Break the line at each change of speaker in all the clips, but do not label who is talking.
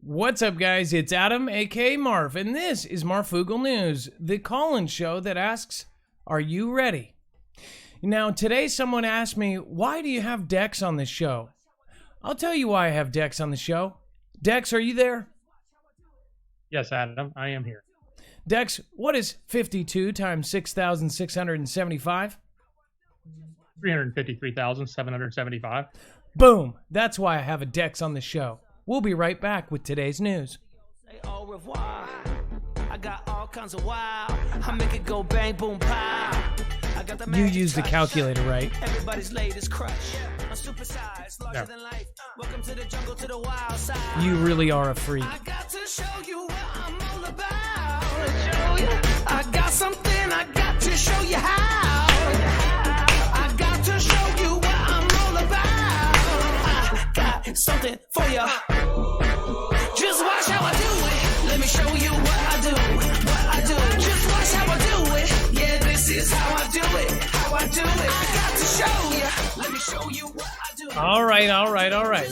What's up, guys? It's Adam, aka Marf, and this is Marfoogle News, the call-in show that asks, are you ready? Now, today someone asked me, why do you have Dex on the show? I'll tell you why I have Dex on the show. Dex, are you there?
Yes, Adam, I am here.
Dex, what is 52 times 6,675?
353,775.
Boom! That's why I have a Dex on the show. We'll be right back with today's news. I got all kinds of wow. I make it go bang boom pow. You used the calculator, right? Everybody's latest crush. I'm supersized, larger than life. Welcome to the jungle, to the wild side. You really are a freak. I got to show you what I'm all about. I got something I got to show you how. I got to show you what I'm all about. I got something for you. Just watch how I do it. Let me show you what I do. What I do. Just watch how I do it. Yeah, this is how I do it. How I do it. I got to show you. Let me show you what I do. All right.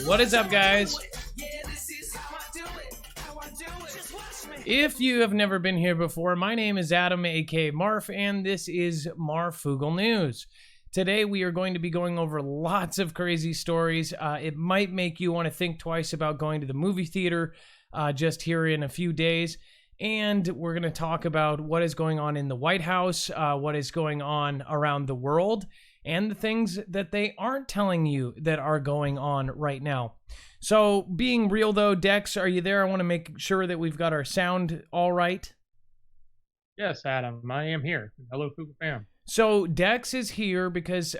What is up, guys? Yeah, this is how I do it. How I do it. Just watch me. If you have never been here before, my name is Adam, aka Marf, and this is Marfoogle News. Today, we are going to be going over lots of crazy stories. It might make you want to think twice about going to the movie theater just here in a few days. And we're going to talk about what is going on in the White House, what is going on around the world, and the things that they aren't telling you that are going on right now. So, being real though, Dex, are you there? I want to make sure that we've got our sound all right.
Yes, Adam, I am here. Hello, Foogle Fam.
So Dex is here because,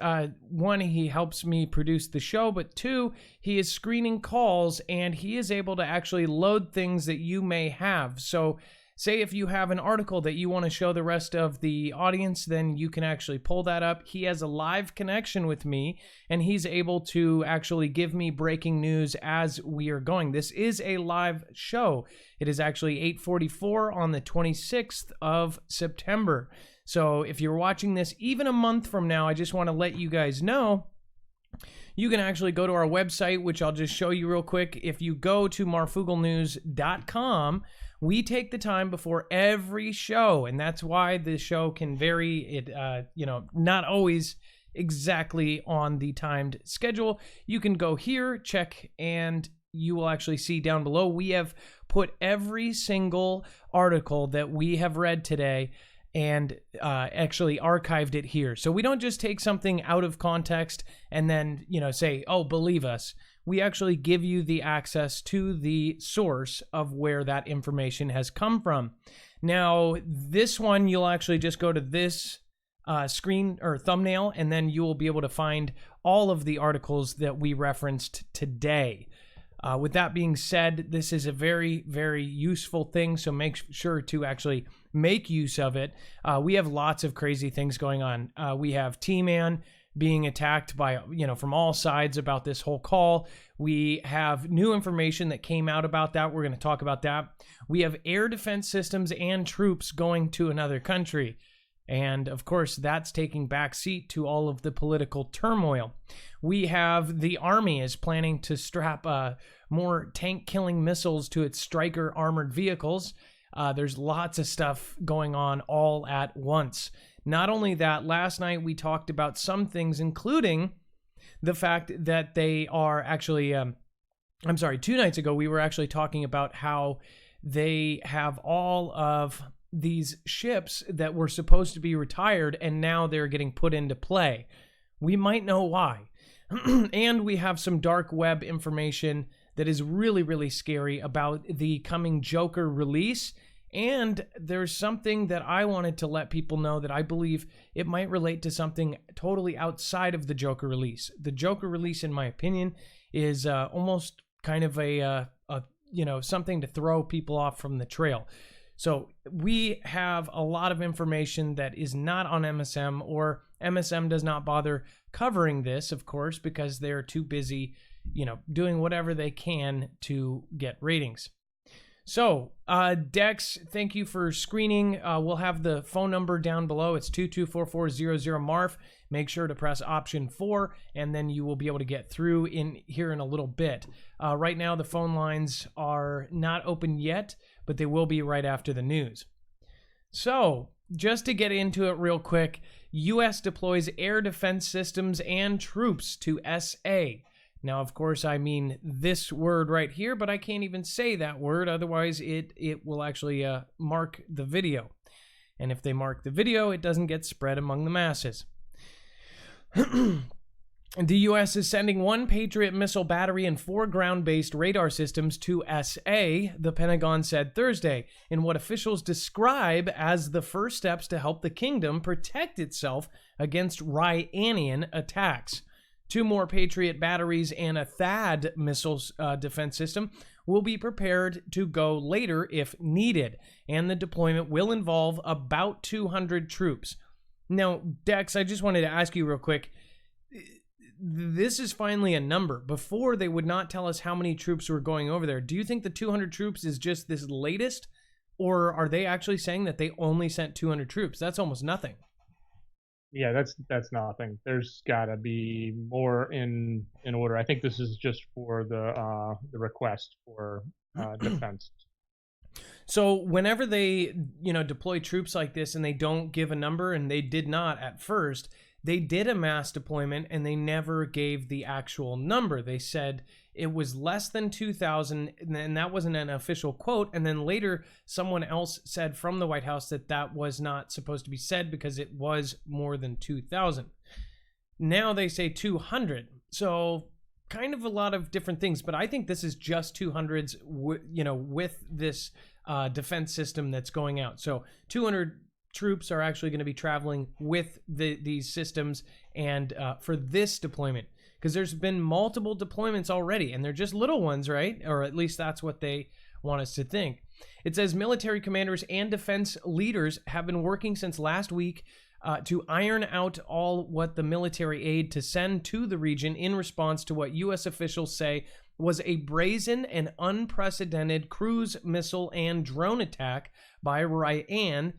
one, he helps me produce the show, but two, he is screening calls and he is able to actually load things that you may have. So say if you have an article that you want to show the rest of the audience, then you can actually pull that up. He has a live connection with me and he's able to actually give me breaking news as we are going. This is a live show. It is actually 8:44 on the 26th of September. So if you're watching this even a month from now, I just want to let you guys know, you can actually go to our website, which I'll just show you real quick. If you go to marfooglenews.com, we take the time before every show, and that's why the show can vary. Not always exactly on the timed schedule. You can go here, check, and you will actually see down below, we have put every single article that we have read today and actually archived it here. So we don't just take something out of context and then, say, oh, believe us. We actually give you the access to the source of where that information has come from. Now, this one, you'll actually just go to this screen or thumbnail, and then you will be able to find all of the articles that we referenced today. With that being said, this is a very, very useful thing, so make sure to actually make use of it. We have lots of crazy things going on. We have T-Man being attacked by, from all sides about this whole call. We have new information that came out about that. We're going to talk about that. We have air defense systems and troops going to another country. And, of course, that's taking backseat to all of the political turmoil. We have the Army is planning to strap more tank-killing missiles to its Stryker armored vehicles. There's lots of stuff going on all at once. Not only that, last night we talked about some things, including the fact that they are actually... 2 nights ago, we were actually talking about how they have all of these ships that were supposed to be retired, and now they're getting put into play. We might know why. And we have some dark web information that is really, really scary about the coming Joker release. And there's something that I wanted to let people know that I believe it might relate to something totally outside of the Joker release. The Joker release, in my opinion, is almost kind of a something to throw people off from the trail. So we have a lot of information that is not on MSM, or MSM does not bother covering this, of course, because they're too busy, doing whatever they can to get ratings. So, Dex, thank you for screening. We'll have the phone number down below. It's 224-400-MARF. Make sure to press option 4, and then you will be able to get through in here in a little bit. Right now, the phone lines are not open yet, but they will be right after the news. So, just to get into it real quick, U.S. deploys air defense systems and troops to SA. Now, of course, I mean this word right here, but I can't even say that word. Otherwise, it will actually mark the video. And if they mark the video, it doesn't get spread among the masses. The U.S. is sending 1 Patriot missile battery and 4 ground-based radar systems to SA, the Pentagon said Thursday, in what officials describe as the first steps to help the kingdom protect itself against Ryanian attacks. 2 more Patriot batteries and a THAAD missile defense system will be prepared to go later if needed, and the deployment will involve about 200 troops. Now, Dex, I just wanted to ask you real quick, this is finally a number. Before, they would not tell us how many troops were going over there. Do you think the 200 troops is just this latest, or are they actually saying that they only sent 200 troops? That's almost nothing.
Yeah, that's nothing. There's got to be more in order. I think this is just for the request for defense.
So whenever they, deploy troops like this and they don't give a number, and they did not at first, they did a mass deployment and they never gave the actual number. They said it was less than 2,000, and that wasn't an official quote. And then later, someone else said from the White House that that was not supposed to be said because it was more than 2,000. Now they say 200. So kind of a lot of different things, but I think this is just 200s, with this defense system that's going out. So 200 troops are actually going to be traveling with these systems and for this deployment, because there's been multiple deployments already and they're just little ones, right? Or at least that's what they want us to think. It says military commanders and defense leaders have been working since last week to iron out all what the military aid to send to the region in response to what U.S. officials say was a brazen and unprecedented cruise missile and drone attack by Ryan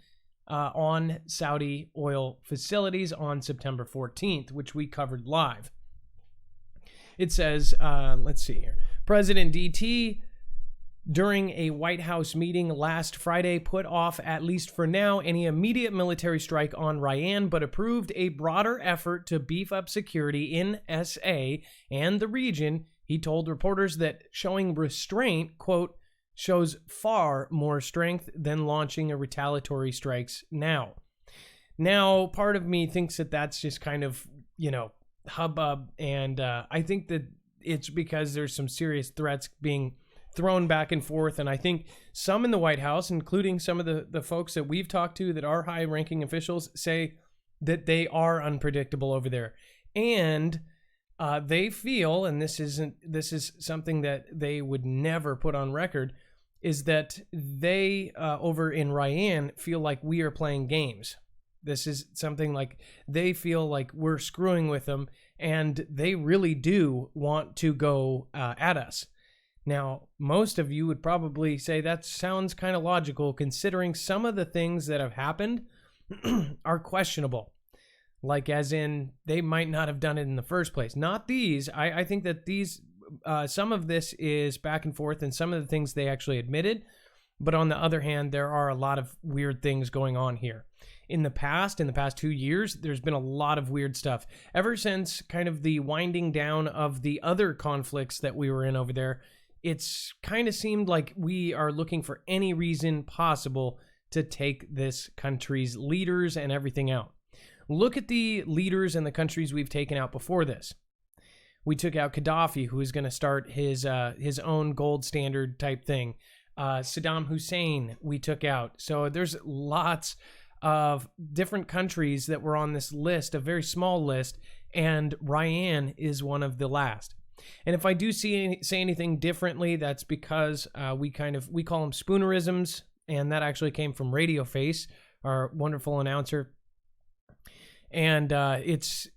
on Saudi oil facilities on September 14th, which we covered live. It says, let's see here. President DT, during a White House meeting last Friday, put off, at least for now, any immediate military strike on Ryan, but approved a broader effort to beef up security in SA and the region. He told reporters that showing restraint, quote, shows far more strength than launching a retaliatory strikes now. Now, part of me thinks that that's just kind of, hubbub, and I think that it's because there's some serious threats being thrown back and forth, and I think some in the White House, including some of the folks that we've talked to that are high-ranking officials, say that they are unpredictable over there. And they feel, and this is something that they would never put on record, is that they over in Ryan feel like we are playing games. This is something like they feel like we're screwing with them, and they really do want to go at us. Now, most of you would probably say that sounds kind of logical, considering some of the things that have happened are questionable. Like, as in, they might not have done it in the first place. Not these. I think that these, some of this is back and forth, and some of the things they actually admitted. But on the other hand, there are a lot of weird things going on here. In the past 2 years, there's been a lot of weird stuff. Ever since kind of the winding down of the other conflicts that we were in over there, it's kind of seemed like we are looking for any reason possible to take this country's leaders and everything out. Look at the leaders and the countries we've taken out before this. We took out Gaddafi, who is going to start his own gold standard type thing. Saddam Hussein, we took out. So there's lots of different countries that were on this list, a very small list, and Ryan is one of the last. And if I do say anything differently, that's because we call them spoonerisms, and that actually came from Radio Face, our wonderful announcer. And it's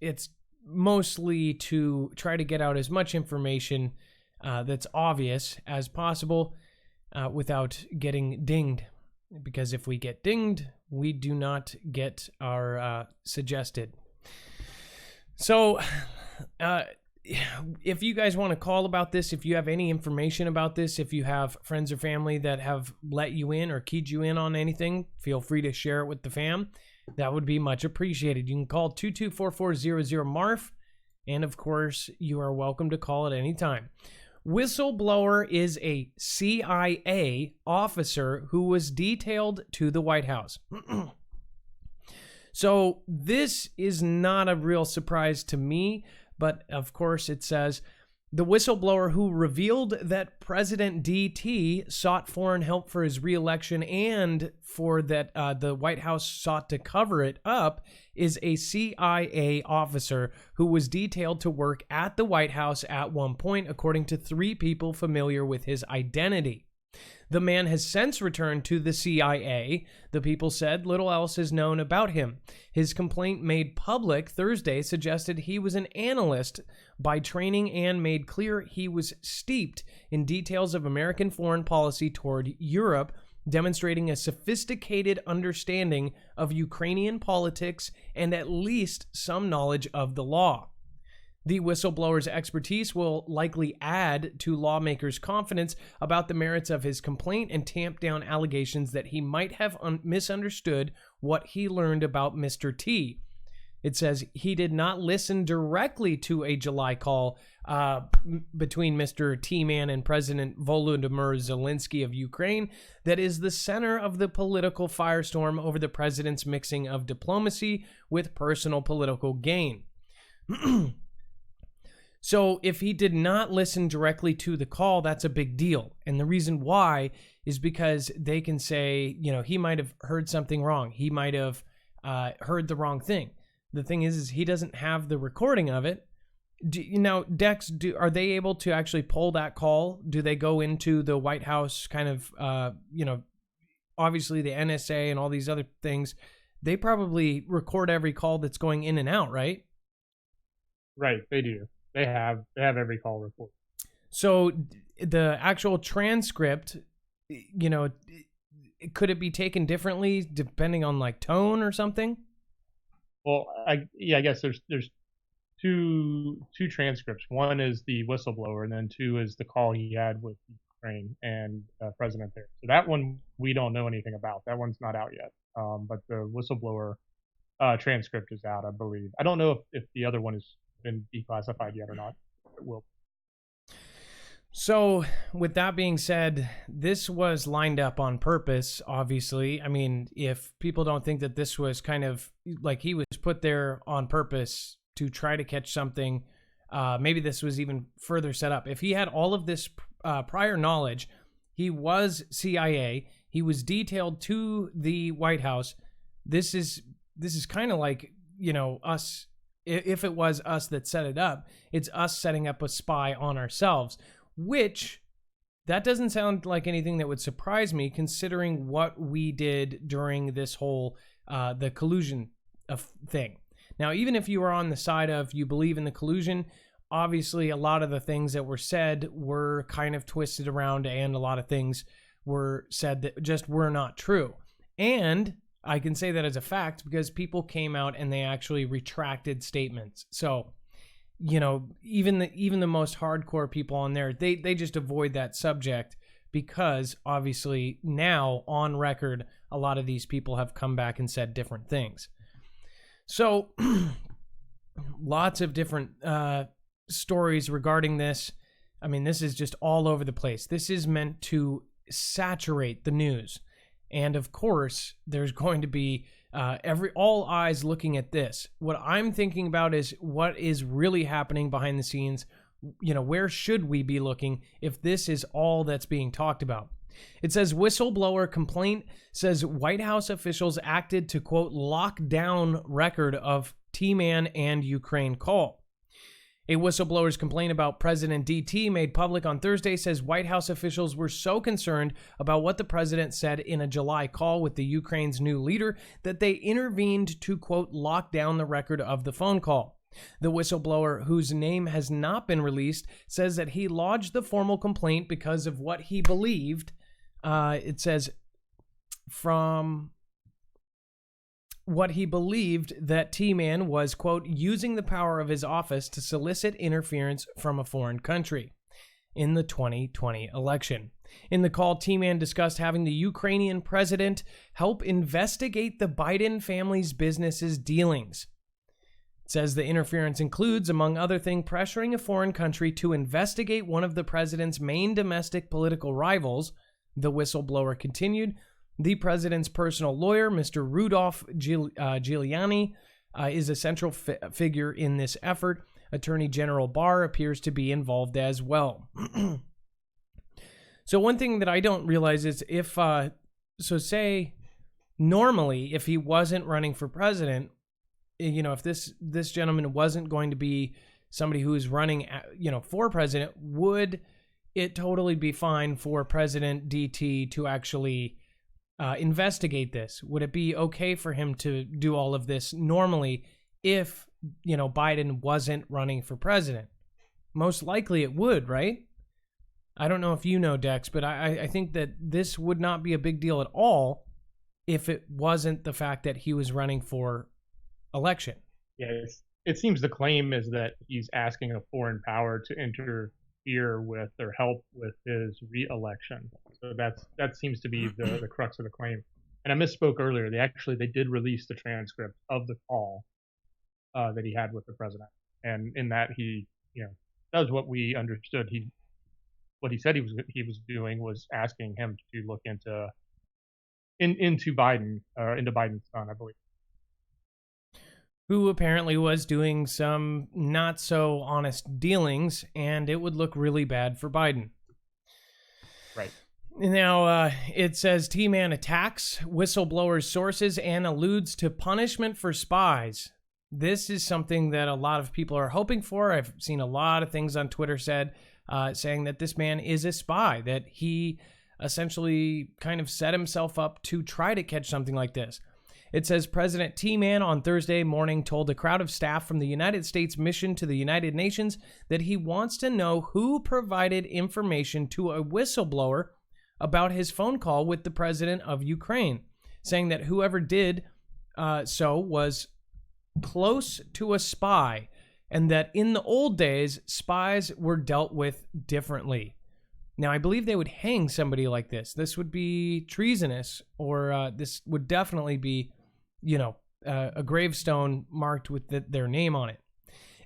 mostly to try to get out as much information that's obvious as possible. without getting dinged. Because if we get dinged, we do not get our suggested. So, if you guys want to call about this, if you have any information about this, if you have friends or family that have let you in or keyed you in on anything, feel free to share it with the fam. That would be much appreciated. You can call 224-400-MARF, and of course, you are welcome to call at any time. Whistleblower is a CIA officer who was detailed to the White House. So this is not a real surprise to me, but of course it says, the whistleblower who revealed that President DT sought foreign help for his reelection and for that the White House sought to cover it up is a CIA officer who was detailed to work at the White House at one point, according to 3 people familiar with his identity. The man has since returned to the CIA. The people said little else is known about him. His complaint made public Thursday suggested he was an analyst by training and made clear he was steeped in details of American foreign policy toward Europe, demonstrating a sophisticated understanding of Ukrainian politics and at least some knowledge of the law. The whistleblower's expertise will likely add to lawmakers' confidence about the merits of his complaint and tamp down allegations that he might have misunderstood what he learned about Mr. T. It says he did not listen directly to a July call between Mr. T-Man and President Volodymyr Zelensky of Ukraine that is the center of the political firestorm over the president's mixing of diplomacy with personal political gain. So if he did not listen directly to the call, that's a big deal. And the reason why is because they can say, you know, he might have heard something wrong. He might have heard the wrong thing. The thing is he doesn't have the recording of it. Dex, are they able to actually pull that call? Do they go into the White House kind of, obviously the NSA and all these other things, they probably record every call that's going in and out, right?
Right, they do. They have every call recorded.
So the actual transcript, could it be taken differently depending on like tone or something?
Well, I guess there's two transcripts. One is the whistleblower, and then 2 is the call he had with Ukraine and President there. So that one we don't know anything about. That one's not out yet. But the whistleblower transcript is out, I believe. I don't know if the other one has been declassified yet or not. It will.
So with that being said, this was lined up on purpose, obviously. I mean, if people don't think that this was kind of like he was put there on purpose to try to catch something, maybe this was even further set up. If he had all of this prior knowledge, he was CIA, he was detailed to the White House. This is kind of like, us. If it was us that set it up, it's us setting up a spy on ourselves, which that doesn't sound like anything that would surprise me considering what we did during this whole, the collusion thing. Now, even if you are on the side of you believe in the collusion, obviously a lot of the things that were said were kind of twisted around and a lot of things were said that just were not true. And I can say that as a fact because people came out and they actually retracted statements. So, even the most hardcore people on there, they just avoid that subject because obviously now on record, a lot of these people have come back and said different things. So lots of different stories regarding this. I mean, this is just all over the place. This is meant to saturate the news. And of course, there's going to be all eyes looking at this. What I'm thinking about is what is really happening behind the scenes. Where should we be looking if this is all that's being talked about? It says whistleblower complaint says White House officials acted to, quote, lock down record of T-Man and Ukraine call. A whistleblower's complaint about President DT made public on Thursday says White House officials were so concerned about what the president said in a July call with the Ukraine's new leader that they intervened to, quote, lock down the record of the phone call. The whistleblower, whose name has not been released, says that he lodged the formal complaint because of what he believed It says, from what he believed that T-Man was, quote, using the power of his office to solicit interference from a foreign country in the 2020 election. In the call, T-Man discussed having the Ukrainian president help investigate the Biden family's business's dealings. It says the interference includes, among other things, pressuring a foreign country to investigate one of the president's main domestic political rivals. The whistleblower continued. The president's personal lawyer, Mr. Rudolph Giuliani, is a central figure in this effort. Attorney General Barr appears to be involved as well. So one thing that I don't realize is if, say, normally, if he wasn't running for president, if this gentleman wasn't going to be somebody who is running, for president, would it totally be fine for President DT to actually investigate this? Would it be okay for him to do all of this normally if, Biden wasn't running for president? Most likely it would, right? I don't know if you know, Dex, but I think that this would not be a big deal at all if it wasn't the fact that he was running for election.
Yeah, it seems the claim is that he's asking a foreign power to interfere with or help with his re-election. So that seems to be the crux of the claim. And I misspoke earlier. They did release the transcript of the call that he had with the president, and in that he does what we understood what he said he was doing was asking him to look into Biden, or into Biden's son, I believe,
who apparently was doing some not so honest dealings, and it would look really bad for Biden.
Right.
Now, it says T-Man attacks whistleblowers' sources and alludes to punishment for spies. This is something that a lot of people are hoping for. I've seen a lot of things on Twitter saying that this man is a spy, that he essentially kind of set himself up to try to catch something like this. It says President T-Man on Thursday morning told a crowd of staff from the United States mission to the United Nations that he wants to know who provided information to a whistleblower about his phone call with the president of Ukraine, saying that whoever did so was close to a spy, and that in the old days, spies were dealt with differently. Now, I believe they would hang somebody like this. This would be treasonous, or this would definitely be, a gravestone marked with their name on it.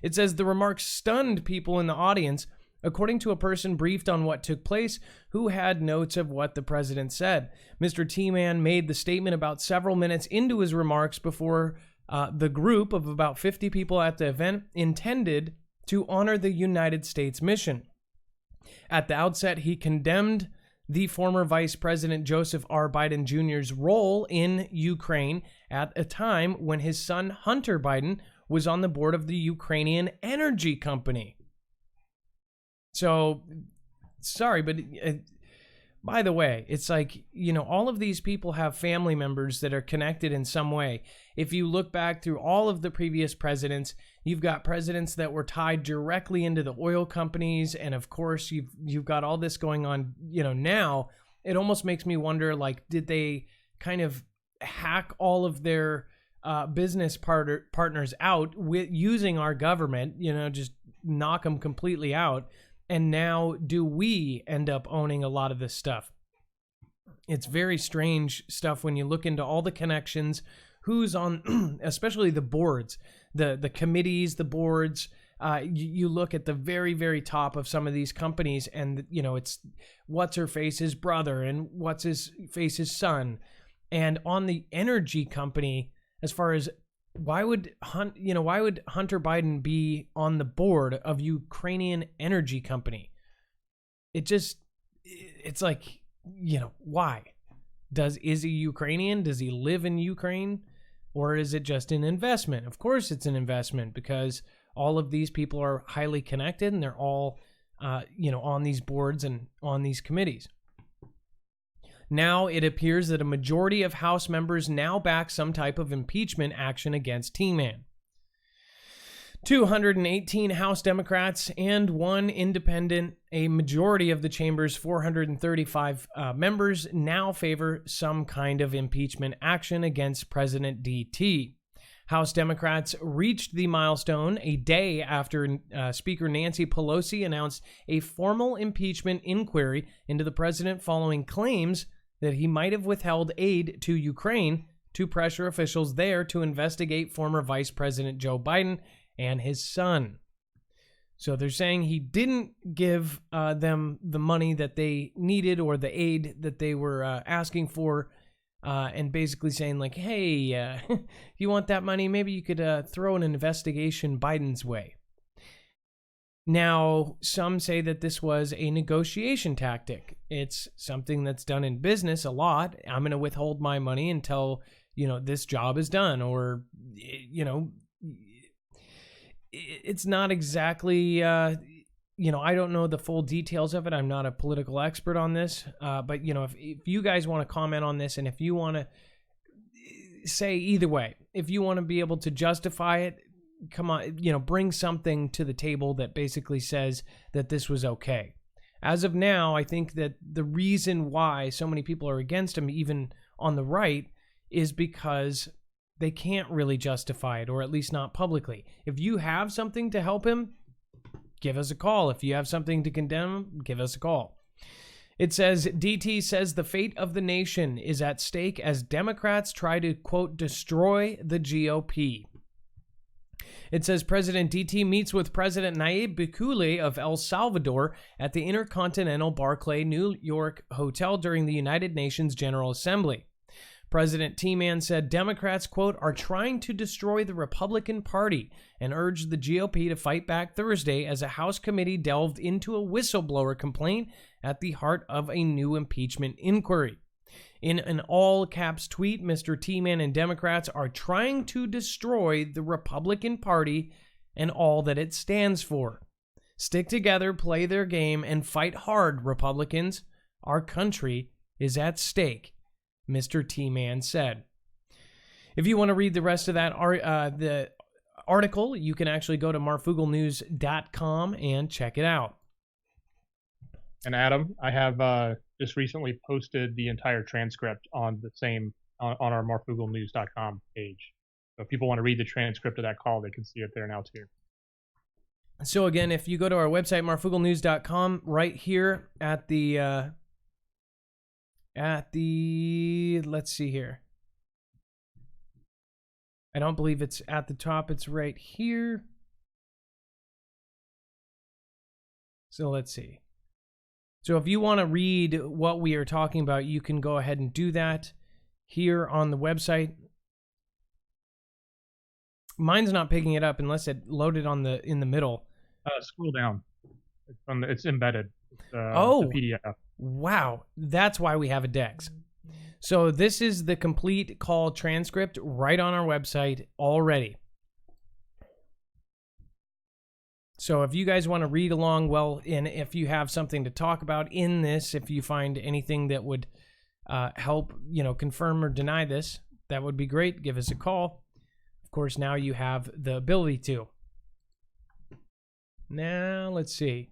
It says the remarks stunned people in the audience, according to a person briefed on what took place who had notes of what the president said. Mr. T-Man made the statement about several minutes into his remarks before the group of about 50 people at the event intended to honor the United States mission. At the outset, he condemned the former Vice President Joseph R. Biden Jr.'s role in Ukraine at a time when his son Hunter Biden was on the board of the Ukrainian energy company. So, sorry, but by the way, it's like, all of these people have family members that are connected in some way. If you look back through all of the previous presidents, you've got presidents that were tied directly into the oil companies. And of course, you've got all this going on, now. It almost makes me wonder, like, did they kind of hack all of their business partners out with using our government, just knock them completely out? And now, do we end up owning a lot of this stuff? It's very strange stuff when you look into all the connections, who's on, especially the boards, the committees, the boards. You look at the very, very top of some of these companies, and it's what's her face's brother and what's his face's son. And on the energy company, as far as why would Hunter Biden be on the board of Ukrainian energy company? It's like, why? Is he Ukrainian? Does he live in Ukraine? Or is it just an investment? Of course it's an investment, because all of these people are highly connected and they're all, on these boards and on these committees. Now it appears that a majority of House members now back some type of impeachment action against T-Man. 218 House Democrats and 1 independent, a majority of the chamber's 435 members, now favor some kind of impeachment action against President DT. House Democrats reached the milestone a day after Speaker Nancy Pelosi announced a formal impeachment inquiry into the president following claims that he might have withheld aid to Ukraine to pressure officials there to investigate former Vice President Joe Biden and his son. So they're saying he didn't give them the money that they needed or the aid that they were asking for, and basically saying like, hey, if you want that money, maybe you could throw an investigation Biden's way. Now, some say that this was a negotiation tactic. It's something that's done in business a lot. I'm going to withhold my money until, this job is done, or, it's not exactly, I don't know the full details of it. I'm not a political expert on this. But, if you guys want to comment on this, and if you want to say either way, if you want to be able to justify it, come on, bring something to the table that basically says that this was okay. As of now, I think that the reason why so many people are against him, even on the right, is because they can't really justify it, or at least not publicly. If you have something to help him, give us a call. If you have something to condemn him, give us a call. It says, DT says the fate of the nation is at stake as Democrats try to, quote, destroy the GOP. It says President DT meets with President Nayib Bukele of El Salvador at the Intercontinental Barclay New York Hotel during the United Nations General Assembly. President T-Man said Democrats, quote, are trying to destroy the Republican Party and urged the GOP to fight back Thursday as a House committee delved into a whistleblower complaint at the heart of a new impeachment inquiry. In an all-caps tweet, Mr. T-Man and Democrats are trying to destroy the Republican Party and all that it stands for. Stick together, play their game, and fight hard, Republicans. Our country is at stake, Mr. T-Man said. If you want to read the rest of that the article, you can actually go to MARFOOGLEnews.com and check it out.
And Adam, I have just recently posted the entire transcript on the same on our MARFOOGLEnews.com page. So if people want to read the transcript of that call, they can see it there now too.
So again, if you go to our website, MARFOOGLEnews.com, right here at the let's see here. I don't believe it's at the top. It's right here. So let's see. So if you want to read what we are talking about, you can go ahead and do that here on the website. Mine's not picking it up unless it loaded on in the middle.
Scroll down. It's embedded. It's,
oh,
the PDF.
Wow. That's why we have a Dex. So this is the complete call transcript right on our website already. So if you guys want to read along, well, and if you have something to talk about in this, if you find anything that would help, confirm or deny this, that would be great. Give us a call. Of course, now you have the ability to. Now, let's see.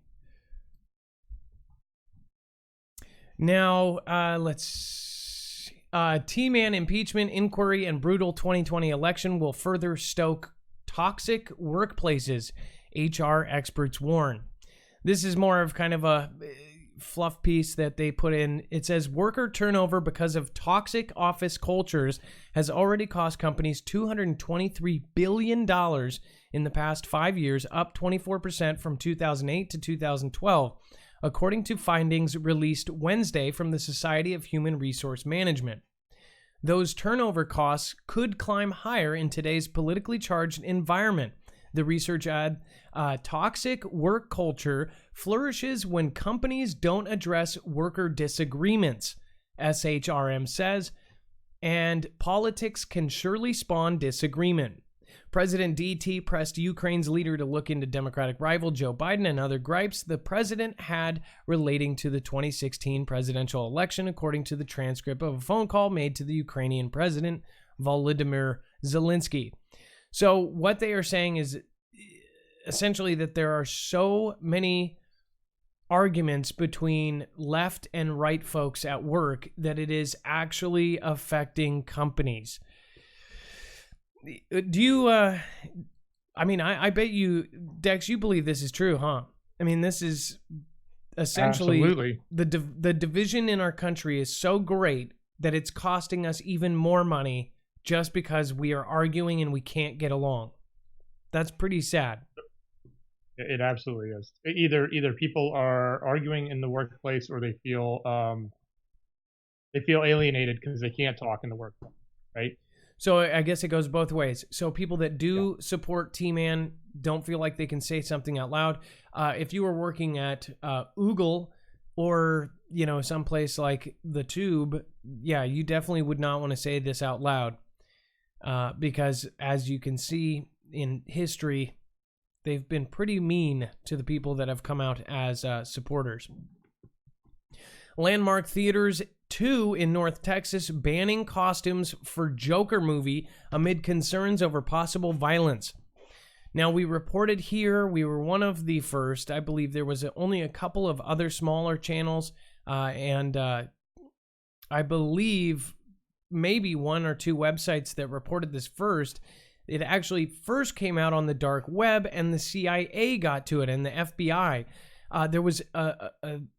Now, let's see. T-Man impeachment inquiry and brutal 2020 election will further stoke toxic workplaces, HR experts warn. This is more of kind of a fluff piece that they put in. It says worker turnover because of toxic office cultures has already cost companies $223 billion in the past 5 years, up 24% from 2008 to 2012, according to findings released Wednesday from the Society of Human Resource Management. Those turnover costs could climb higher in today's politically charged environment. The research toxic work culture flourishes when companies don't address worker disagreements, SHRM says, and politics can surely spawn disagreement. President DT pressed Ukraine's leader to look into Democratic rival Joe Biden and other gripes the president had relating to the 2016 presidential election, according to the transcript of a phone call made to the Ukrainian president, Volodymyr Zelensky. So what they are saying is essentially that there are so many arguments between left and right folks at work that it is actually affecting companies. Do you, I mean, I bet you, Dex, you believe this is true, huh? I mean, this is essentially
Absolutely.
the division in our country is so great that it's costing us even more money just because we are arguing and we can't get along. That's pretty sad.
It absolutely is. Either people are arguing in the workplace, or they feel alienated because they can't talk in the workplace, right?
So I guess it goes both ways. So people that do support T-Man don't feel like they can say something out loud. If you were working at Foogle or, you know, someplace like the Tube, yeah, you definitely would not want to say this out loud because, as you can see in history, they've been pretty mean to the people that have come out as supporters. Landmark Theaters 2 in North Texas banning costumes for Joker movie amid concerns over possible violence. Now, we reported here, we were one of the first. I believe there was only a couple of other smaller channels, and I believe maybe one or two websites that reported this first. It actually first came out on the dark web, and the CIA got to it, and the FBI. There was a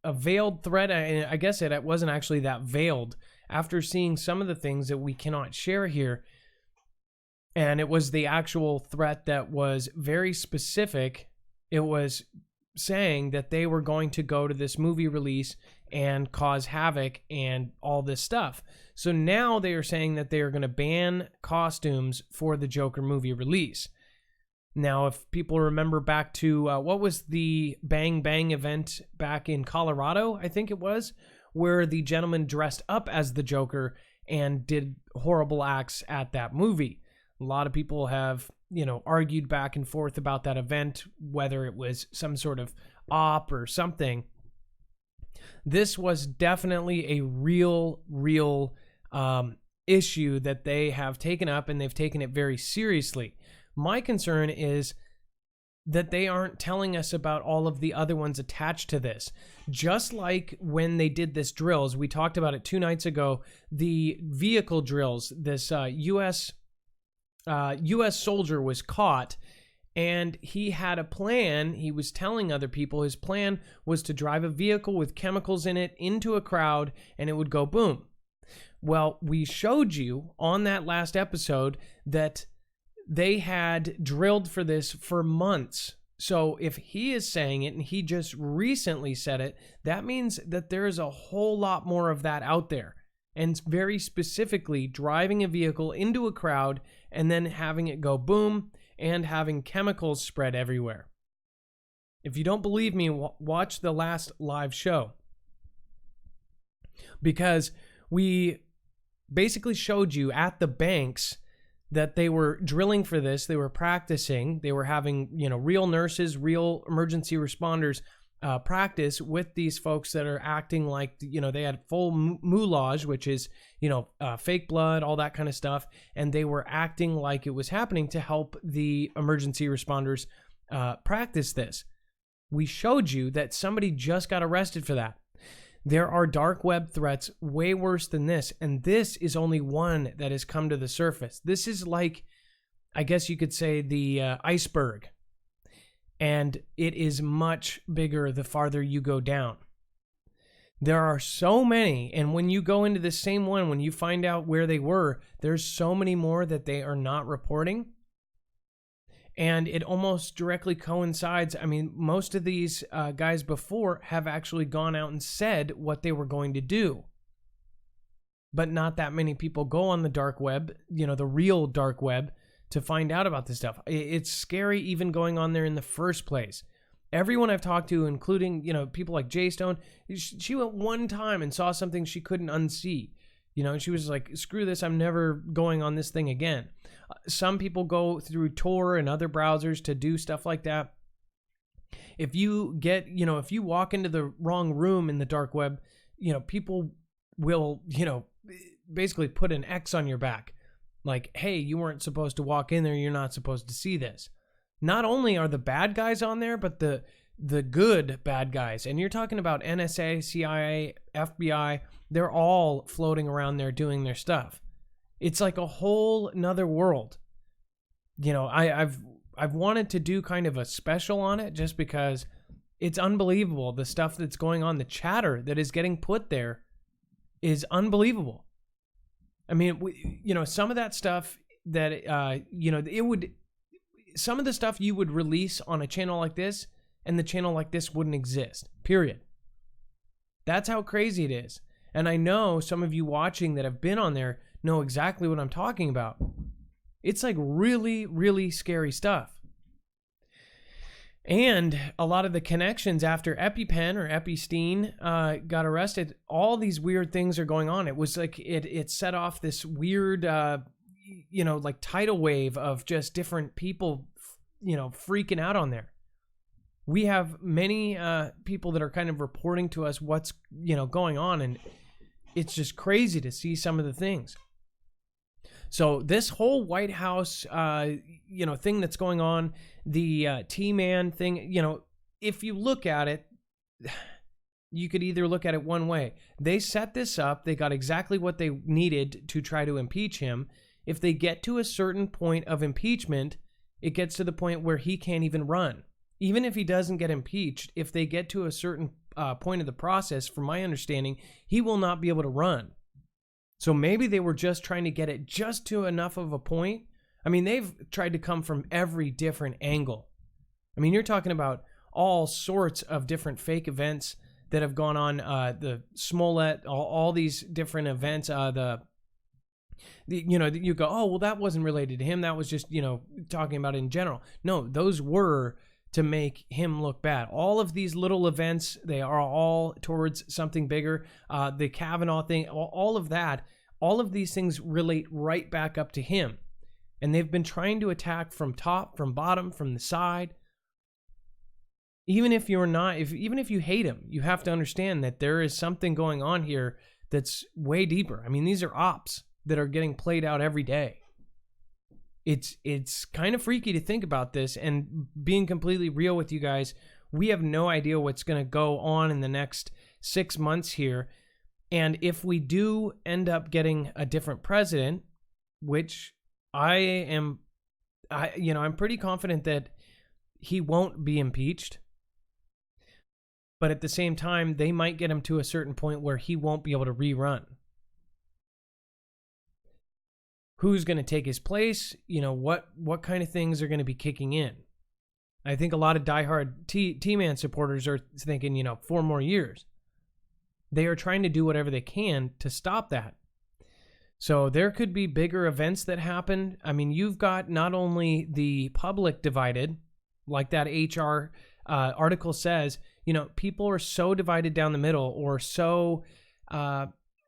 veiled threat, and I guess it wasn't actually that veiled, after seeing some of the things that we cannot share here. And it was the actual threat that was very specific. It was saying that they were going to go to this movie release and cause havoc and all this stuff. So now they are saying that they are going to ban costumes for the Joker movie release. Now, if people remember back to, what was the Bang Bang event back in Colorado, I think it was, where the gentleman dressed up as the Joker and did horrible acts at that movie. A lot of people have, you know, argued back and forth about that event, whether it was some sort of op or something. This was definitely a real issue that they have taken up, and they've taken it very seriously. My concern is that they aren't telling us about all of the other ones attached to this. Just like when they did this drills, we talked about it 2 nights ago, the vehicle drills, this U.S. soldier was caught, and he had a plan. He was telling other people his plan was to drive a vehicle with chemicals in it into a crowd, and it would go boom. Well, we showed you on that last episode that they had drilled for this for months. So if he is saying it and he just recently said it, that means that there is a whole lot more of that out there. And very specifically, driving a vehicle into a crowd and then having it go boom and having chemicals spread everywhere. If you don't believe me, watch the last live show. Because we basically showed you at the banks that they were drilling for this. They were practicing. They were having, you know, real nurses, real emergency responders practice with these folks that are acting like, you know, they had full moulage, which is, you know, fake blood, all that kind of stuff. And they were acting like it was happening to help the emergency responders practice this. We showed you that somebody just got arrested for that. There are dark web threats way worse than this, and this is only one that has come to the surface. This is like, I guess you could say, the iceberg, and it is much bigger the farther you go down. There are so many, and when you go into the same one, when you find out where they were, there's so many more that they are not reporting. And it almost directly coincides. I mean, most of these guys before have actually gone out and said what they were going to do. But not that many people go on the dark web, you know, the real dark web, to find out about this stuff. It's scary even going on there in the first place. Everyone I've talked to, including, you know, people like Jay Stone, she went one time and saw something she couldn't unsee. You know, she was like, screw this, I'm never going on this thing again. Some people go through Tor and other browsers to do stuff like that. If you get, you know, if you walk into the wrong room in the dark web, you know, people will, you know, basically put an X on your back. Like, hey, you weren't supposed to walk in there. You're not supposed to see this. not only are the bad guys on there, but the good bad guys. And you're talking about NSA, CIA, FBI. They're all floating around there doing their stuff. It's like a whole nother world. You know, I've wanted to do kind of a special on it just because it's unbelievable. The stuff that's going on, the chatter that is getting put there is unbelievable. I mean, you know, some of that stuff that, you know, some of the stuff you would release on a channel like this, and the channel like this wouldn't exist, period. That's how crazy it is. And I know some of you watching that have been on there know exactly what I'm talking about. It's like really, really scary stuff. And a lot of the connections after EpiPen or Epstein got arrested, all these weird things are going on. It was like it set off this weird, you know, like tidal wave of just different people, you know, freaking out on there. We have many people that are kind of reporting to us what's, you know, going on, and it's just crazy to see some of the things. So this whole White House, you know, thing that's going on, the T-Man thing, you know, if you look at it, you could either look at it one way. They set this up. They got exactly what they needed to try to impeach him. If they get to a certain point of impeachment, it gets to the point where he can't even run. Even if he doesn't get impeached, if they get to a certain point of the process, from my understanding, he will not be able to run. So maybe they were just trying to get it just to enough of a point. I mean, they've tried to come from every different angle. I mean, you're talking about all sorts of different fake events that have gone on, the Smollett, all these different events, you know, you go, oh, well, that wasn't related to him. That was just, you know, talking about it in general. No, those were to make him look bad. All of these little events, they are all towards something bigger. The Kavanaugh thing, all of that, all of these things relate right back up to him. And they've been trying to attack from top, from bottom, from the side. Even if you're not, even if you hate him, you have to understand that there is something going on here that's way deeper. I mean, these are ops that are getting played out every day. It's kind of freaky to think about this, and being completely real with you guys, we have no idea what's going to go on in the next 6 months here. And if we do end up getting a different president, which I'm pretty confident that he won't be impeached. But at the same time, they might get him to a certain point where he won't be able to rerun. Who's going to take his place? You know, what kind of things are going to be kicking in? I think a lot of diehard T-Man supporters are thinking, you know, 4 more years. They are trying to do whatever they can to stop that. So there could be bigger events that happen. I mean, you've got not only the public divided, like that HR article says, you know, people are so divided down the middle, or so,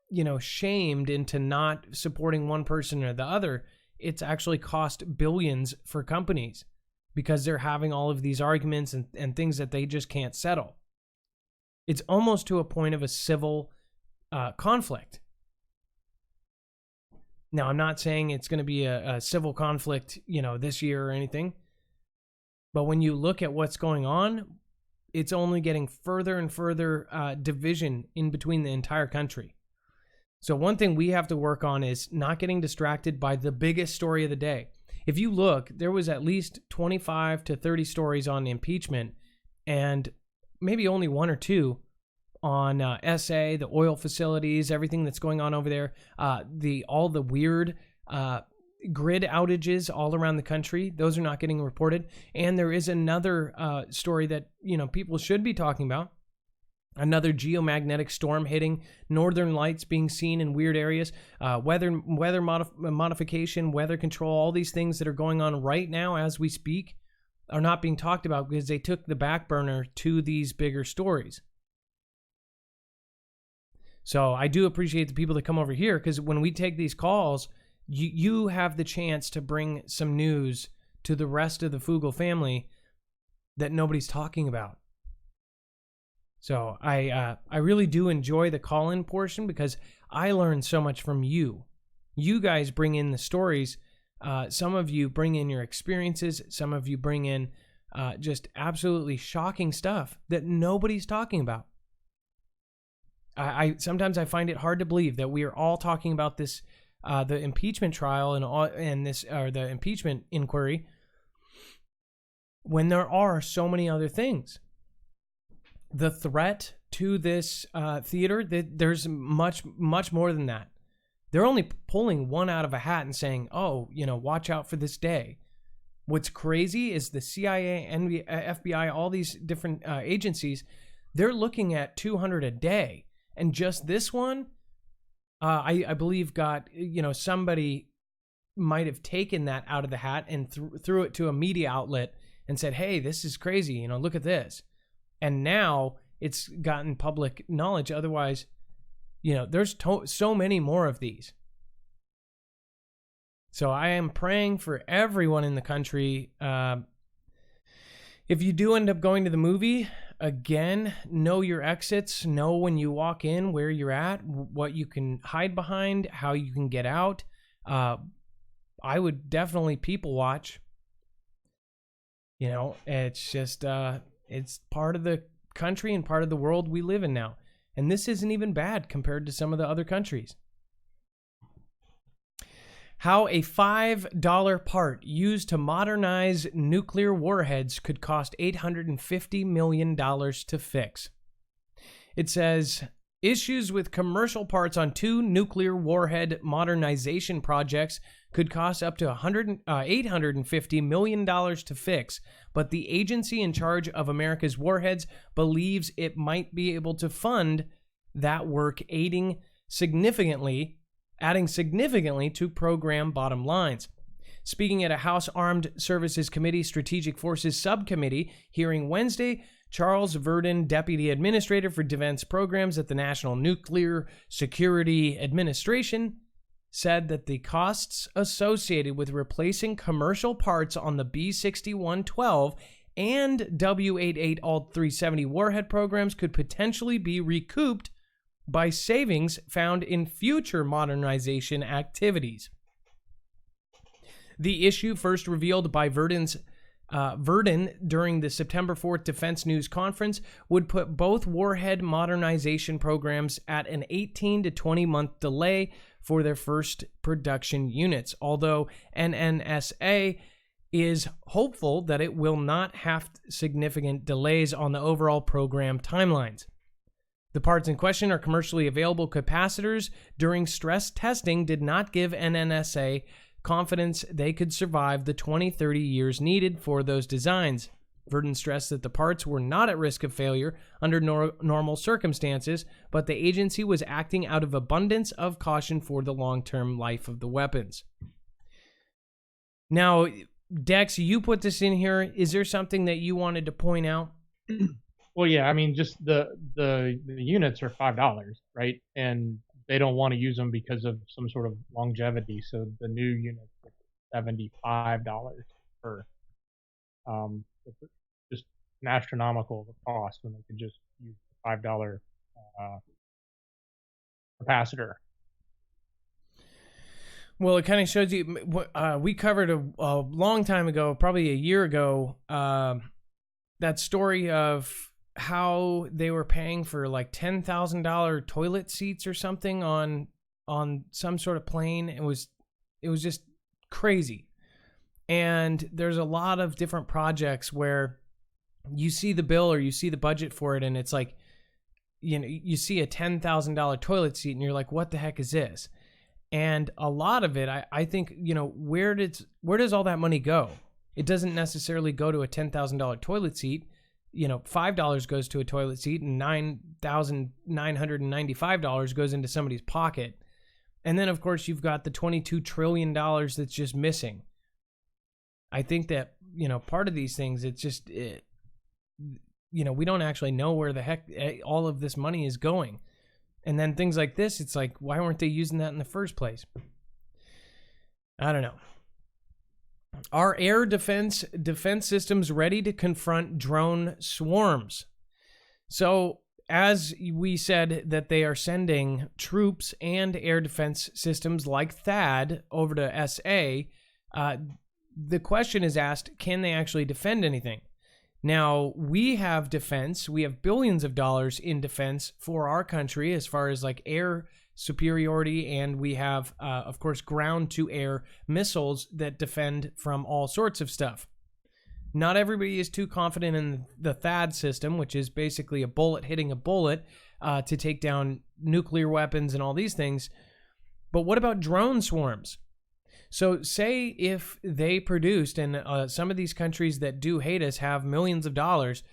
you know, shamed into not supporting one person or the other. It's actually cost billions for companies because they're having all of these arguments and things that they just can't settle. It's almost to a point of a civil conflict. Now, I'm not saying it's going to be a civil conflict, you know, this year or anything. But when you look at what's going on, it's only getting further and further division in between the entire country. So one thing we have to work on is not getting distracted by the biggest story of the day. If you look, there was at least 25 to 30 stories on impeachment, and maybe only 1 or 2 on SA, the oil facilities, everything that's going on over there, all the weird grid outages all around the country. Those are not getting reported. And there is another story that, you know, people should be talking about. Another geomagnetic storm hitting, northern lights being seen in weird areas, weather modification, weather control, all these things that are going on right now as we speak are not being talked about because they took the back burner to these bigger stories. So I do appreciate the people that come over here, because when we take these calls, you have the chance to bring some news to the rest of the Foogle family that nobody's talking about. So I really do enjoy the call-in portion because I learn so much from you. You guys bring in the stories Some of you bring in your experiences. Some of you bring in just absolutely shocking stuff that nobody's talking about. I sometimes I find it hard to believe that we are all talking about this, the impeachment trial and this, or the impeachment inquiry, when there are so many other things. The threat to this theater, there's much more than that. They're only pulling one out of a hat and saying, oh, watch out for this day. What's crazy is the CIA, FBI, all these different agencies, they're looking at 200 a day. And just this one, I believe got, somebody might have taken that out of the hat and threw it to a media outlet and said, hey, this is crazy. Look at this. And now it's gotten public knowledge. Otherwise, there's so many more of these. So I am praying for everyone in the country. If you do end up going to the movie, again, know your exits, know when you walk in, where you're at, what you can hide behind, how you can get out. I would definitely people watch. It's just, it's part of the country and part of the world we live in now. And this isn't even bad compared to some of the other countries. How a $5 part used to modernize nuclear warheads could cost $850 million to fix. It says, issues with commercial parts on 2 nuclear warhead modernization projects could cost up to $850 million to fix, but the agency in charge of America's warheads believes it might be able to fund that work, adding significantly to program bottom lines. Speaking at a House Armed Services Committee Strategic Forces Subcommittee hearing Wednesday, Charles Verdon, Deputy Administrator for Defense Programs at the National Nuclear Security Administration, said that the costs associated with replacing commercial parts on the B-6112 and W-88 ALT-370 warhead programs could potentially be recouped by savings found in future modernization activities. The issue, first revealed by Verdon during the September 4th Defense News Conference, would put both warhead modernization programs at an 18 to 20 month delay for their first production units, although NNSA is hopeful that it will not have significant delays on the overall program timelines. The parts in question are commercially available capacitors. During stress testing, did not give NNSA confidence they could survive the 20-30 years needed for those designs. Verdon stressed that the parts were not at risk of failure under normal circumstances, but the agency was acting out of abundance of caution for the long-term life of the weapons. Now, Dex, you put this in here. Is there something that you wanted to point out?
Well, yeah, I mean, just the units are $5, right? And they don't want to use them because of some sort of longevity. So the new units are $75 per. Just an astronomical cost when they could just use the $5 capacitor.
Well, it kind of shows you. We covered a long time ago, probably a year ago, that story of how they were paying for like $10,000 toilet seats or something on some sort of plane. It was just crazy. And there's a lot of different projects where you see the bill or you see the budget for it, and it's like, you see a $10,000 toilet seat and you're like, what the heck is this? And a lot of it, I think, where does all that money go? It doesn't necessarily go to a $10,000 toilet seat. $5 goes to a toilet seat and $9,995 goes into somebody's pocket. And then, of course, you've got the $22 trillion that's just missing. I think that, part of these things, it's just, we don't actually know where the heck all of this money is going. And then things like this, it's like, why weren't they using that in the first place? I don't know. Are air defense systems ready to confront drone swarms? So, as we said that they are sending troops and air defense systems like THAAD over to SA, The question is asked, can they actually defend anything? Now, we have defense. We have billions of dollars in defense for our country as far as like air superiority, and we have, of course, ground-to-air missiles that defend from all sorts of stuff. Not everybody is too confident in the THAAD system, which is basically a bullet hitting a bullet to take down nuclear weapons and all these things. But what about drone swarms? So say if they produced, and some of these countries that do hate us have millions of dollars,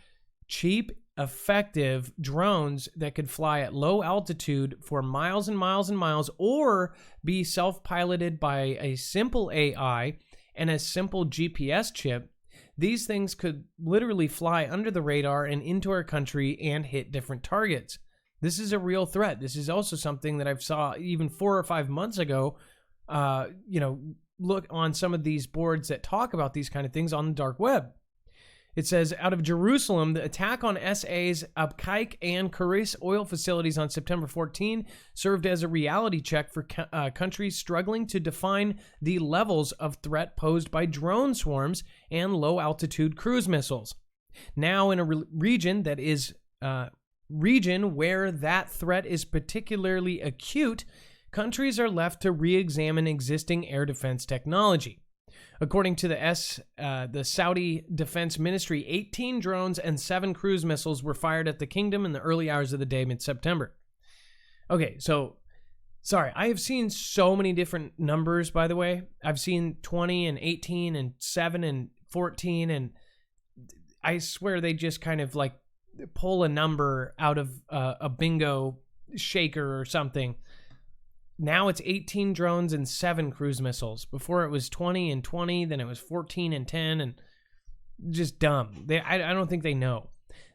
cheap, effective drones that could fly at low altitude for miles and miles and miles, or be self-piloted by a simple AI and a simple GPS chip. These things could literally fly under the radar and into our country and hit different targets. This is a real threat. This is also something that I've saw even 4 or 5 months ago. Look on some of these boards that talk about these kind of things on the dark web. It says, out of Jerusalem, the attack on SA's Abqaiq and Kharis oil facilities on September 14 served as a reality check for countries struggling to define the levels of threat posed by drone swarms and low-altitude cruise missiles. Now, in a region that is where that threat is particularly acute, countries are left to re-examine existing air defense technology. According to the Saudi Defense Ministry, 18 drones and 7 cruise missiles were fired at the kingdom in the early hours of the day mid-September. Okay, so, sorry, I have seen so many different numbers, by the way. I've seen 20 and 18 and 7 and 14, and I swear they just kind of like pull a number out of a bingo shaker or something. Now it's 18 drones and 7 cruise missiles. Before it was 20 and 20, then it was 14 and 10, and just dumb. I don't think they know.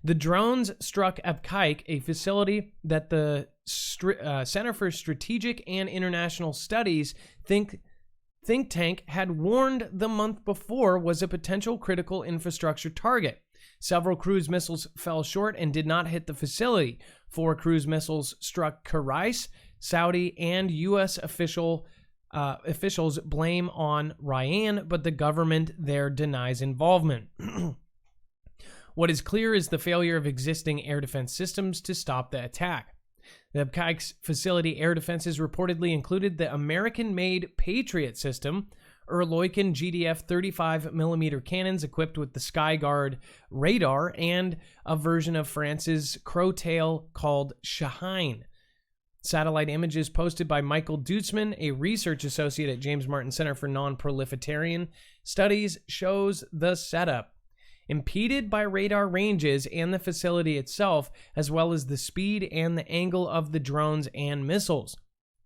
The drones struck Abqaiq, a facility that the Center for Strategic and International Studies think tank had warned the month before was a potential critical infrastructure target. Several cruise missiles fell short and did not hit the facility. 4 cruise missiles struck Kharis. Saudi and U.S. officials blame on Ryan, but the government there denies involvement. What is clear is the failure of existing air defense systems to stop the attack. The Abqaiq facility air defenses reportedly included the American-made Patriot system, Erloiken GDF 35mm cannons equipped with the Skyguard radar, and a version of France's Crowtail called Shaheen. Satellite images posted by Michael Dutzman, a research associate at James Martin Center for Non-Proliferation Studies, shows the setup. Impeded by radar ranges and the facility itself, as well as the speed and the angle of the drones and missiles.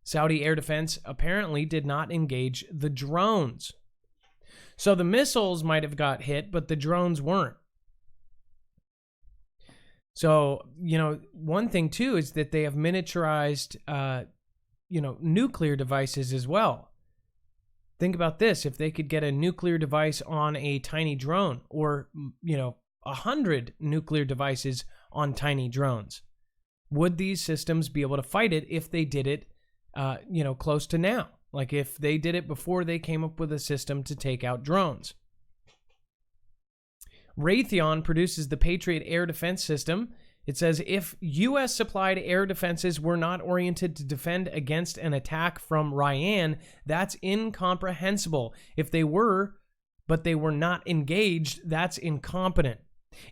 Saudi air defense apparently did not engage the drones. So the missiles might have got hit, but the drones weren't. So, one thing too is that they have miniaturized, nuclear devices as well. Think about this. If they could get a nuclear device on a tiny drone, or, 100 nuclear devices on tiny drones, would these systems be able to fight it if they did it, close to now? Like if they did it before they came up with a system to take out drones. Raytheon produces the Patriot air defense system. It says, if U.S. supplied air defenses were not oriented to defend against an attack from Ryan, that's incomprehensible. If they were, but they were not engaged, that's incompetent.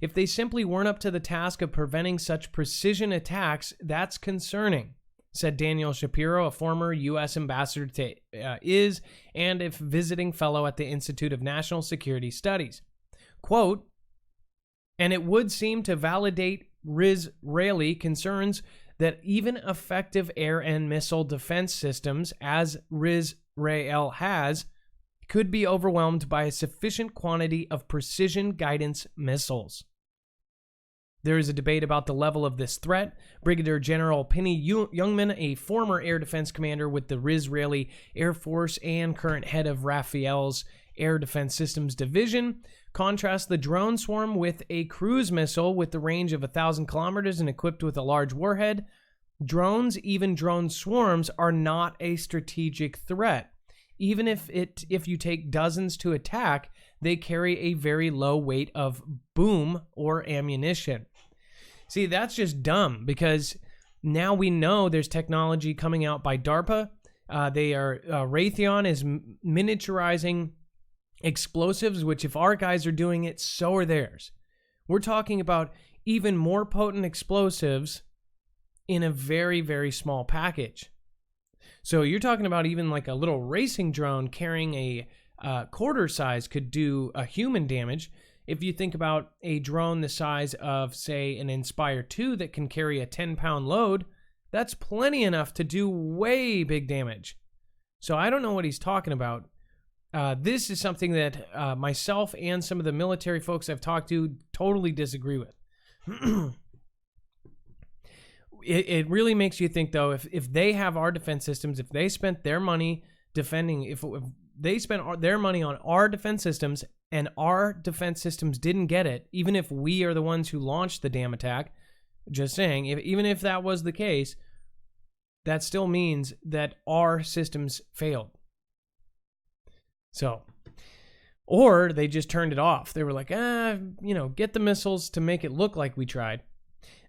If they simply weren't up to the task of preventing such precision attacks, that's concerning, said Daniel Shapiro, a former U.S. ambassador to and a visiting fellow at the Institute of National Security Studies. Quote, and it would seem to validate Israeli concerns that even effective air and missile defense systems, as Israel has, could be overwhelmed by a sufficient quantity of precision guidance missiles. There is a debate about the level of this threat. Brigadier General Penny Youngman, a former air defense commander with the Israeli Air Force and current head of Rafael's Air Defense Systems Division, contrasts the drone swarm with a cruise missile with the range of 1,000 kilometers and equipped with a large warhead. Drones, even drone swarms, are not a strategic threat. Even if you take dozens to attack, they carry a very low weight of boom or ammunition. See, that's just dumb, because now we know there's technology coming out by DARPA. Raytheon is miniaturizing explosives, which if our guys are doing it, so are theirs. We're talking about even more potent explosives in a very, very small package. So you're talking about even like a little racing drone carrying a quarter size could do a human damage. If you think about a drone the size of, say, an Inspire 2 that can carry a 10-pound load, that's plenty enough to do way big damage. So I don't know what he's talking about. This is something that myself and some of the military folks I've talked to totally disagree with. It really makes you think, though, if they have our defense systems, if they spent their money defending, if they spent their money on our defense systems and our defense systems didn't get it, even if we are the ones who launched the damn attack, just saying, even if that was the case, that still means that our systems failed. So, or they just turned it off. They were like, get the missiles to make it look like we tried.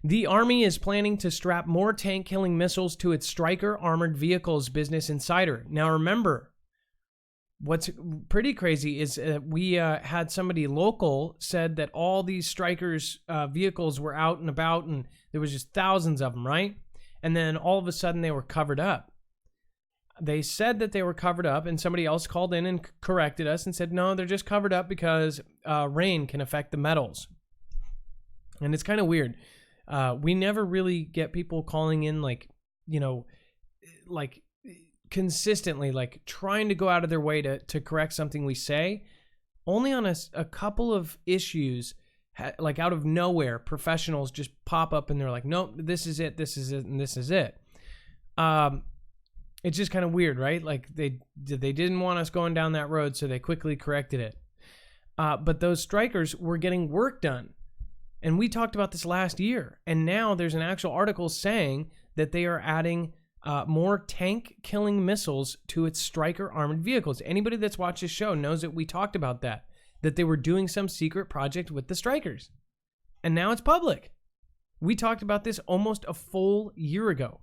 The Army is planning to strap more tank-killing missiles to its Stryker armored vehicles, Business Insider. Now remember, what's pretty crazy is we had somebody local said that all these Stryker's vehicles were out and about, and there was just thousands of them, right? And then all of a sudden they were covered up. They said that they were covered up, and somebody else called in and corrected us and said, no, they're just covered up because rain can affect the metals. And it's kind of weird. We never really get people calling in consistently, like trying to go out of their way to correct something we say. Only on a couple of issues, like out of nowhere, professionals just pop up and they're like, nope, this is it, and this is it. It's just kind of weird, right? Like they didn't want us going down that road, so they quickly corrected it. But those Strykers were getting work done. And we talked about this last year. And now there's an actual article saying that they are adding more tank-killing missiles to its Stryker armored vehicles. Anybody that's watched this show knows that we talked about that they were doing some secret project with the Strykers. And now it's public. We talked about this almost a full year ago.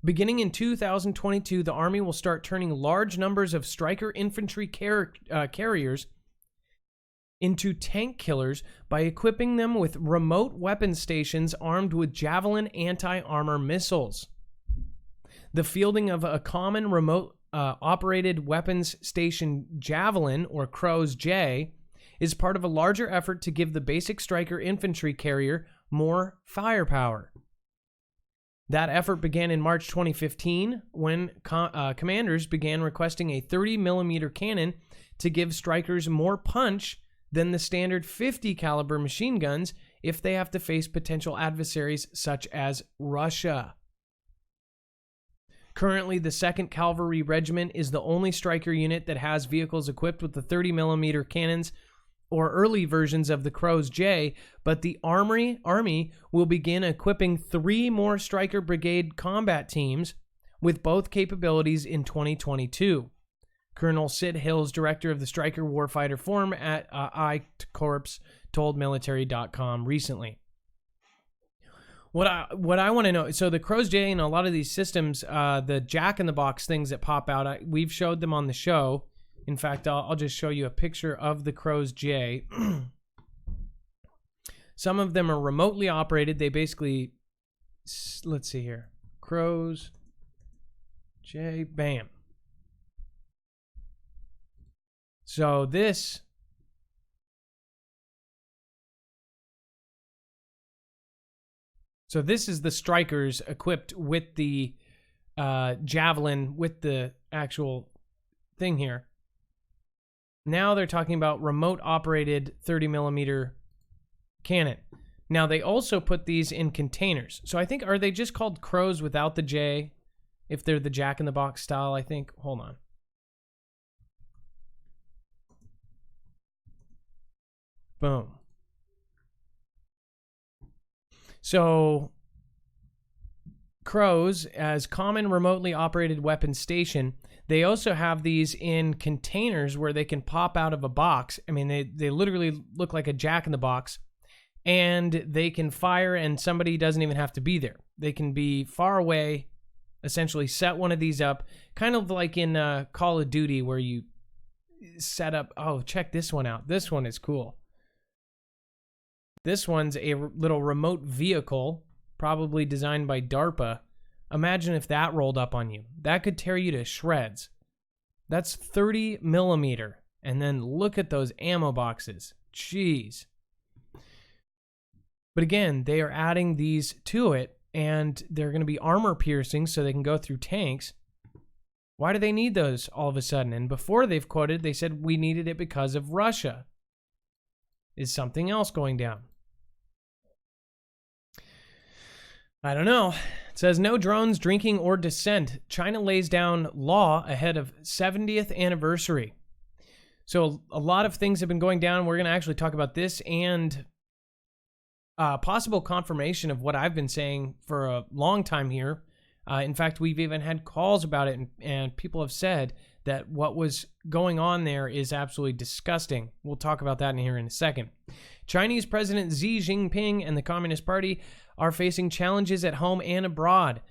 Beginning in 2022, the Army will start turning large numbers of Stryker infantry carriers into tank killers by equipping them with remote weapon stations armed with Javelin anti-armor missiles. The fielding of a common remote operated weapons station Javelin, or Crow's J, is part of a larger effort to give the basic Stryker infantry carrier more firepower. That effort began in March 2015 when commanders began requesting a 30mm cannon to give Strykers more punch than the standard 50 caliber machine guns if they have to face potential adversaries such as Russia. Currently, the 2nd Cavalry Regiment is the only Stryker unit that has vehicles equipped with the 30mm cannons or early versions of the Crow's J, but the Army will begin equipping 3 more Stryker Brigade combat teams with both capabilities in 2022. Colonel Sid Hills, director of the Stryker Warfighter Forum at I-Corps, told military.com recently. What I want to know, so the Crow's J and a lot of these systems, the jack-in-the-box things that pop out, we've showed them on the show. In fact, I'll just show you a picture of the Crow's J. Some of them are remotely operated. They basically, let's see here. Crow's J, bam. So this is the Strykers equipped with the Javelin, with the actual thing here. Now they're talking about remote operated 30mm cannon. Now they also put these in containers. So I think, are they just called Crows without the J? If they're the jack-in-the-box style, I think. Hold on. Boom. So, Crows, as common remotely operated weapon station, They also have these in containers where they can pop out of a box. I mean, they literally look like a jack-in-the-box, and they can fire, and somebody doesn't even have to be there. They can be far away, essentially set one of these up, kind of like in Call of Duty where you set up, oh, check this one out. This one is cool. This one's a little remote vehicle, probably designed by DARPA. Imagine if that rolled up on you. That could tear you to shreds. That's 30 millimeter. And then look at those ammo boxes. Jeez. But again, they are adding these to it, and they're going to be armor piercing so they can go through tanks. Why do they need those all of a sudden? And before they've quoted, they said we needed it because of Russia. Is something else going down? I don't know. It says no drones, drinking, or dissent. China lays down law ahead of 70th anniversary. So a lot of things have been going down. We're going to actually talk about this and possible confirmation of what I've been saying for a long time here. In fact, we've even had calls about it, and people have said that what was going on there is absolutely disgusting. We'll talk about that in here in a second. Chinese President Xi Jinping and the Communist Party are facing challenges at home and abroad.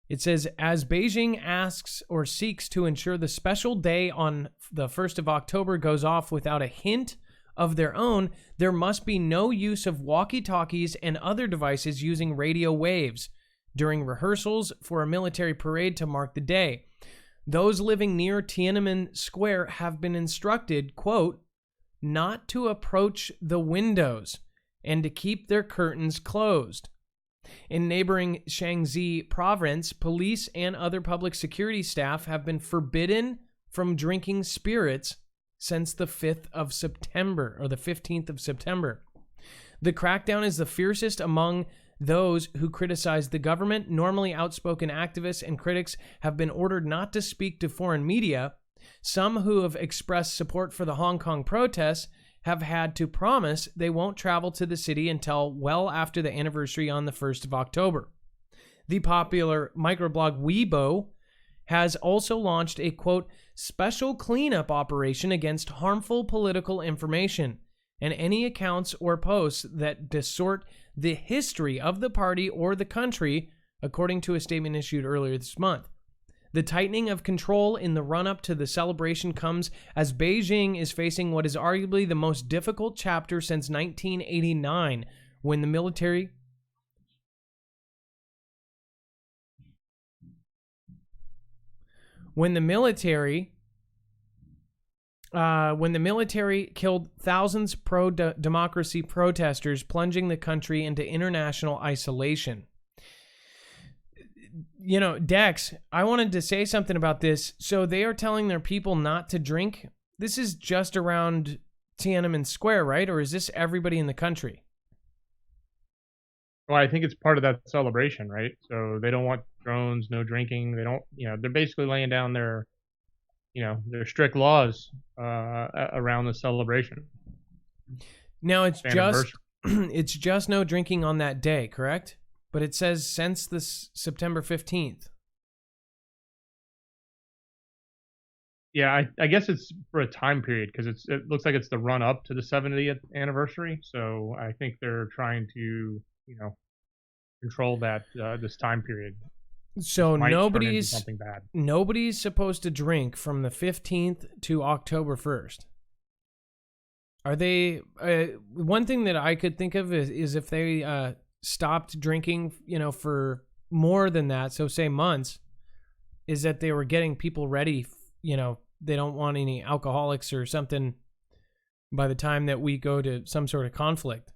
It says, as Beijing asks or seeks to ensure the special day on the 1st of October goes off without a hint of their own, there must be no use of walkie-talkies and other devices using radio waves during rehearsals for a military parade to mark the day. Those living near Tiananmen Square have been instructed, quote, not to approach the windows and to keep their curtains closed. In neighboring Shaanxi province, police and other public security staff have been forbidden from drinking spirits since the 5th of September, or the 15th of September. The crackdown is the fiercest among those who criticize the government. Normally outspoken activists and critics have been ordered not to speak to foreign media. Some who have expressed support for the Hong Kong protests have had to promise they won't travel to the city until well after the anniversary on the 1st of October. The popular microblog Weibo has also launched a, quote, special cleanup operation against harmful political information and any accounts or posts that distort the history of the party or the country, according to a statement issued earlier this month. The tightening of control in the run-up to the celebration comes as Beijing is facing what is arguably the most difficult chapter since 1989, when the military killed thousands pro-democracy protesters, plunging the country into international isolation. You know, Dex, I wanted to say something about this. So they are telling their people not to drink. This is just around Tiananmen Square, right? Or is this everybody in the country?
Well, I think it's part of that celebration, right? So they don't want drones, no drinking. They don't, they're basically laying down their strict laws around the celebration.
Now it's just no drinking on that day, correct? But it says since this September 15th.
Yeah, I guess it's for a time period because it looks like it's the run up to the 70th anniversary. So I think they're trying to, control that this time period.
So nobody's supposed to drink from the 15th to October 1st. Are they? One thing that I could think of is if they stopped drinking, for more than that, so say months, is that they were getting people ready. They don't want any alcoholics or something by the time that we go to some sort of conflict.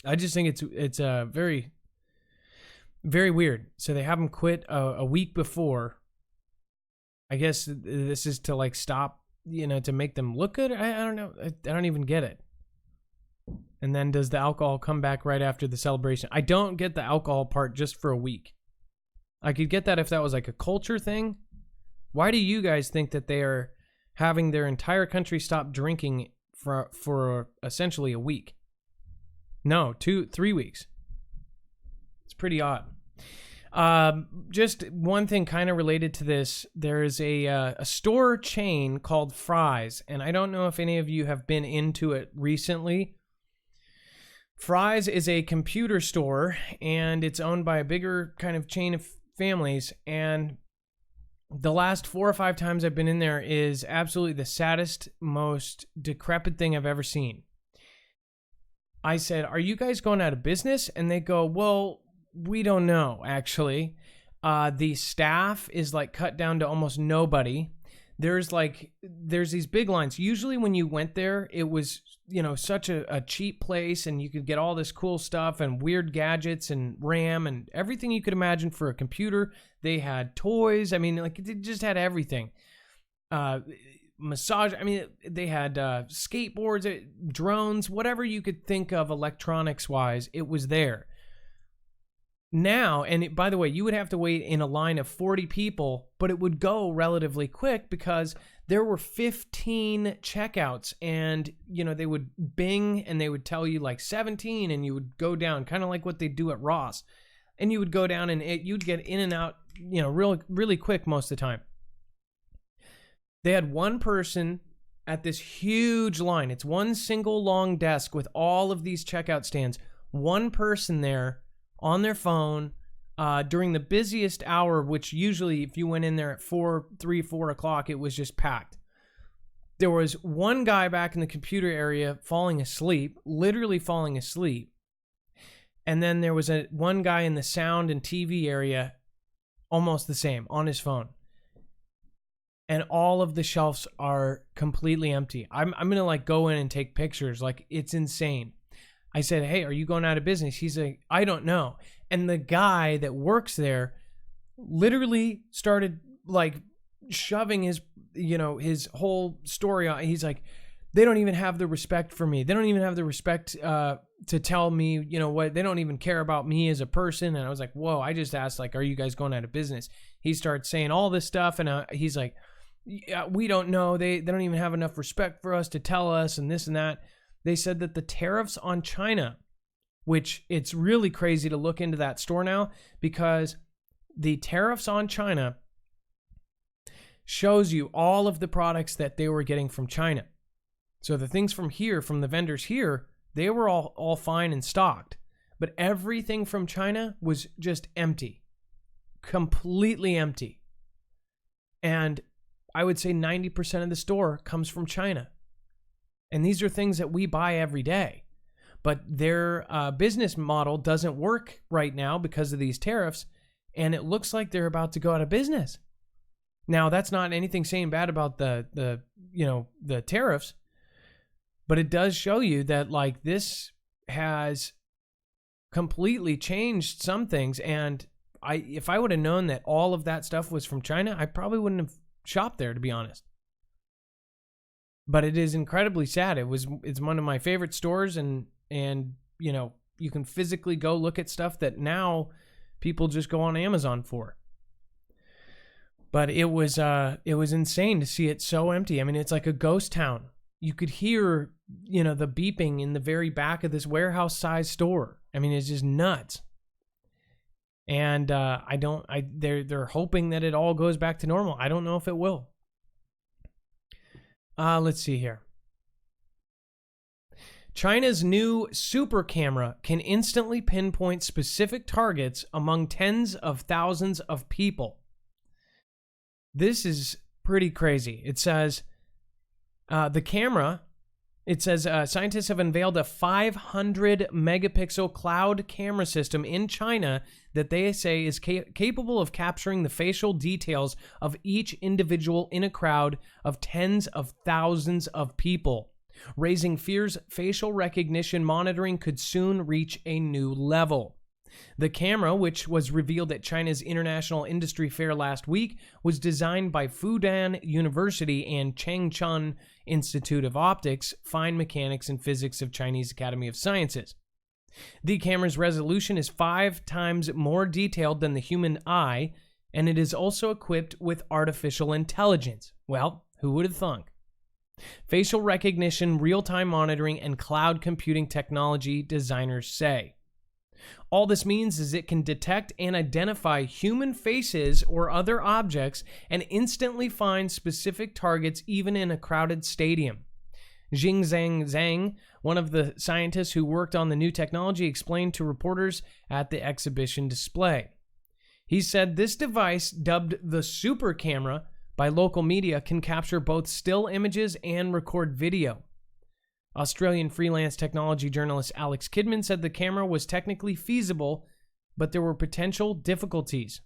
I just think it's very, very weird. So they have them quit a week before. I guess this is to stop, to make them look good. I don't know. I don't even get it. And then does the alcohol come back right after the celebration? I don't get the alcohol part just for a week. I could get that if that was like a culture thing. Why do you guys think that they are having their entire country stop drinking for essentially a week? No, 3 weeks. It's pretty odd. Just one thing kind of related to this. There is a store chain called Fry's, and I don't know if any of you have been into it recently. Fry's is a computer store, and it's owned by a bigger kind of chain of families, and the last 4 or 5 times I've been in there is absolutely the saddest, most decrepit thing I've ever seen. I said, "Are you guys going out of business?" And they go, "Well, we don't know, actually. The staff is like cut down to almost nobody. There's these big lines. Usually when you went there, it was, such a cheap place, and you could get all this cool stuff and weird gadgets and RAM and everything you could imagine for a computer. They had toys. I mean, like, they just had everything. Massage. I mean, they had skateboards, drones, whatever you could think of electronics wise, it was there. Now, and by the way, you would have to wait in a line of 40 people, but it would go relatively quick because there were 15 checkouts, and, they would bing and they would tell you like 17, and you would go down, kind of like what they do at Ross. And you would go down and you'd get in and out, really quick most of the time. They had one person at this huge line. It's one single long desk with all of these checkout stands. One person there on their phone during the busiest hour, which usually if you went in there at 4 o'clock, it was just packed. There was one guy back in the computer area falling asleep, literally falling asleep. And then there was one guy in the sound and TV area, almost the same, on his phone. And all of the shelves are completely empty. I'm going to go in and take pictures. It's insane. I said, "Hey, are you going out of business?" He's like, "I don't know." And the guy that works there literally started shoving his whole story on. He's like, "They don't even have the respect for me. They don't even have the respect to tell me, what, they don't even care about me as a person." And I was like, "Whoa," I just asked, "Are you guys going out of business?" He starts saying all this stuff, and he's like, "Yeah, we don't know. They don't even have enough respect for us to tell us, and this and that." They said that the tariffs on China, which it's really crazy to look into that store now, because the tariffs on China shows you all of the products that they were getting from China. So the things from here, from the vendors here, they were all fine and stocked. But everything from China was just empty. Completely empty. And I would say 90% of the store comes from China. And these are things that we buy every day. But their business model doesn't work right now because of these tariffs, and it looks like they're about to go out of business. Now, that's not anything saying bad about the tariffs, but it does show you that this has completely changed some things. And if I would have known that all of that stuff was from China, I probably wouldn't have shopped there, to be honest. But it is incredibly sad. It's one of my favorite stores, and you can physically go look at stuff that now people just go on Amazon for. But it was insane to see it so empty. I mean, it's like a ghost town. You could hear, the beeping in the very back of this warehouse-sized store. I mean, it's just nuts. And they're hoping that it all goes back to normal. I don't know if it will. Let's see here. China's new super camera can instantly pinpoint specific targets among tens of thousands of people. This is pretty crazy. It says the camera, scientists have unveiled a 500 megapixel cloud camera system in China that they say is capable of capturing the facial details of each individual in a crowd of tens of thousands of people. Raising fears, facial recognition monitoring could soon reach a new level. The camera, which was revealed at China's International Industry Fair last week, was designed by Fudan University and Changchun Institute of Optics, Fine Mechanics and Physics of Chinese Academy of Sciences. The camera's resolution is 5 times more detailed than the human eye, and it is also equipped with artificial intelligence. Well, who would have thunk? Facial recognition, real-time monitoring, and cloud computing technology, designers say. All this means is it can detect and identify human faces or other objects and instantly find specific targets even in a crowded stadium. Jingzhang Zhang, one of the scientists who worked on the new technology, explained to reporters at the exhibition display. He said this device, dubbed the super camera by local media, can capture both still images and record video. Australian freelance technology journalist Alex Kidman said the camera was technically feasible, but there were potential difficulties.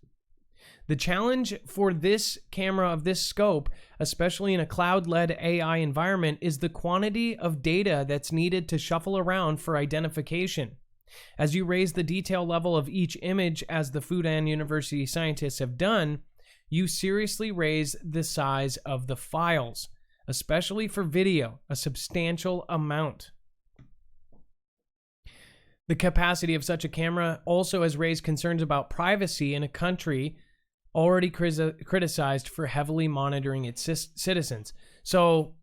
The challenge for this camera of this scope, especially in a cloud-led AI environment, is the quantity of data that's needed to shuffle around for identification. As you raise the detail level of each image, as the Fudan University scientists have done, you seriously raise the size of the files, especially for video, a substantial amount. The capacity of such a camera also has raised concerns about privacy in a country already criticized for heavily monitoring its citizens. So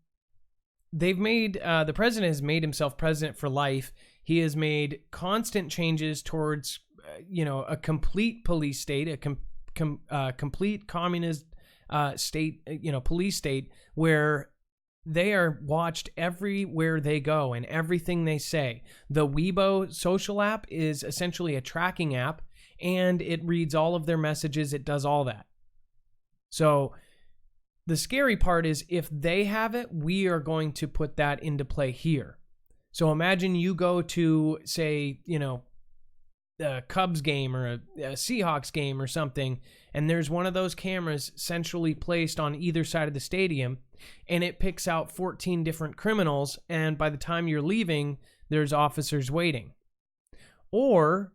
they've made, the president has made himself president for life. He has made constant changes towards, a complete police state, a complete communist state, police state, where they are watched everywhere they go and everything they say. The Weibo social app is essentially a tracking app, and it reads all of their messages. It does all that. So the scary part is if they have it, we are going to put that into play here. So imagine you go to, say, a Cubs game or a Seahawks game or something, and there's one of those cameras centrally placed on either side of the stadium, and it picks out 14 different criminals, and by the time you're leaving, there's officers waiting. Or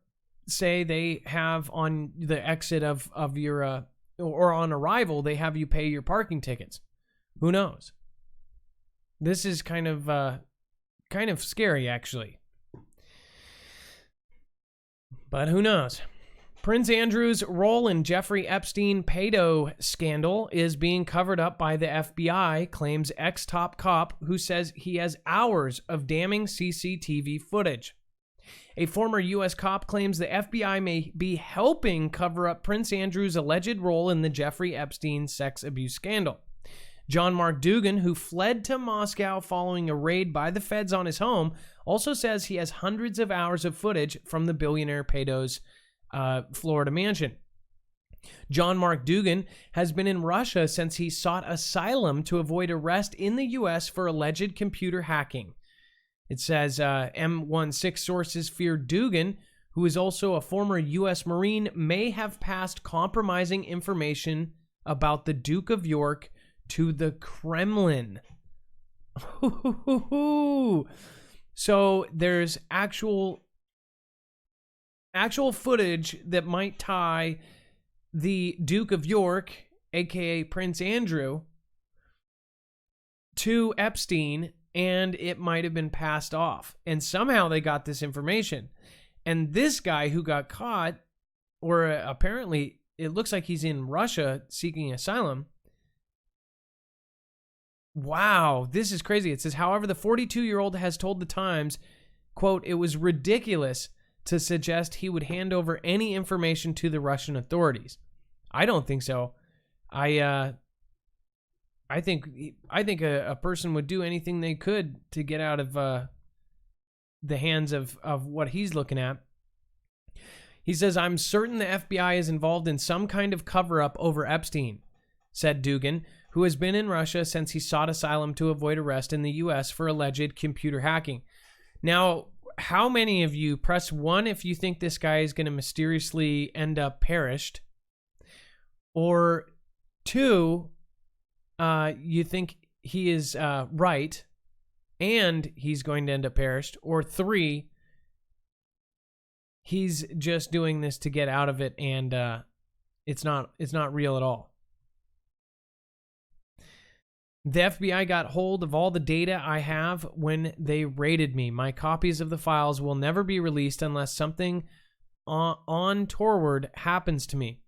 say they have on the exit of your, or on arrival, they have you pay your parking tickets. Who knows? This is kind of scary, actually. But who knows? Prince Andrew's role in Jeffrey Epstein pedo scandal is being covered up by the FBI, claims ex-top cop who says he has hours of damning CCTV footage. A former U.S. cop claims the FBI may be helping cover up Prince Andrew's alleged role in the Jeffrey Epstein sex abuse scandal. John Mark Dugan, who fled to Moscow following a raid by the feds on his home, also says he has hundreds of hours of footage from the billionaire pedo's Florida mansion. John Mark Dugan has been in Russia since he sought asylum to avoid arrest in the U.S. for alleged computer hacking. It says M16 sources fear Dugan, who is also a former U.S. Marine, may have passed compromising information about the Duke of York to the Kremlin. So there's actual footage that might tie the Duke of York, aka Prince Andrew, to Epstein, and it might have been passed off. And somehow they got this information. And this guy who got caught, or apparently it looks like he's in Russia seeking asylum. Wow, this is crazy. It says, however, the 42-year-old has told the Times, quote, it was ridiculous to suggest he would hand over any information to the Russian authorities. I don't think so. I think a person would do anything they could to get out of the hands of what he's looking at. He says, I'm certain the FBI is involved in some kind of cover-up over Epstein, said Dugan, who has been in Russia since he sought asylum to avoid arrest in the U.S. for alleged computer hacking. Now, how many of you, press 1 if you think this guy is going to mysteriously end up perished, or 2, you think he is right and he's going to end up perished, or 3, he's just doing this to get out of it and it's not real at all. The FBI got hold of all the data I have when they raided me. My copies of the files will never be released unless something untoward happens to me.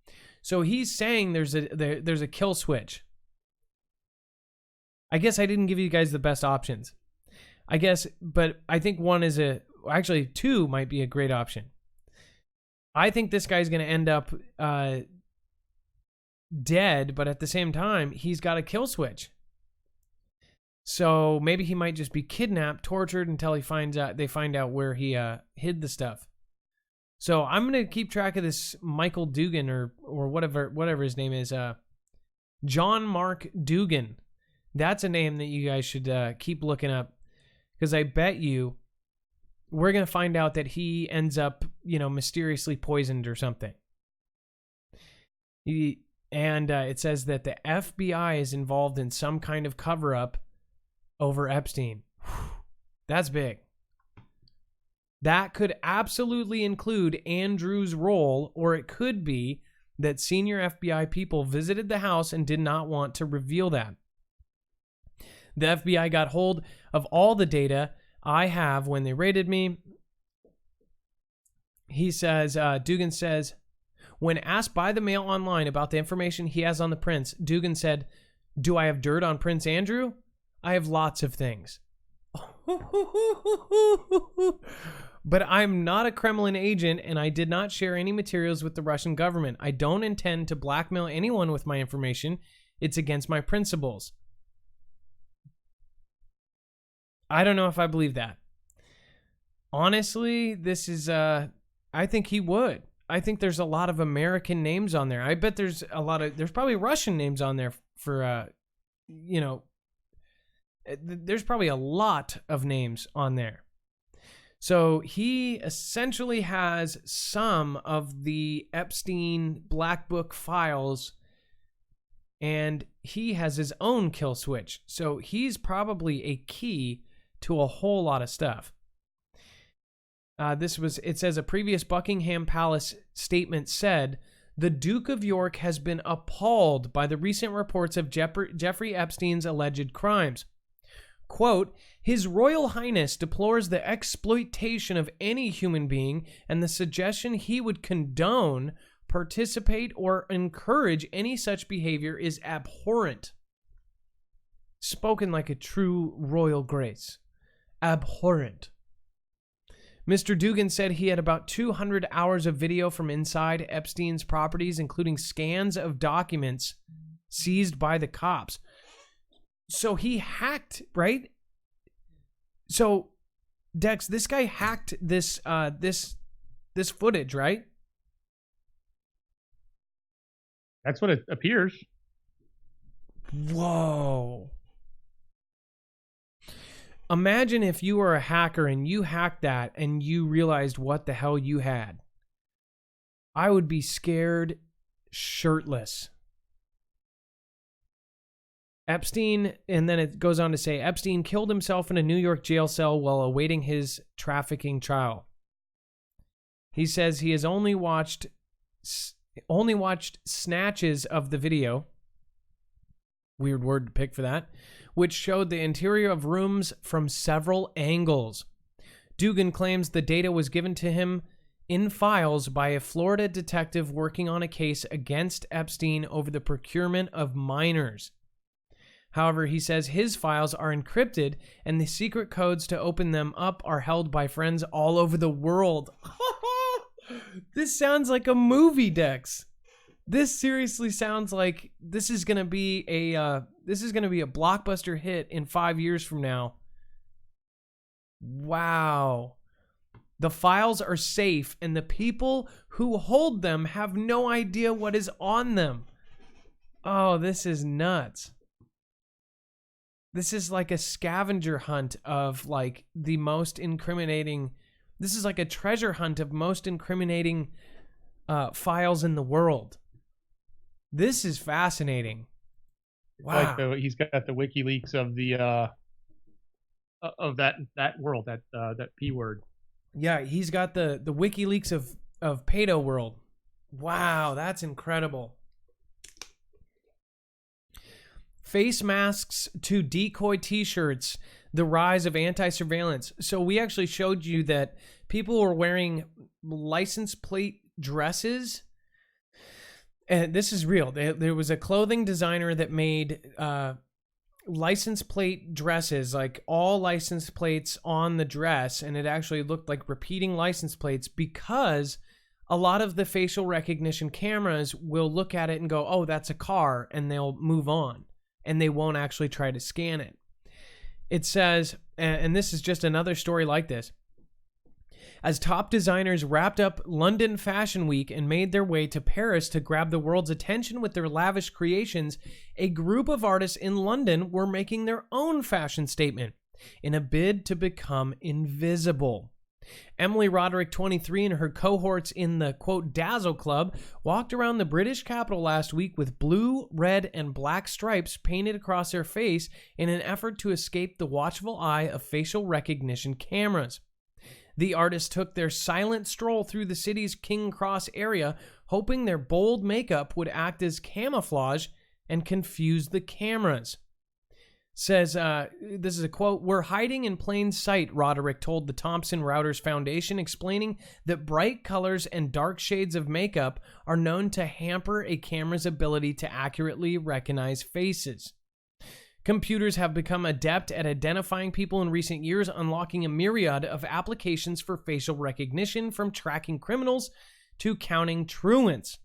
So he's saying there's a kill switch. I guess I didn't give you guys the best options. I guess, but I think 1 is actually 2 might be a great option. I think this guy's going to end up dead, but at the same time, he's got a kill switch. So maybe he might just be kidnapped, tortured until they find out where he hid the stuff. So I'm going to keep track of this Michael Dugan or whatever his name is. John Mark Dugan. That's a name that you guys should keep looking up, because I bet you we're going to find out that he ends up, mysteriously poisoned or something. It says that the FBI is involved in some kind of cover-up over Epstein. That's big. That could absolutely include Andrew's role, or it could be that senior FBI people visited the house and did not want to reveal that. The FBI got hold of all the data I have when they raided me. He says, Dugan says, when asked by the Mail Online about the information he has on the prince, Dugan said, "Do I have dirt on Prince Andrew? I have lots of things. But I'm not a Kremlin agent, and I did not share any materials with the Russian government. I don't intend to blackmail anyone with my information. It's against my principles." I don't know if I believe that. Honestly, this is, I think he would. I think there's a lot of American names on there. I bet there's probably Russian names on there for, there's probably a lot of names on there. So he essentially has some of the Epstein Black Book files, and he has his own kill switch. So he's probably a key to a whole lot of stuff. It says a previous Buckingham Palace statement said, "The Duke of York has been appalled by the recent reports of Jeffrey Epstein's alleged crimes. Quote, His Royal Highness deplores the exploitation of any human being, and the suggestion he would condone, participate, or encourage any such behavior is abhorrent." Spoken like a true royal grace. Abhorrent. Mr. Dugan said he had about 200 hours of video from inside Epstein's properties, including scans of documents seized by the cops. So he hacked, right? So, Dex, this guy hacked this footage, right?
That's what it appears.
Whoa. Imagine if you were a hacker and you hacked that and you realized what the hell you had. I would be scared shirtless. Epstein, and then it goes on to say, Epstein killed himself in a New York jail cell while awaiting his trafficking trial. He says he has only watched snatches of the video. Weird word to pick for that. Which showed the interior of rooms from several angles. Dugan claims the data was given to him in files by a Florida detective working on a case against Epstein over the procurement of minors. However, he says his files are encrypted and the secret codes to open them up are held by friends all over the world. This sounds like a movie, Dex. This seriously sounds like this is gonna be a blockbuster hit in 5 years from now. Wow. The files are safe, and the people who hold them have no idea what is on them. Oh, this is nuts. This is like a scavenger hunt of like the most incriminating. This is like a treasure hunt of most incriminating files in the world. This is fascinating. Wow.
Like he's got the WikiLeaks of the of that world, that P word.
Yeah, he's got the WikiLeaks of Pedo World. Wow, that's incredible. Face masks to decoy t-shirts, the rise of anti-surveillance. So we actually showed you that people were wearing license plate dresses. And this is real. There was a clothing designer that made license plate dresses, like all license plates on the dress, and it actually looked like repeating license plates because a lot of the facial recognition cameras will look at it and go, oh, that's a car, and they'll move on, and they won't actually try to scan it. It says, and this is just another story like this, as top designers wrapped up London Fashion Week and made their way to Paris to grab the world's attention with their lavish creations, a group of artists in London were making their own fashion statement in a bid to become invisible. Emily Roderick, 23, and her cohorts in the, quote, Dazzle Club walked around the British capital last week with blue, red, and black stripes painted across their face in an effort to escape the watchful eye of facial recognition cameras. The artists took their silent stroll through the city's King Cross area, hoping their bold makeup would act as camouflage and confuse the cameras. Says, this is a quote, "We're hiding in plain sight," Roderick told the Thomson Reuters Foundation, explaining that bright colors and dark shades of makeup are known to hamper a camera's ability to accurately recognize faces. Computers have become adept at identifying people in recent years, unlocking a myriad of applications for facial recognition, from tracking criminals to counting truants.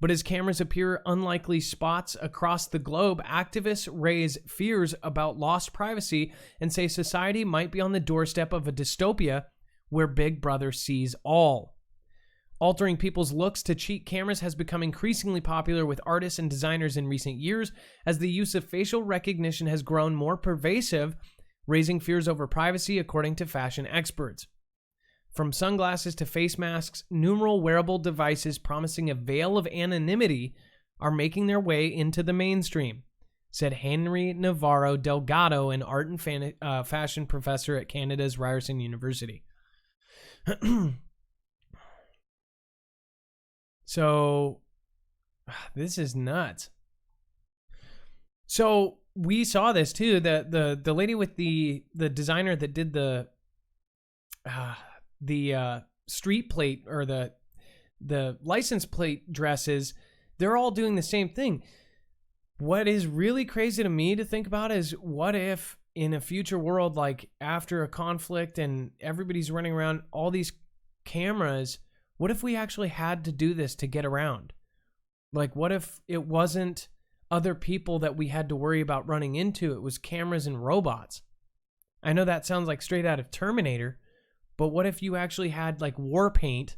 But as cameras appear unlikely spots across the globe, activists raise fears about lost privacy and say society might be on the doorstep of a dystopia where Big Brother sees all. Altering people's looks to cheat cameras has become increasingly popular with artists and designers in recent years, as the use of facial recognition has grown more pervasive, raising fears over privacy, according to fashion experts. From sunglasses to face masks, numerous wearable devices promising a veil of anonymity are making their way into the mainstream, said Henry Navarro Delgado, an art and fashion professor at Canada's Ryerson University. So, this is nuts. So, we saw this too. The lady with the designer that did the street plate, or the license plate dresses, they're all doing the same thing. What is really crazy to me to think about is, what if in a future world, like after a conflict and everybody's running around all these cameras, what if we actually had to do this to get around? Like, what if it wasn't other people that we had to worry about running into? It was cameras and robots. I know that sounds like straight out of Terminator, but what if you actually had like war paint,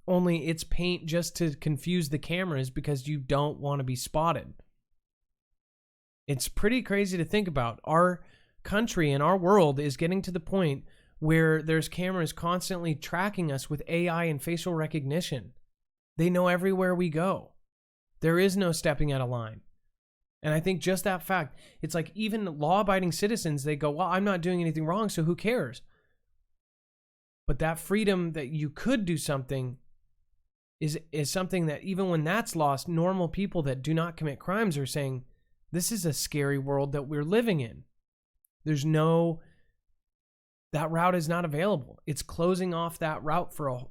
only it's paint just to confuse the cameras because you don't want to be spotted? It's pretty crazy to think about. Our country and our world is getting to the point where there's cameras constantly tracking us with AI and facial recognition. They know everywhere we go. There is no stepping out of line. And I think just that fact, it's like even law-abiding citizens, they go, well, I'm not doing anything wrong, so who cares? But that freedom that you could do something is something that even when that's lost, normal people that do not commit crimes are saying, this is a scary world that we're living in. That route is not available. It's closing off that route for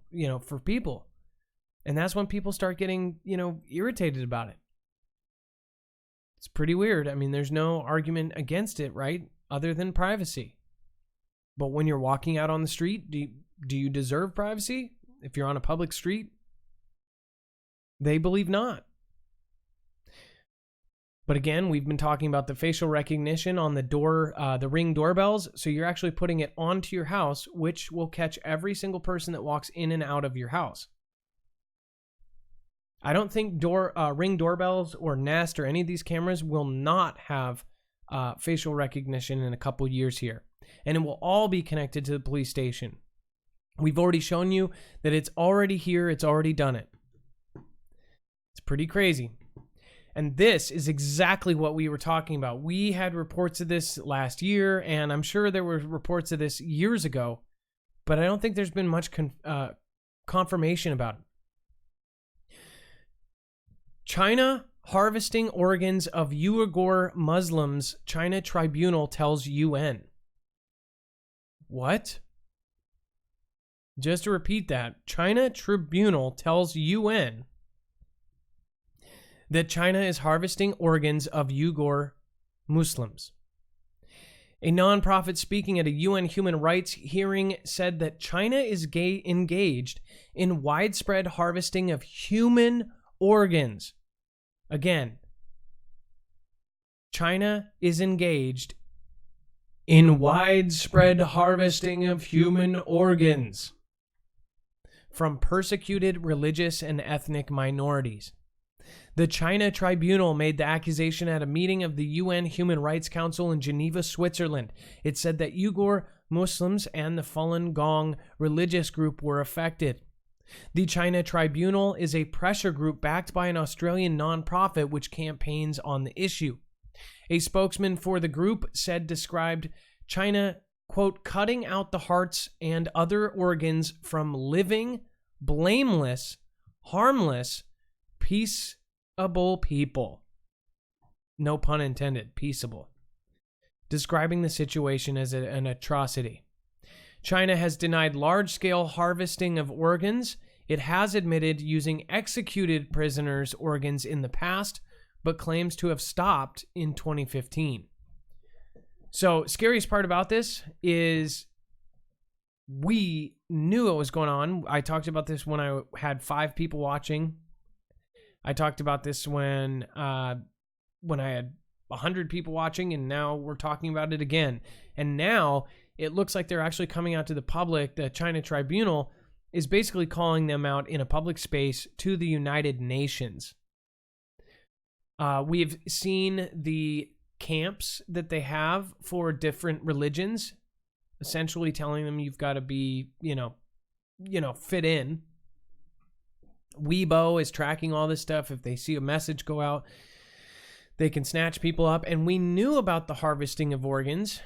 people. And that's when people start getting, irritated about it. It's pretty weird. I mean, there's no argument against it, right? Other than privacy. But when you're walking out on the street, do you deserve privacy? If you're on a public street? They believe not. But again, we've been talking about the facial recognition on the Ring doorbells. So you're actually putting it onto your house, which will catch every single person that walks in and out of your house. I don't think Ring doorbells or Nest or any of these cameras will not have facial recognition in a couple years here. And it will all be connected to the police station. We've already shown you that it's already here. It's already done it. It's pretty crazy. And this is exactly what we were talking about. We had reports of this last year, and I'm sure there were reports of this years ago, but I don't think there's been much confirmation about it. China harvesting organs of Uyghur Muslims, China tribunal tells UN. What? Just to repeat that, China tribunal tells UN that China is harvesting organs of Uyghur Muslims. A nonprofit speaking at a UN human rights hearing said that China is engaged in widespread harvesting of human organs. Again, China is engaged in widespread harvesting of human organs from persecuted religious and ethnic minorities. The China Tribunal made the accusation at a meeting of the UN Human Rights Council in Geneva, Switzerland. It said that Uyghur Muslims and the Falun Gong religious group were affected. The China Tribunal is a pressure group backed by an Australian nonprofit which campaigns on the issue. A spokesman for the group described China, quote, cutting out the hearts and other organs from living, blameless, harmless, peaceable people. No pun intended, peaceable. Describing the situation as an atrocity. China has denied large-scale harvesting of organs. It has admitted using executed prisoners' organs in the past, but claims to have stopped in 2015. So, scariest part about this is we knew what was going on. I talked about this when I had 5 people watching. I talked about this when I had 100 people watching, and now we're talking about it again. And now it looks like they're actually coming out to the public. The China Tribunal is basically calling them out in a public space to the United Nations. We've seen the camps that they have for different religions, essentially telling them you've got to be, fit in. Weibo is tracking all this stuff. If they see a message go out, they can snatch people up. And we knew about the harvesting of organs.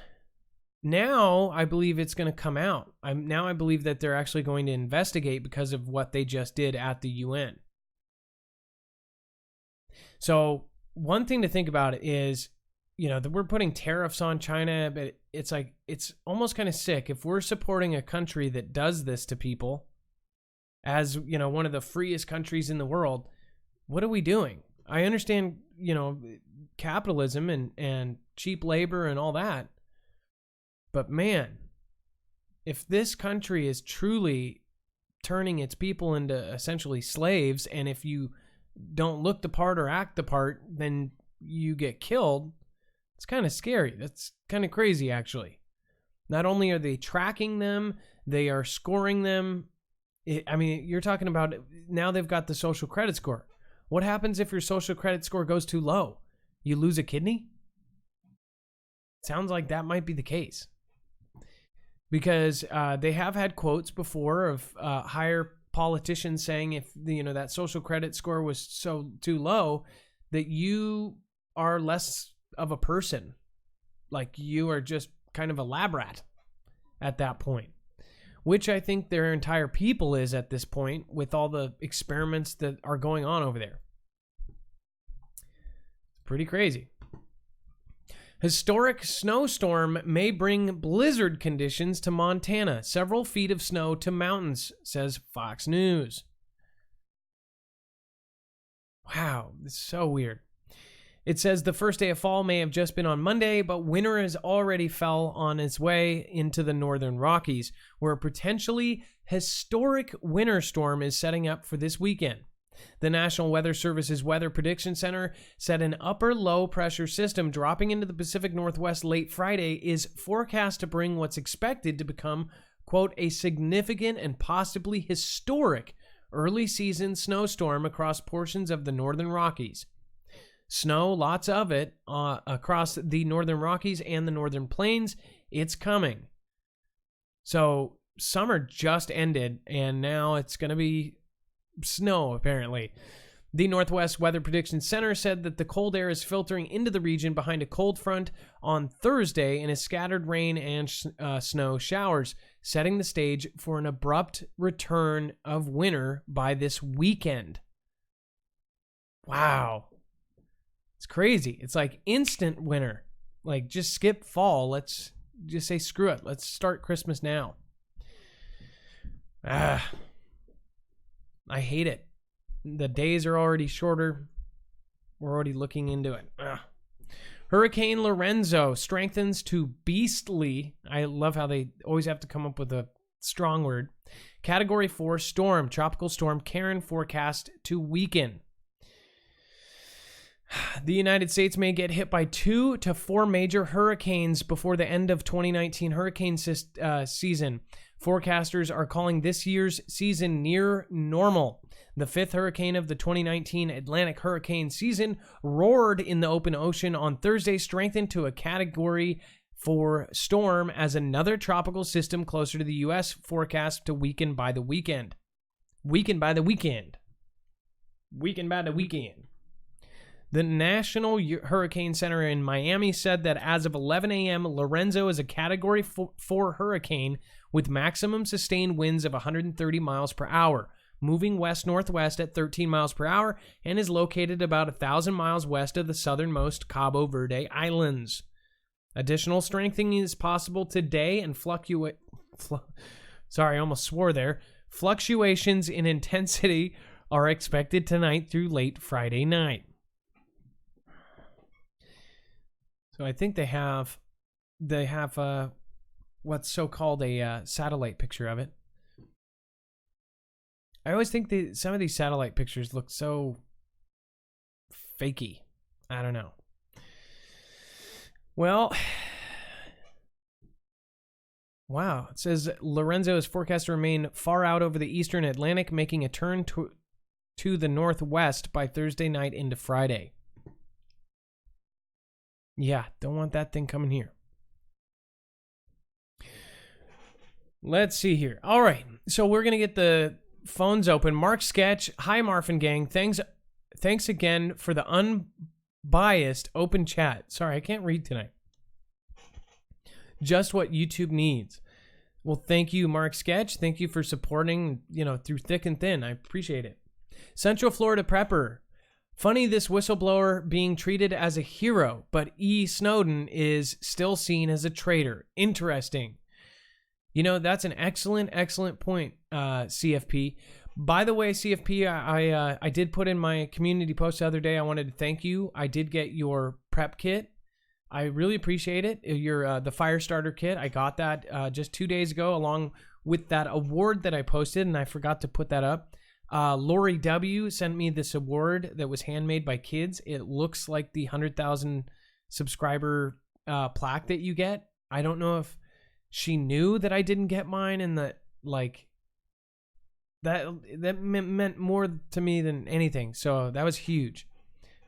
Now I believe it's going to come out. I believe that they're actually going to investigate because of what they just did at the UN. So one thing to think about is, that we're putting tariffs on China, but it's almost kind of sick. If we're supporting a country that does this to people as, one of the freest countries in the world, what are we doing? I understand, capitalism and cheap labor and all that. But man, if this country is truly turning its people into essentially slaves, and if you don't look the part or act the part, then you get killed, it's kind of scary. That's kind of crazy, actually. Not only are they tracking them, they are scoring them. You're talking about now they've got the social credit score. What happens if your social credit score goes too low? You lose a kidney? Sounds like that might be the case. Because they have had quotes before of higher politicians saying if that social credit score was too low, that you are less of a person, like you are just kind of a lab rat at that point, which I think their entire people is at this point with all the experiments that are going on over there. It's pretty crazy. Historic snowstorm may bring blizzard conditions to Montana. Several feet of snow to mountains, says Fox News. Wow, this is so weird. It says the first day of fall may have just been on Monday, but winter has already fell on its way into the northern Rockies, where a potentially historic winter storm is setting up for this weekend. The National Weather Service's Weather Prediction Center said an upper low pressure system dropping into the Pacific Northwest late Friday is forecast to bring what's expected to become, quote, a significant and possibly historic early season snowstorm across portions of the northern Rockies. Snow, lots of it, across the northern Rockies and the northern plains. It's coming. So summer just ended, and now it's going to be snow, apparently. The Northwest Weather Prediction Center said that the cold air is filtering into the region behind a cold front on Thursday and has scattered rain and snow showers, setting the stage for an abrupt return of winter by this weekend. Wow. It's crazy. It's like instant winter. Like, just skip fall. Let's just say screw it. Let's start Christmas now. I hate it. The days are already shorter. We're already looking into it. Hurricane Lorenzo strengthens to beastly. I love how they always have to come up with a strong word. Category 4 storm, tropical storm Karen forecast to weaken. The United States may get hit by 2 to 4 major hurricanes before the end of 2019 hurricane season. Forecasters are calling this year's season near normal. The 5th hurricane of the 2019 Atlantic hurricane season roared in the open ocean on Thursday, strengthened to a Category 4 storm as another tropical system closer to the U.S. forecast to weaken by the weekend. Weaken by the weekend. Weaken by the weekend. The National Hurricane Center in Miami said that as of 11 a.m., Lorenzo is a Category 4 hurricane with maximum sustained winds of 130 miles per hour, moving west-northwest at 13 miles per hour, and is located about 1,000 miles west of the southernmost Cabo Verde Islands. Additional strengthening is possible today, and fluctuations in intensity are expected tonight through late Friday night. So I think they have what's so-called a satellite picture of it. I always think some of these satellite pictures look so fakey. I don't know. Well, wow. It says Lorenzo is forecast to remain far out over the eastern Atlantic, making a turn to the northwest by Thursday night into Friday. Yeah, don't want that thing coming here. Let's see here. All right, so we're going to get the phones open. Mark Sketch, hi Marfin gang. Thanks again for the unbiased open chat. Sorry, I can't read tonight. Just what YouTube needs. Well, thank you, Mark Sketch. Thank you for supporting, through thick and thin. I appreciate it. Central Florida Prepper. Funny this whistleblower being treated as a hero, but E. Snowden is still seen as a traitor. Interesting. That's an excellent point, CFP. By the way, CFP, I did put in my community post the other day. I wanted to thank you. I did get your prep kit. I really appreciate it. The fire starter kit. I got that just 2 days ago, along with that award that I posted, and I forgot to put that up. Lori W. sent me this award that was handmade by kids. It looks like the 100,000 subscriber plaque that you get. I don't know if she knew that I didn't get mine, and that that meant more to me than anything. So that was huge.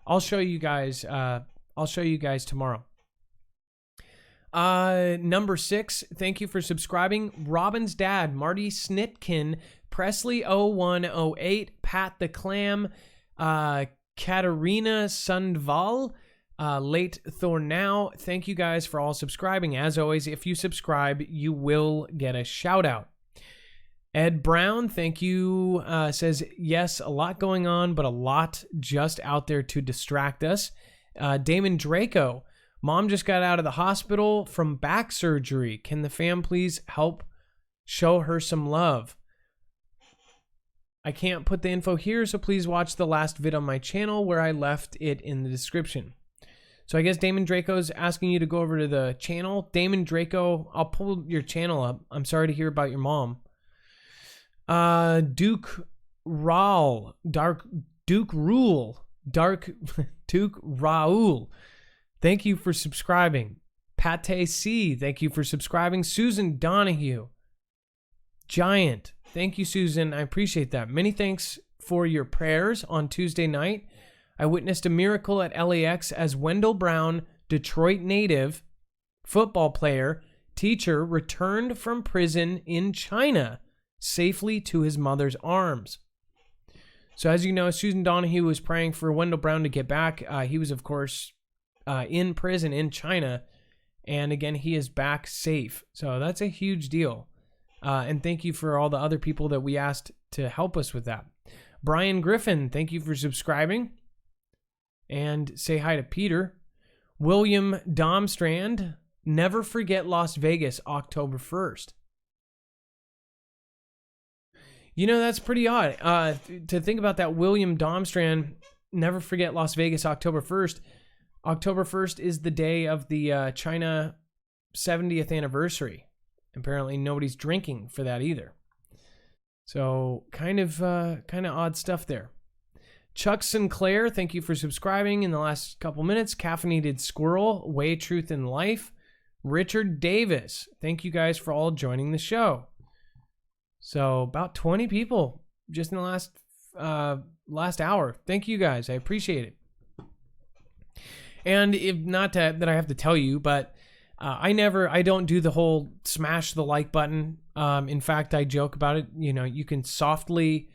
I'll show you guys. I'll show you guys tomorrow. Number 6. Thank you for subscribing. Robin's dad, Marty Snitkin, Presley 0108, Pat the Clam, Katarina Sundval, Late Thornow. Thank you guys for all subscribing. As always, if you subscribe, you will get a shout out. Ed Brown, thank you, says, yes, a lot going on, but a lot just out there to distract us. Damon Draco, mom just got out of the hospital from back surgery. Can the fam please help show her some love? I can't put the info here, so please watch the last vid on my channel where I left it in the description. So I guess Damon Draco's asking you to go over to the channel. Damon Draco, I'll pull your channel up. I'm sorry to hear about your mom. Duke Raul. Thank you for subscribing. Pate C, thank you for subscribing. Susan Donahue. Giant. Thank you, Susan. I appreciate that. Many thanks for your prayers on Tuesday night. I witnessed a miracle at LAX as Wendell Brown, Detroit native, football player, teacher, returned from prison in China safely to his mother's arms. So as you know, Susan Donahue was praying for Wendell Brown to get back. He was, of course, in prison in China. And again, he is back safe. So that's a huge deal. And thank you for all the other people that we asked to help us with that. Brian Griffin, thank you for subscribing. And say hi to Peter. William Domstrand, never forget Las Vegas, October 1st. That's pretty odd. To think about that, William Domstrand, never forget Las Vegas, October 1st. October 1st is the day of the China 70th anniversary. Apparently nobody's drinking for that either. So kind of odd stuff there. Chuck Sinclair, thank you for subscribing in the last couple minutes. Caffeinated Squirrel, Way, Truth, and Life. Richard Davis, thank you guys for all joining the show. So about 20 people just in the last hour. Thank you guys. I appreciate it. And if not that I have to tell you, but I don't do the whole smash the like button. In fact, I joke about it. You know, you can softly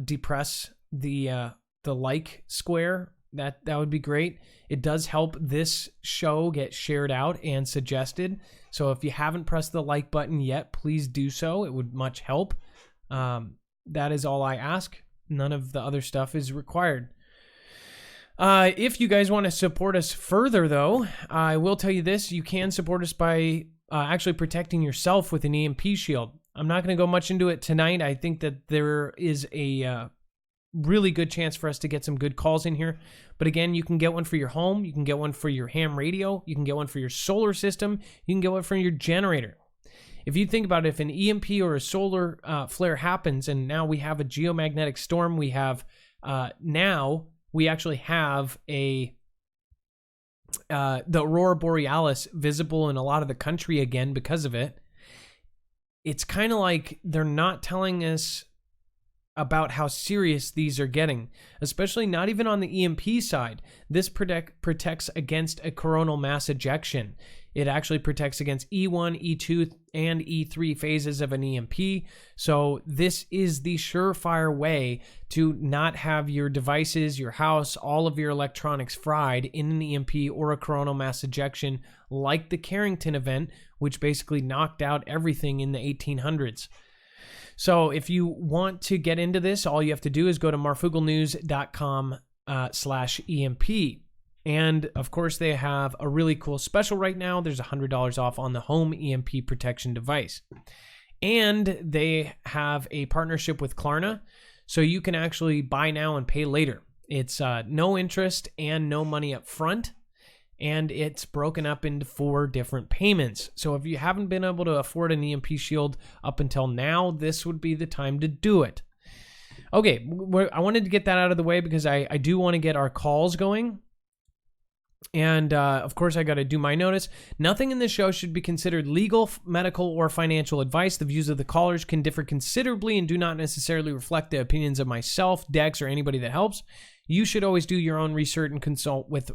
depress the like square. That would be great. It does help this show get shared out and suggested. So if you haven't pressed the like button yet, please do so. It would much help. That is all I ask. None of the other stuff is required. If you guys want to support us further, though, I will tell you this. You can support us by actually protecting yourself with an EMP shield. I'm not going to go much into it tonight. I think that there is a really good chance for us to get some good calls in here. But again, you can get one for your home. You can get one for your ham radio. You can get one for your solar system. You can get one for your generator. If you think about it, if an EMP or a solar flare happens, and now we have a geomagnetic storm, we have we actually have the Aurora Borealis visible in a lot of the country again because of it. It's kind of like they're not telling us about how serious these are getting, especially not even on the EMP side. This protects against a coronal mass ejection. It actually protects against E1, E2, and E3 phases of an EMP. So this is the surefire way to not have your devices, your house, all of your electronics fried in an EMP or a coronal mass ejection like the Carrington event, which basically knocked out everything in the 1800s. So if you want to get into this, all you have to do is go to marfooglenews.com/EMP. And of course, they have a really cool special right now. There's $100 off on the home EMP protection device. And they have a partnership with Klarna, so you can actually buy now and pay later. It's no interest and no money up front. And it's broken up into 4 different payments. So if you haven't been able to afford an EMP shield up until now, this would be the time to do it. Okay, I wanted to get that out of the way because I do want to get our calls going. And of course, I got to do my notice. Nothing in this show should be considered legal, medical, or financial advice. The views of the callers can differ considerably and do not necessarily reflect the opinions of myself, Dex, or anybody that helps. You should always do your own research and consult with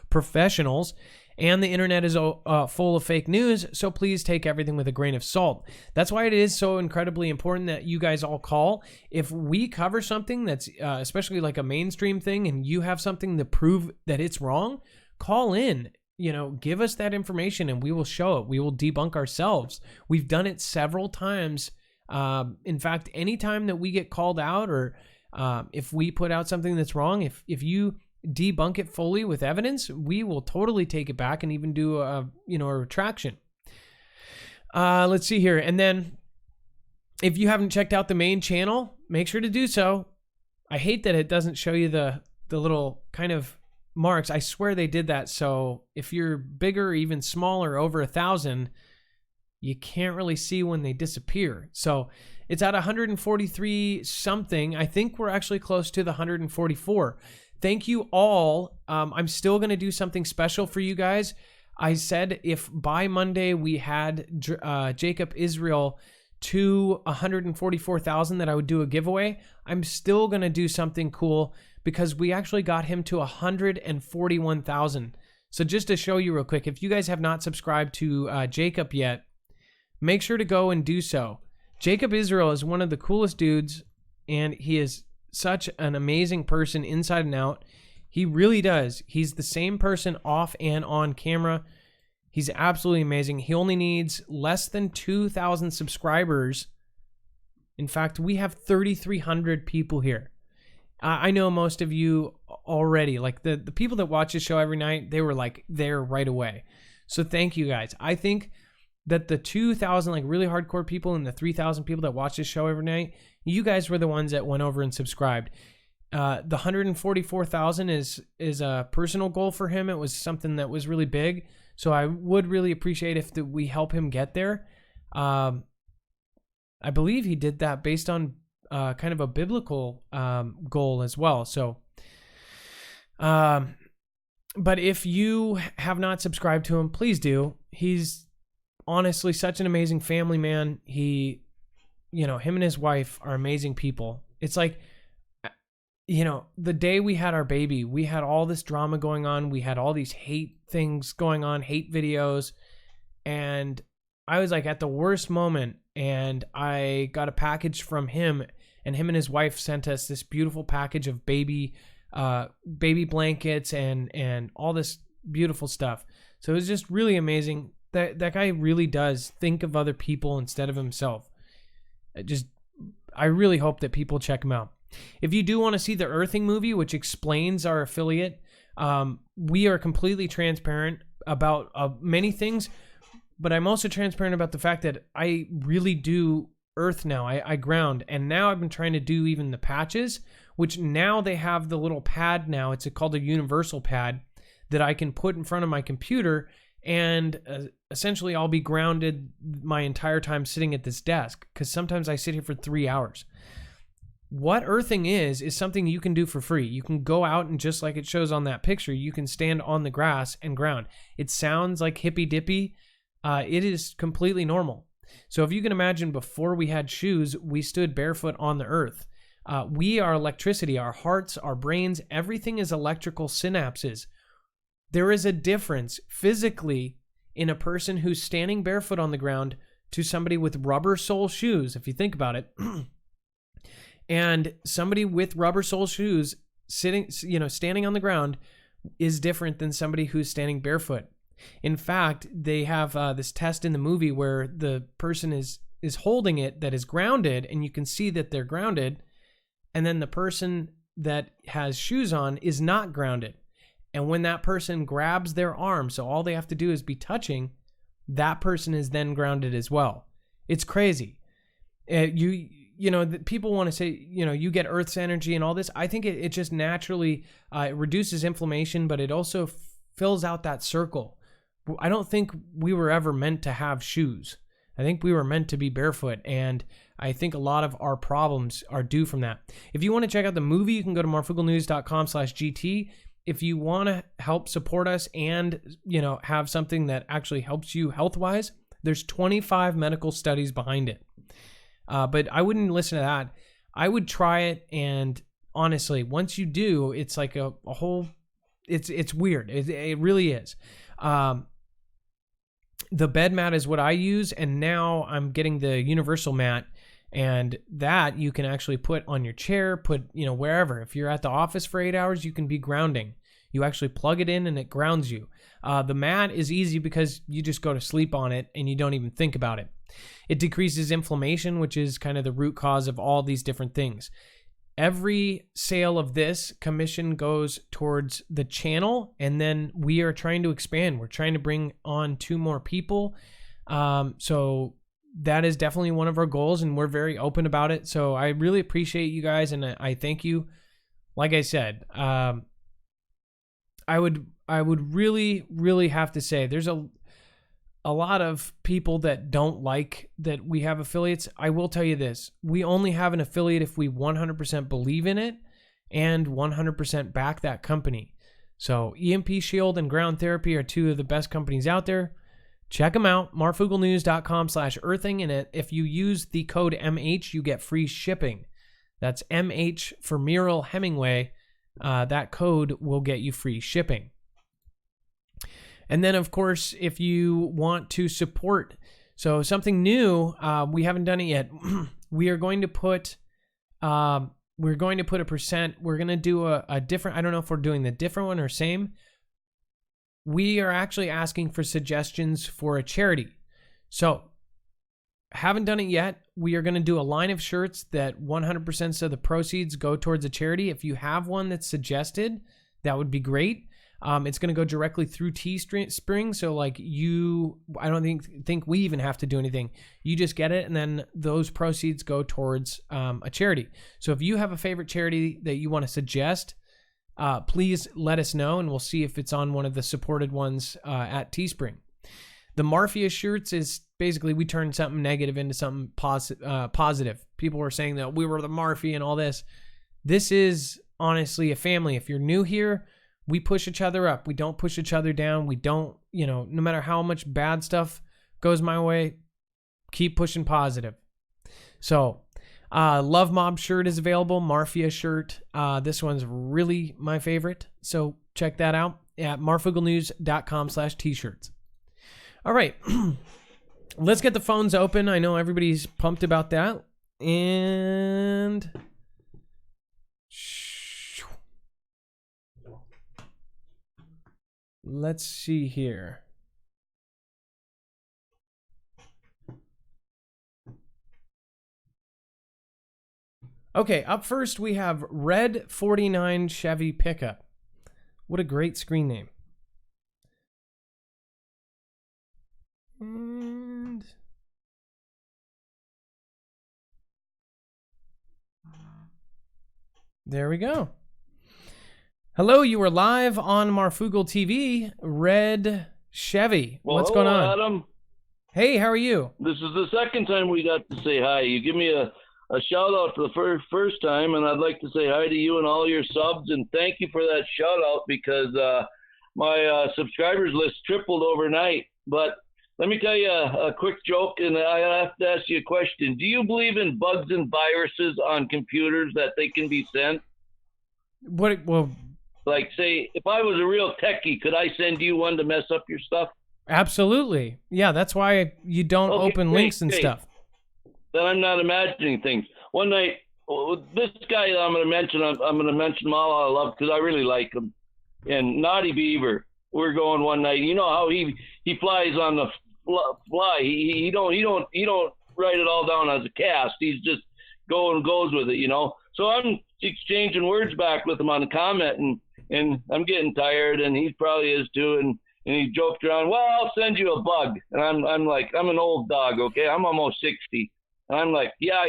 professionals, and the internet is full of fake news, so please take everything with a grain of salt. That's why it is so incredibly important that you guys all call. If we cover something that's especially like a mainstream thing and you have something to prove that it's wrong, call in, give us that information and we will show it. We will debunk ourselves. We've done it several times. In fact, anytime that we get called out or if we put out something that's wrong, if you debunk it fully with evidence, we will totally take it back and even do a retraction. Let's see here. And then if you haven't checked out the main channel, make sure to do so. I hate that it doesn't show you the little kind of marks. I swear they did that. So if you're bigger or even smaller, over 1,000, you can't really see when they disappear. So it's at 143 something. I think we're actually close to the 144. Thank you all. I'm still going to do something special for you guys. I said if by Monday we had Jacob Israel to 144,000 that I would do a giveaway. I'm still going to do something cool because we actually got him to 141,000. So just to show you real quick, if you guys have not subscribed to Jacob yet, make sure to go and do so. Jacob Israel is one of the coolest dudes, and he is such an amazing person inside and out. He really does. He's the same person off and on camera. He's absolutely amazing. He only needs less than 2,000 subscribers. In fact, we have 3,300 people here. I know most of you already, like the people that watch this show every night, they were like there right away. So thank you guys. I think that the 2,000 like really hardcore people and the 3,000 people that watch this show every night, you guys were the ones that went over and subscribed. The 144,000 is a personal goal for him. It was something that was really big. So I would really appreciate if we help him get there. I believe he did that based on kind of a biblical goal as well. So, but if you have not subscribed to him, please do. He's honestly such an amazing family man. Him and his wife are amazing people. It's like, the day we had our baby, we had all this drama going on. We had all these hate things going on, hate videos. And I was like at the worst moment, and I got a package from him, and him and his wife sent us this beautiful package of baby blankets and all this beautiful stuff. So it was just really amazing. That guy really does think of other people instead of himself. I really hope that people check him out. If you do want to see the Earthing movie, which explains our affiliate, we are completely transparent about many things, but I'm also transparent about the fact that I really do earth now. I ground, and now I've been trying to do even the patches, which now they have the little pad now. It's called a universal pad that I can put in front of my computer, and essentially I'll be grounded my entire time sitting at this desk, because sometimes I sit here for 3 hours. What earthing is something you can do for free. You can go out and, just like it shows on that picture, you can stand on the grass and ground. It sounds like hippy dippy. It is completely normal. So if you can imagine, before we had shoes, we stood barefoot on the earth. We are electricity. Our hearts, our brains, everything is electrical synapses. There is a difference physically in a person who's standing barefoot on the ground to somebody with rubber sole shoes, if you think about it. And somebody with rubber sole shoes standing on the ground is different than somebody who's standing barefoot. In fact, they have this test in the movie where the person is holding it that is grounded, and you can see that they're grounded, and then the person that has shoes on is not grounded. And when that person grabs their arm, so all they have to do is be touching, that person is then grounded as well. It's crazy. People want to say, you get Earth's energy and all this. I think it just naturally it reduces inflammation, but it also fills out that circle. I don't think we were ever meant to have shoes. I think we were meant to be barefoot, and I think a lot of our problems are due from that. If you want to check out the movie, you can go to marfooglenews.com/GT. If you want to help support us and, have something that actually helps you health-wise, there's 25 medical studies behind it. But I wouldn't listen to that. I would try it, and honestly, once you do, it's like a whole, it's weird. It really is. The bed mat is what I use, and now I'm getting the universal mat, and that you can actually put on your chair, wherever. If you're at the office for 8 hours, you can be grounding. You actually plug it in and it grounds you. The mat is easy because you just go to sleep on it and you don't even think about it. It decreases inflammation, which is kind of the root cause of all these different things. Every sale of this commission goes towards the channel, and then we are trying to expand. We're trying to bring on 2 more people. So that is definitely one of our goals, and we're very open about it. So I really appreciate you guys, and I thank you. Like I said, I would really, really have to say there's a lot of people that don't like that we have affiliates. I will tell you this. We only have an affiliate if we 100% believe in it and 100% back that company. So EMP Shield and Ground Therapy are 2 of the best companies out there. Check them out, marfooglenews.com/earthing. And if you use the code MH, you get free shipping. That's MH for Muriel Hemingway. That code will get you free shipping. And then, of course, if you want to support, so something new, we haven't done it yet. We are going to put, a percent. We're going to do a different. I don't know if we're doing the different one or same. We are actually asking for suggestions for a charity. So, haven't done it yet. We are going to do a line of shirts that 100% of the proceeds go towards a charity. If you have one that's suggested, that would be great. It's going to go directly through Teespring. So like I don't think we even have to do anything. You just get it, and then those proceeds go towards a charity. So if you have a favorite charity that you want to suggest, please let us know, and we'll see if it's on one of the supported ones at Teespring. The Marfia shirts is basically we turned something negative into something positive. People were saying that we were the Marfia and all this. This is honestly a family. If you're new here, we push each other up. We don't push each other down. We don't, no matter how much bad stuff goes my way, keep pushing positive. So, Love Mob shirt is available. Marfia shirt. This one's really my favorite. So check that out at marfooglenews.com/t-shirts. All right. Let's get the phones open. I know everybody's pumped about that. And let's see here. Okay, up first we have Red 49 Chevy Pickup. What a great screen name. And there we go. Hello, you are live on Marfoogle TV. Red Chevy.
Well,
what's going on?
Adam.
Hey, how are you?
This is the second time we got to say hi. You give me a shout out for the first time, and I'd like to say hi to you and all your subs, and thank you for that shout out because my subscribers list tripled overnight. But let me tell you a quick joke, and I have to ask you a question. Do you believe in bugs and viruses on computers that they can be sent?
Well,
like, say, if I was a real techie, could I send you one to mess up your stuff?
absolutely. Yeah, that's why you don't open links and stuff.
Then I'm not imagining things. One night, this guy that I'm going to mention them all I love because I really like him. And Naughty Beaver, we're going one night. You know how he flies on the fly. He don't write it all down as a cast. He's just goes with it, So I'm exchanging words back with him on the comment, and I'm getting tired, and he probably is too. And he joked around, well, I'll send you a bug. And I'm like, I'm an old dog, okay? I'm almost 60. And I'm like, yeah,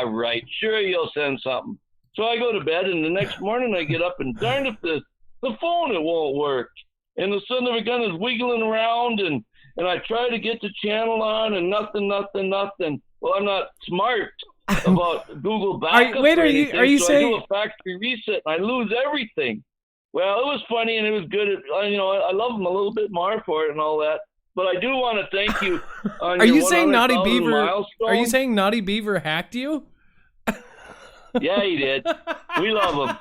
right. Sure, you'll send something. So I go to bed, and the next morning I get up, and darn if the phone, it won't work. And the son of a gun is wiggling around, and I try to get the channel on, and nothing. Well, I'm not smart about Google backup.
Are you
so
saying
I do a factory reset, and I lose everything. Well, it was funny, and it was good. I love him a little bit more for it and all that. But I do want to thank you on
Are
your
you saying Naughty
100,000
Beaver?
milestone.
Are you saying Naughty Beaver hacked you?
Yeah, he did. We love him.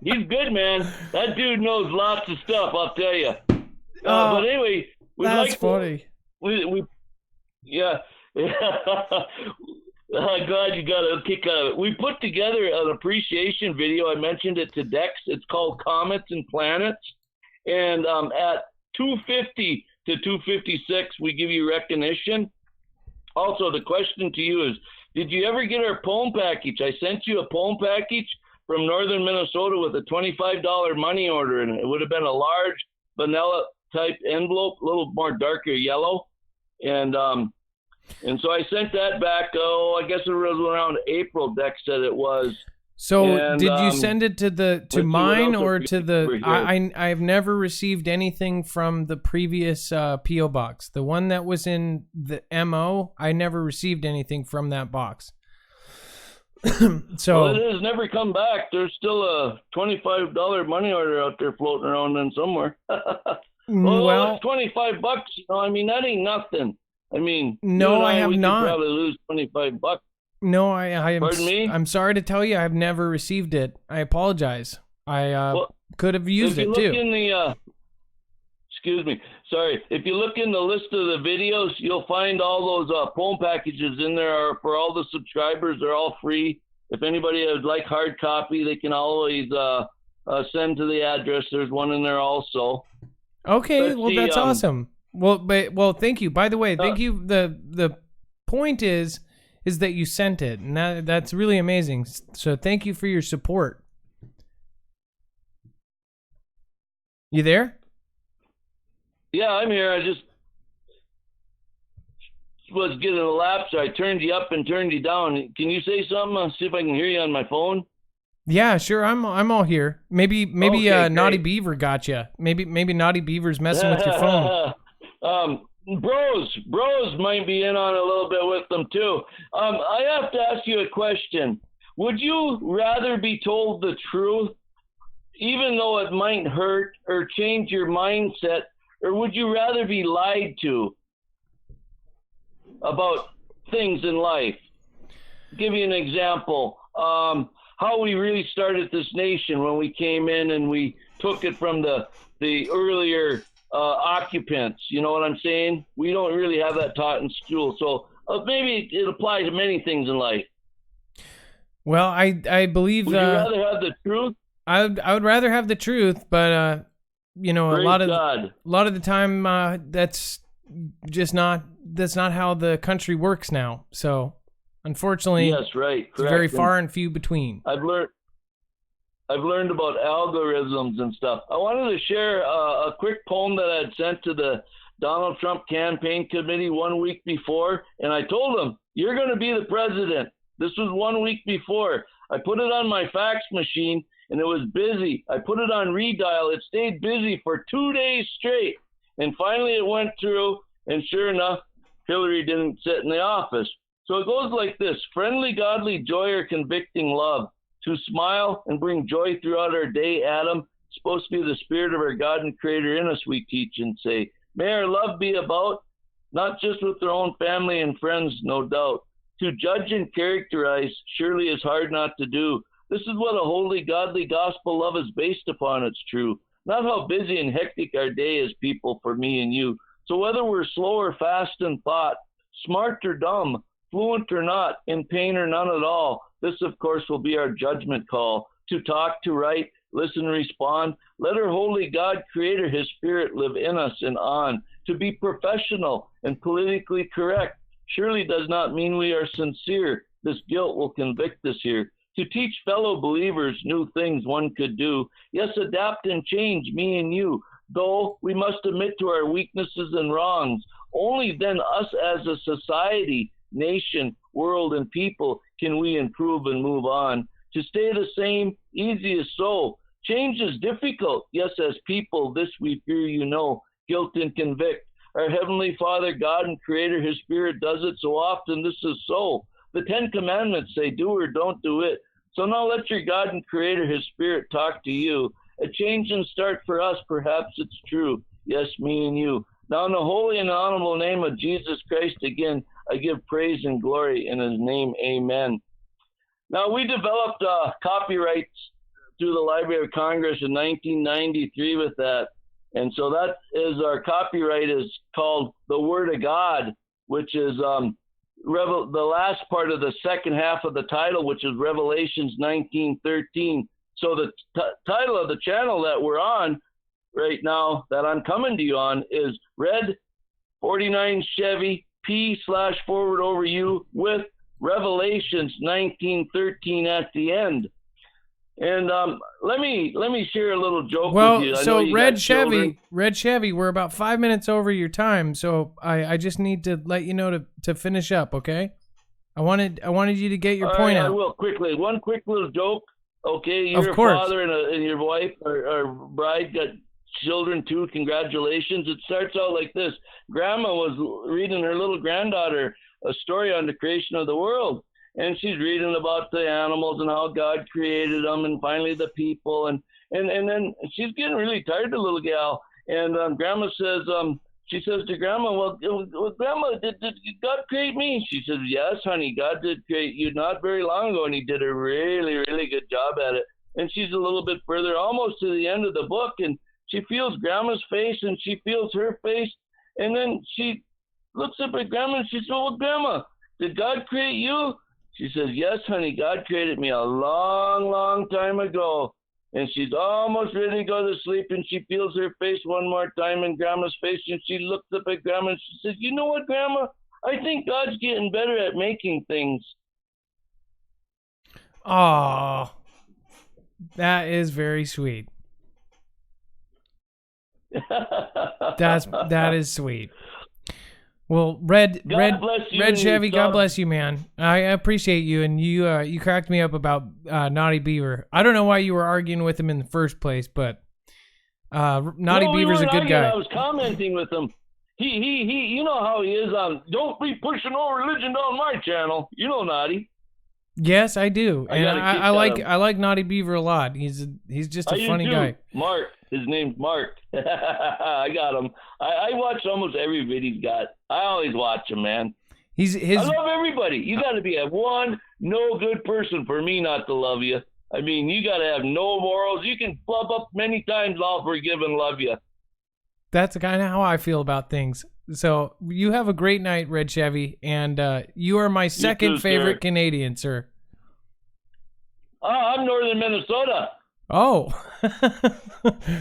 He's good, man. That dude knows lots of stuff, I'll tell you. But anyway,
that's funny.
Yeah. I'm glad you got a kick out of it. We put together an appreciation video. I mentioned it to Dex. It's called Comets and Planets. And at 250 to 256, we give you recognition. Also, the question to you is, did you ever get our poem package? I sent you a poem package from northern Minnesota with a $25 money order in it. It would have been a large vanilla type envelope, a little more darker yellow. And so I sent that back, I guess it was around April, Dex said it was.
So did you send it to mine or to the, I've never received anything from the previous P.O. box. The one that was in the MO, I never received anything from that box. So
well, it has never come back. There's still a $25 money order out there floating around in somewhere. Well, it's $25. That ain't nothing.
No, I have not.
Probably lose $25.
No, I am.
Pardon me?
I'm sorry to tell you, I've never received it. I apologize. I could have used it too.
Excuse me. Sorry. If you look in the list of the videos, you'll find all those poem packages in there for all the subscribers. They're all free. If anybody would like hard copy, they can always send to the address. There's one in there also.
Okay, that's awesome. Well, thank you. By the way, thank you. The point is that you sent it, and that's really amazing. So thank you for your support. You there?
Yeah, I'm here. I just was getting a lap, so I turned you up and turned you down. Can you say something? I'll see if I can hear you on my phone.
Yeah, sure. I'm all here. Maybe
Okay,
Naughty
great.
Beaver got you. Maybe Naughty Beaver's messing with your phone.
Bros might be in on a little bit with them too. I have to ask you a question. Would you rather be told the truth, even though it might hurt or change your mindset, or would you rather be lied to about things in life? Give you an example. How we really started this nation when we came in and we took it from the earlier occupants. You know what I'm saying? We don't really have that taught in school. So maybe it applies to many things in life.
Well, I believe.
Would you rather have the truth?
I would rather have the truth, but you know,
Praise
a lot of the time, that's not how the country works now. So, unfortunately,
Yes, right.
it's very far and few between.
I've learned about algorithms and stuff. I wanted to share a quick poem that I had sent to the Donald Trump campaign committee 1 week before, and I told them, "You're going to be the president." This was 1 week before. I put it on my fax machine, and it was busy. I put it on redial. It stayed busy for 2 days straight, and finally it went through, and sure enough, Hillary didn't sit in the office. So it goes like this: friendly, godly joy or convicting love. To smile and bring joy throughout our day, Adam. Supposed to be the spirit of our God and Creator in us, we teach and say. May our love be about, not just with their own family and friends, no doubt. To judge and characterize surely is hard not to do. This is what a holy, godly gospel love is based upon, it's true. Not how busy and hectic our day is, people, for me and you. So whether we're slow or fast in thought, smart or dumb, fluent or not, in pain or none at all, this, of course, will be our judgment call. To talk, to write, listen, respond. Let our holy God, Creator, His Spirit live in us and on. To be professional and politically correct surely does not mean we are sincere. This guilt will convict us here. To teach fellow believers new things one could do. Yes, adapt and change, me and you. Though we must admit to our weaknesses and wrongs. Only then us as a society, nation, world, and people can we improve and move on. To stay the same, easy as so. Change is difficult. Yes, as people, this we fear you know. Guilt and convict. Our Heavenly Father, God and Creator, His Spirit does it so often. This is so. The 10 Commandments say, do or don't do it. So now let your God and Creator, His Spirit, talk to you. A change and start for us, perhaps it's true. Yes, me and you. Now in the holy and honorable name of Jesus Christ, again, I give praise and glory in His name. Amen. Now, we developed copyrights through the Library of Congress in 1993 with that. And so that is our copyright is called The Word of God, which is the last part of the second half of the title, which is Revelations 19:13. So the title of the channel that we're on right now, that I'm coming to you on, is Red 49 Chevy P/forward over you with Revelations 19:13 at the end. And let me share a little joke with you.
Well, so Red Chevy, we're about 5 minutes over your time, so I just need to let you know to finish up, okay? I wanted you to get your point out.
I will quickly. One quick little joke. Okay, you're a father and your wife or bride got children too. Congratulations. It starts out like this. Grandma was reading her little granddaughter a story on the creation of the world. And she's reading about the animals and how God created them and finally the people. And then she's getting really tired, the little gal. And Grandma says, she says to Grandma, well Grandma, did God create me? She says, yes, honey, God did create you not very long ago. And He did a really, really good job at it. And she's a little bit further, almost to the end of the book. And she feels Grandma's face and she feels her face. And then she looks up at Grandma and she says, well, Grandma, did God create you? She says, yes, honey, God created me a long, long time ago. And she's almost ready to go to sleep, and she feels her face one more time in Grandma's face, and she looks up at Grandma and she says, you know what, Grandma? I think God's getting better at making things.
Aw, that is very sweet. That is sweet. Well, Red Chevy, God bless you, man. I appreciate you, and you cracked me up about Naughty Beaver. I don't know why you were arguing with him in the first place, but Naughty Beaver's a good guy.
I was commenting with him. He, you know how he is on. Don't be pushing no religion on my channel. You know, Naughty.
Yes, I do, and I like Naughty Beaver a lot. He's just a funny guy.
Mark, his name's Mark. I got him. I watch almost every video he's got. I always watch him, man. I love everybody. You got to be a no good person for me not to love you. I mean, you got to have no morals. You can flub up many times. I'll forgive and love you.
That's kind of how I feel about things. So you have a great night, Red Chevy, and you are my second favorite Canadian, sir.
I'm Northern Minnesota.
Oh,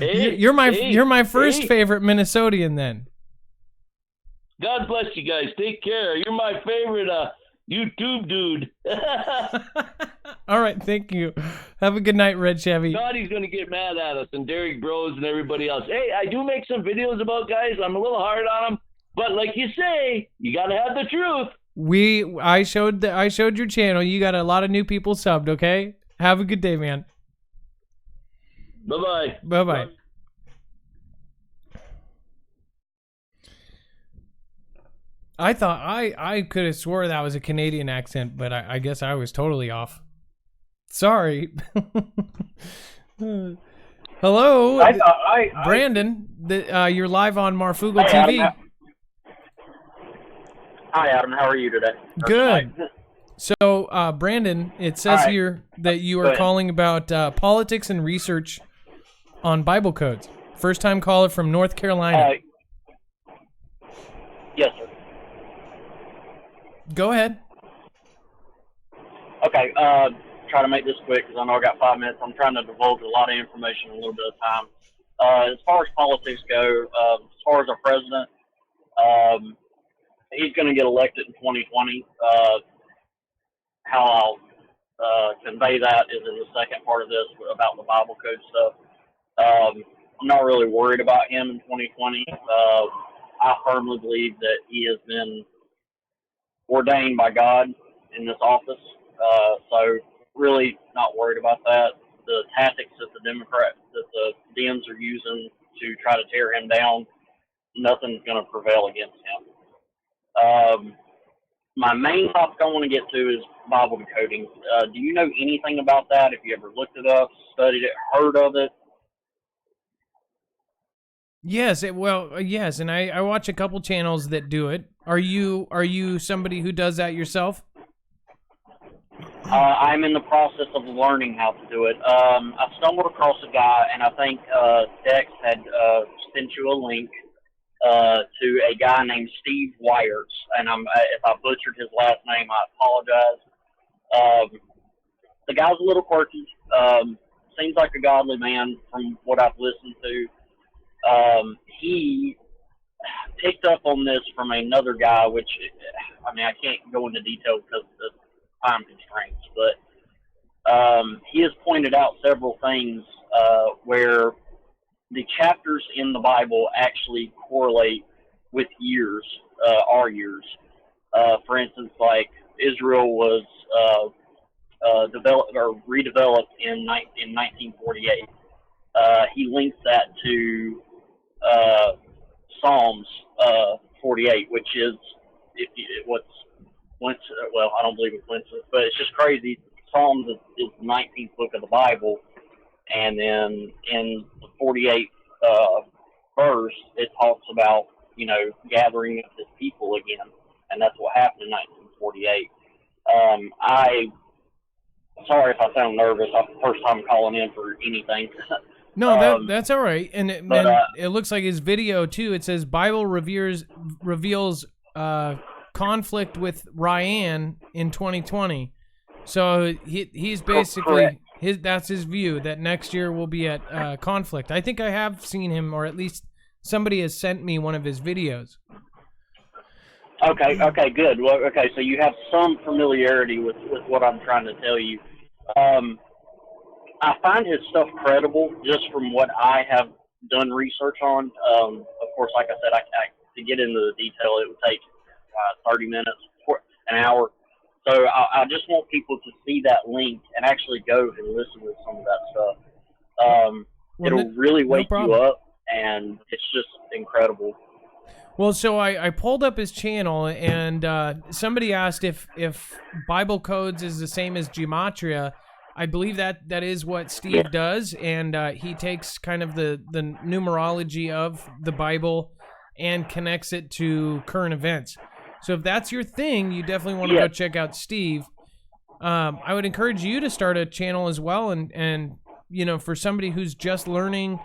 you're my first favorite Minnesotan then.
God bless you guys. Take care. You're my favorite YouTube dude.
All right, thank you. Have a good night, Red Chevy.
Naughty's going to get mad at us, and Derek Bros and everybody else. Hey, I do make some videos about guys. I'm a little hard on them, but like you say, you got to have the truth.
I showed your channel. You got a lot of new people subbed. Okay, have a good day, man.
Bye-bye.
Bye-bye. I thought I could have swore that was a Canadian accent, but I guess I was totally off. Sorry. Hello, Brandon. You're live on Marfoogle TV.
Hi, Adam. How are you today?
Good. So, Brandon, it says here that you are calling about politics and research on Bible codes. First-time caller from North Carolina.
Yes, sir.
Go ahead.
Okay, try to make this quick because I know I got 5 minutes. I'm trying to divulge a lot of information in a little bit of time. As far as politics go, as far as our president, he's going to get elected in 2020. How I'll convey that is in the second part of this about the Bible code stuff. I'm not really worried about him in 2020. I firmly believe that he has been ordained by God in this office. So really not worried about that. The tactics that the Dems are using to try to tear him down, nothing's going to prevail against him. My main topic I want to get to is Bible decoding. Do you know anything about that? Have you ever looked it up, studied it, heard of it?
Yes, yes, and I watch a couple channels that do it. Are you somebody who does that yourself?
I'm in the process of learning how to do it. I stumbled across a guy, and I think Dex had sent you a link to a guy named Steve Wires, and if I butchered his last name, I apologize. The guy's a little quirky. Seems like a godly man from what I've listened to. He picked up on this from another guy, which, I mean, I can't go into detail because of the time constraints, but he has pointed out several things where the chapters in the Bible actually correlate with years, our years. For instance, like Israel was developed or redeveloped in 1948. He links that to Psalms 48, which is well, I don't believe in coincidence, but it's just crazy. Psalms is the 19th book of the Bible, and then in the 48th verse, it talks about, gathering of his people again, and that's what happened in 1948. Sorry if I sound nervous. I'm the first time calling in for anything.
No, that's all right. And it looks like his video too. It says Bible reveals conflict with Ryan in 2020. So he's basically that's his view that next year will be at conflict. I think I have seen him, or at least somebody has sent me one of his videos.
Okay, good. Well, okay, so you have some familiarity with what I'm trying to tell you. I find his stuff credible just from what I have done research on. Of course, like I said, to get into the detail, it would take 30 minutes, an hour. So I just want people to see that link and actually go and listen to some of that stuff. It'll really wake you up, and it's just incredible.
Well, so I pulled up his channel, and somebody asked if Bible codes is the same as gematria. I believe that is what Steve does, and he takes kind of the numerology of the Bible and connects it to current events. So if that's your thing, you definitely want to go check out Steve. I would encourage you to start a channel as well, and you know, for somebody who's just learning,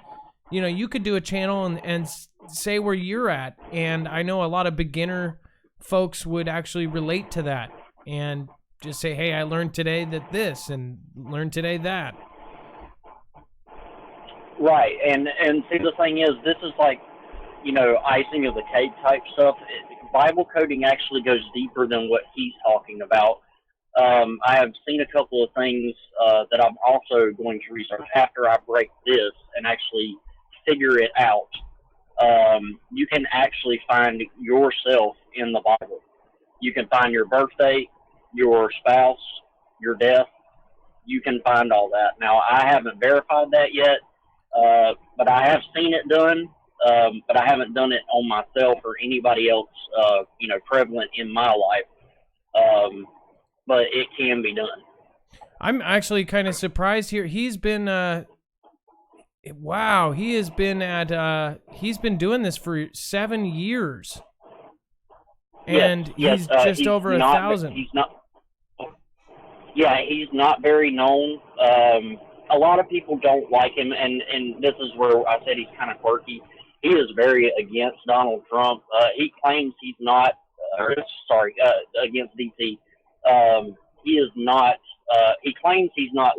you know, you could do a channel and say where you're at. And I know a lot of beginner folks would actually relate to that and just say, hey, I learned today that this and learned today that.
Right. And see, the thing is, this is like, you know, icing of the cake type stuff. Bible coding actually goes deeper than what he's talking about. I have seen a couple of things that I'm also going to research after I break this and actually figure it out. You can actually find yourself in the Bible. You can find your birthday, your spouse, your death. You can find all that. Now, I haven't verified that yet, but I have seen it done, but I haven't done it on myself or anybody else, you know, prevalent in my life. But it can be done.
I'm actually kind of surprised here. He's been, wow, he has been at, he's been doing this for 7 years. And he's just over 1,000.
He's not. Yeah, he's not very known. A lot of people don't like him, and this is where I said he's kind of quirky. He is very against Donald Trump. He claims he's not, against DT. He is not. He claims he's not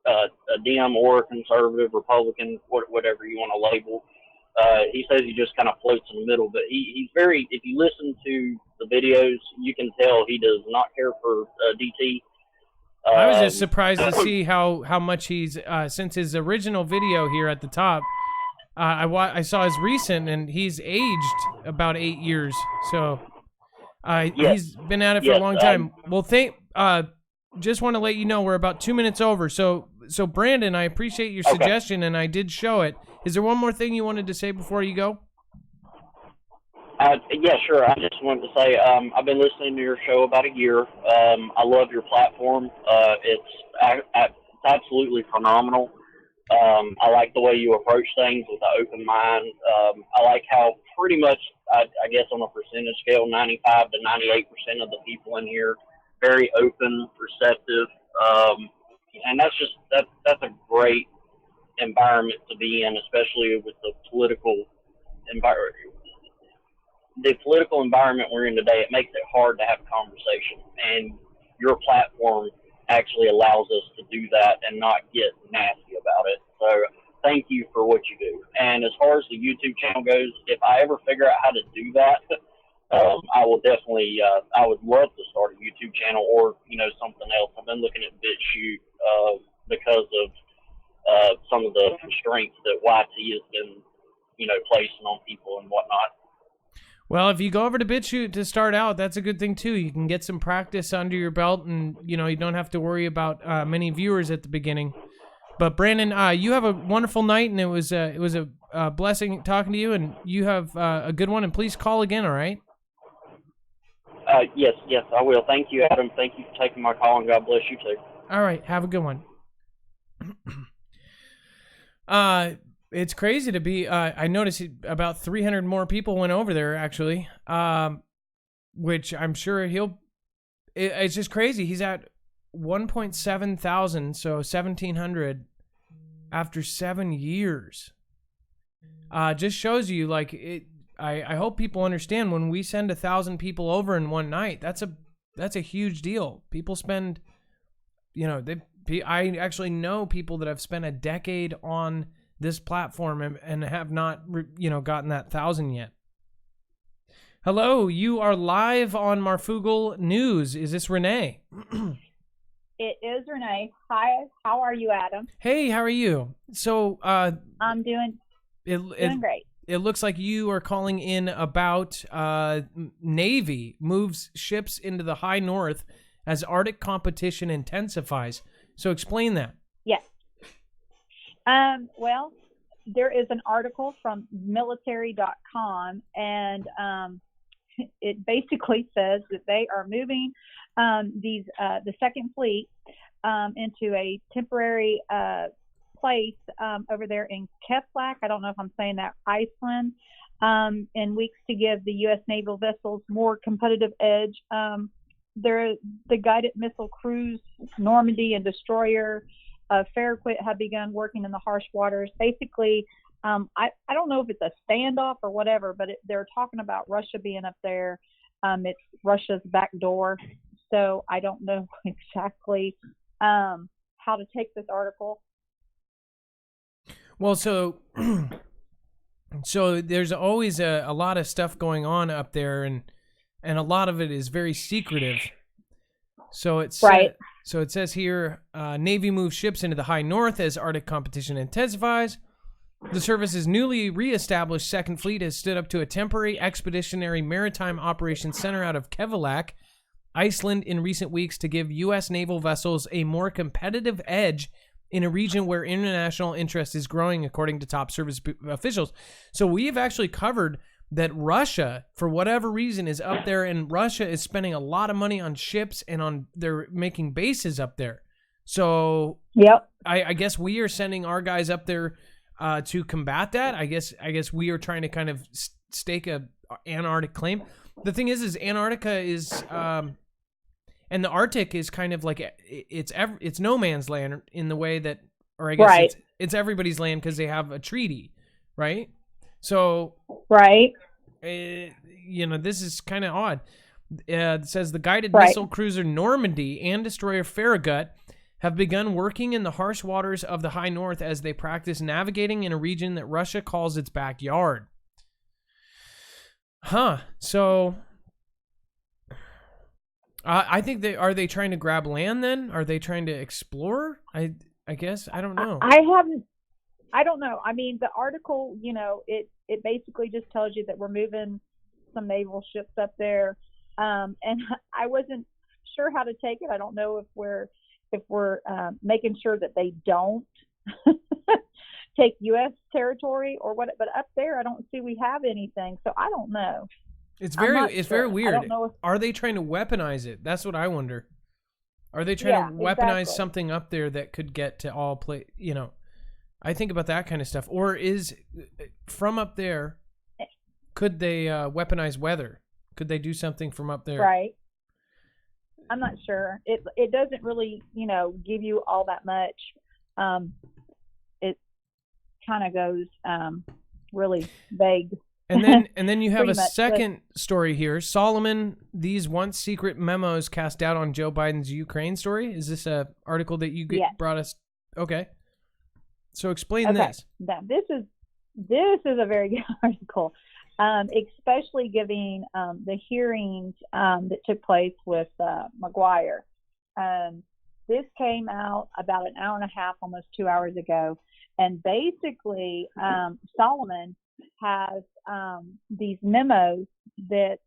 a Dem or a conservative, Republican, whatever you want to label. He says he just kind of floats in the middle, but he's very. If you listen to the videos, you can tell he does not care for DT.
I was just surprised to see how much he's since his original video here at the top. I saw his recent, and he's aged about 8 years. So he's been at it for a long time. Well, just want to let you know we're about 2 minutes over. So Brandon, I appreciate your suggestion, and I did show it. Is there one more thing you wanted to say before you go?
Yeah, sure. I just wanted to say I've been listening to your show about a year. I love your platform. It's absolutely phenomenal. I like the way you approach things with an open mind. I like how pretty much, I guess on a percentage scale, 95 to 98% of the people in here very open, receptive, and that's a great environment to be in, especially with the political environment. The political environment we're in today, it makes it hard to have a conversation, and your platform actually allows us to do that and not get nasty about it. So thank you for what you do. And as far as the YouTube channel goes, if I ever figure out how to do that, I will definitely, I would love to start a YouTube channel or, you know, something else. I've been looking at BitChute because of some of the constraints that YT has been, you know, placing on people and whatnot.
Well, if you go over to BitChute to start out, that's a good thing too. You can get some practice under your belt, and you know you don't have to worry about many viewers at the beginning. But Brandon, you have a wonderful night, and it was a blessing talking to you, and you have a good one. And please call again, all right?
Yes, I will. Thank you, Adam. Thank you for taking my call, and God bless you too.
All right, have a good one. It's crazy to be, I noticed about 300 more people went over there, actually, which I'm sure it's just crazy. He's at 1.7 thousand, so 1,700 after 7 years. Just shows you, like, I hope people understand when we send 1,000 people over in one night, that's a huge deal. People spend, you know, I actually know people that have spent a decade on this platform and have not, you know, gotten that 1,000 yet. Hello, you are live on Marfoogle News. Is this Renee?
It is Renee. Hi, how are you, Adam?
Hey, how are you? So,
I'm doing great.
It looks like you are calling in about Navy moves ships into the high north as Arctic competition intensifies. So explain that.
Yes. Well, there is an article from military.com, and it basically says that they are moving the Second Fleet into a temporary place over there in Keflavik. I don't know if I'm saying that, Iceland, in weeks to give the U.S. naval vessels more competitive edge. The guided missile cruise Normandy and destroyer Farragut have begun working in the harsh waters. Basically, I don't know if it's a standoff or whatever, but they're talking about Russia being up there. It's Russia's back door. So I don't know exactly how to take this article.
Well, so there's always a lot of stuff going on up there, and a lot of it is very secretive. So it's
right.
So it says here, Navy moves ships into the high north as Arctic competition intensifies. The service's newly reestablished Second Fleet has stood up to a temporary expeditionary maritime operations center out of Keflavik, Iceland, in recent weeks to give U.S. naval vessels a more competitive edge in a region where international interest is growing, according to top service officials. So we've actually covered that Russia, for whatever reason, is up there, and Russia is spending a lot of money on ships and they're making bases up there. So
yep.
I guess we are sending our guys up there to combat that. I guess we are trying to kind of stake a Antarctic claim. The thing is Antarctica is and the Arctic is kind of like it's no man's land in the way that, or I guess
right.
it's everybody's land because they have a treaty, right? So
right,
this is kind of odd. It says the guided
right.
missile cruiser Normandy and destroyer Farragut have begun working in the harsh waters of the high north as they practice navigating in a region that Russia calls its backyard. So I think are they trying to grab land then? Are they trying to explore? I guess. I don't know.
I don't know. I mean, the article, it basically just tells you that we're moving some naval ships up there. And I wasn't sure how to take it. I don't know if we're making sure that they don't take U.S. territory or what, but up there, I don't see we have anything. So I don't know.
It's very weird.
I don't know
Are they trying to weaponize it? That's what I wonder. Are they trying to weaponize something up there that could get to all play? I think about that kind of stuff. Or is from up there? Could they weaponize weather? Could they do something from up there?
Right. I'm not sure. It doesn't really give you all that much. It kind of goes really vague.
And then you have a second story here. Solomon, these once secret memos cast doubt on Joe Biden's Ukraine story. Is this a article that you brought us? Okay. So explain this.
This is a very good article, especially giving the hearings that took place with McGuire. This came out about an hour and a half, almost 2 hours ago, and basically Solomon has these memos that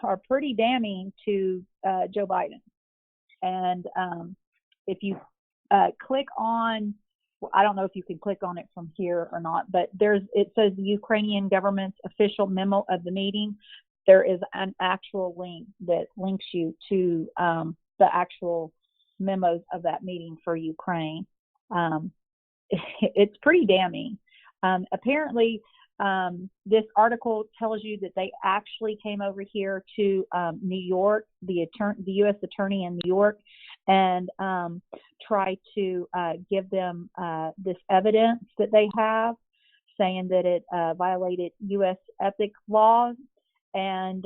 are pretty damning to Joe Biden. And if you click on, I don't know if you can click on it from here or not, but it says the Ukrainian government's official memo of the meeting. There is an actual link that links you to the actual memos of that meeting for Ukraine. It's pretty damning. Apparently, this article tells you that they actually came over here to New York, the U.S. attorney in New York, and tried to give them this evidence that they have, saying that it violated U.S. ethics laws, and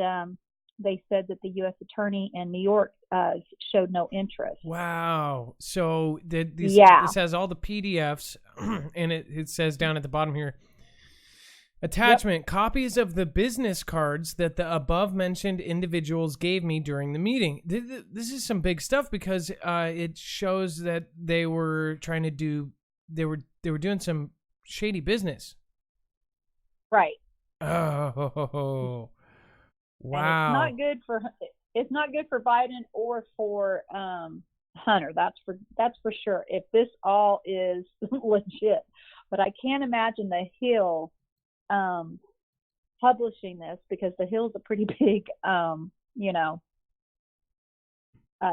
they said that the U.S. attorney in New York showed no interest.
Wow. So this has all the PDFs, and it says down at the bottom here, Attachment, copies of the business cards that the above-mentioned individuals gave me during the meeting. This is some big stuff because it shows that they were trying to do, they were doing some shady business.
Right.
Oh, wow.
And it's not good for Biden or for Hunter. That's for sure. If this all is legit, but I can't imagine the Hill publishing this, because the Hill's a pretty big,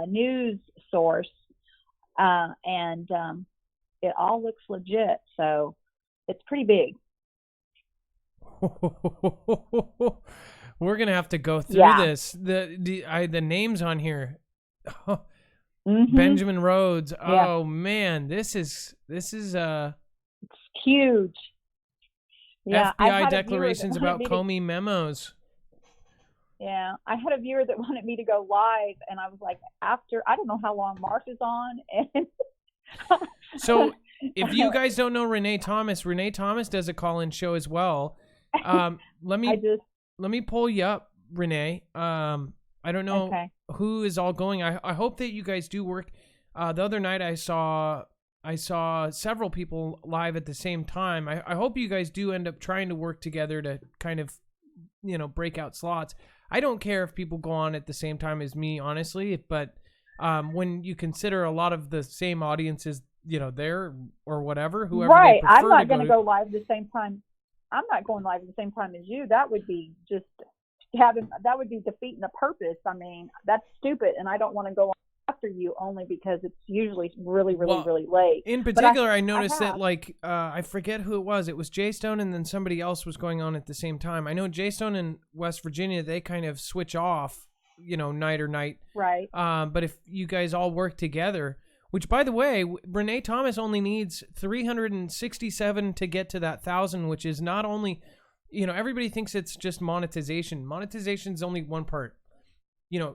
news source, and it all looks legit. So it's pretty big.
We're gonna have to go through this. The names on here. Benjamin Rhodes.
Yeah.
Oh man, this is
it's huge. Yeah,
FBI declarations about Comey memos.
Yeah, I had a viewer that wanted me to go live, and I was like, after I don't know how long Mark is on, and
so if you guys don't know Renee Thomas does a call-in show as well. Let me pull you up, Renee. I don't know who is all going. I hope that you guys do work. The other night I saw several people live at the same time. I hope you guys do end up trying to work together to kind of, break out slots. I don't care if people go on at the same time as me, honestly, but when you consider a lot of the same audiences, there or whatever, whoever
right.
they prefer
I'm not
to
going to go live at the same time. I'm not going live at the same time as you. That would be just defeating the purpose. I mean, that's stupid, and I don't want to go after you only because it's usually really late.
In particular, I noticed that, like, I forget who it was. It was Jay Stone, and then somebody else was going on at the same time. I know Jay Stone in West Virginia, they kind of switch off, night or night.
Right.
But if you guys all work together, which, by the way, Renee Thomas only needs 367 to get to that 1,000, which is not only, everybody thinks it's just monetization. Monetization is only one part.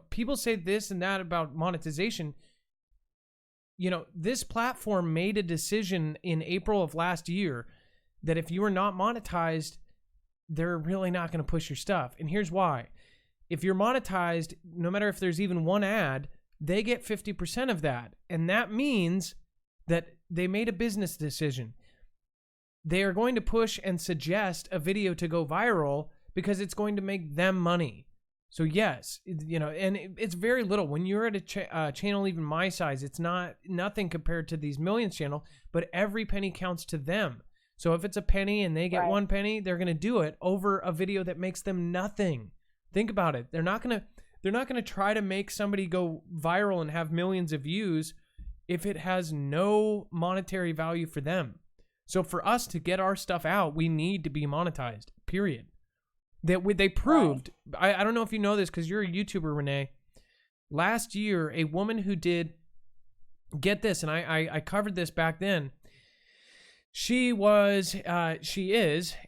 People say this and that about monetization. This platform made a decision in April of last year that if you are not monetized, they're really not going to push your stuff. And here's why. If you're monetized, no matter if there's even one ad, they get 50% of that. And that means that they made a business decision. They are going to push and suggest a video to go viral because it's going to make them money. So yes, and it's very little. When you're at a channel even my size, it's nothing compared to these millions channel, but every penny counts to them. So if it's a penny and they get 1 penny, they're going to do it over a video that makes them nothing. Think about it. They're not going to try to make somebody go viral and have millions of views if it has no monetary value for them. So for us to get our stuff out, we need to be monetized, period. They proved, I don't know if you know this because you're a YouTuber, Renee. Last year, a woman who did, get this, and I covered this back then. She is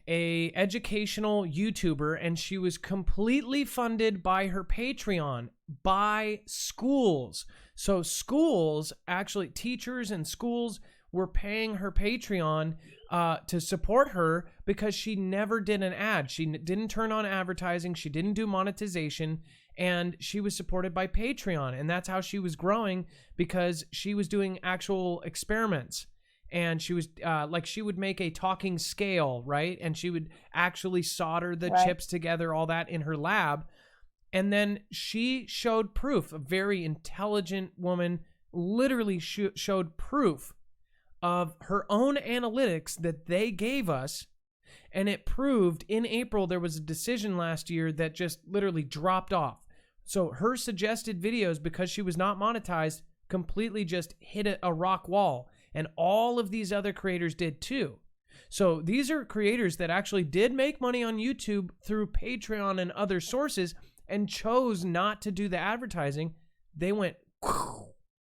a educational YouTuber, and she was completely funded by her Patreon, by schools. So schools, actually teachers and schools, were paying her Patreon to support her because she never did an ad. She didn't turn on advertising. She didn't do monetization, and she was supported by Patreon. And that's how she was growing, because she was doing actual experiments. And she was she would make a talking scale, right? And she would actually solder the chips together, all that in her lab. And then she showed proof. A very intelligent woman literally showed proof of her own analytics that they gave us. And it proved in April, there was a decision last year that just literally dropped off. So her suggested videos, because she was not monetized, completely just hit a rock wall. And all of these other creators did too. So these are creators that actually did make money on YouTube through Patreon and other sources and chose not to do the advertising. They went,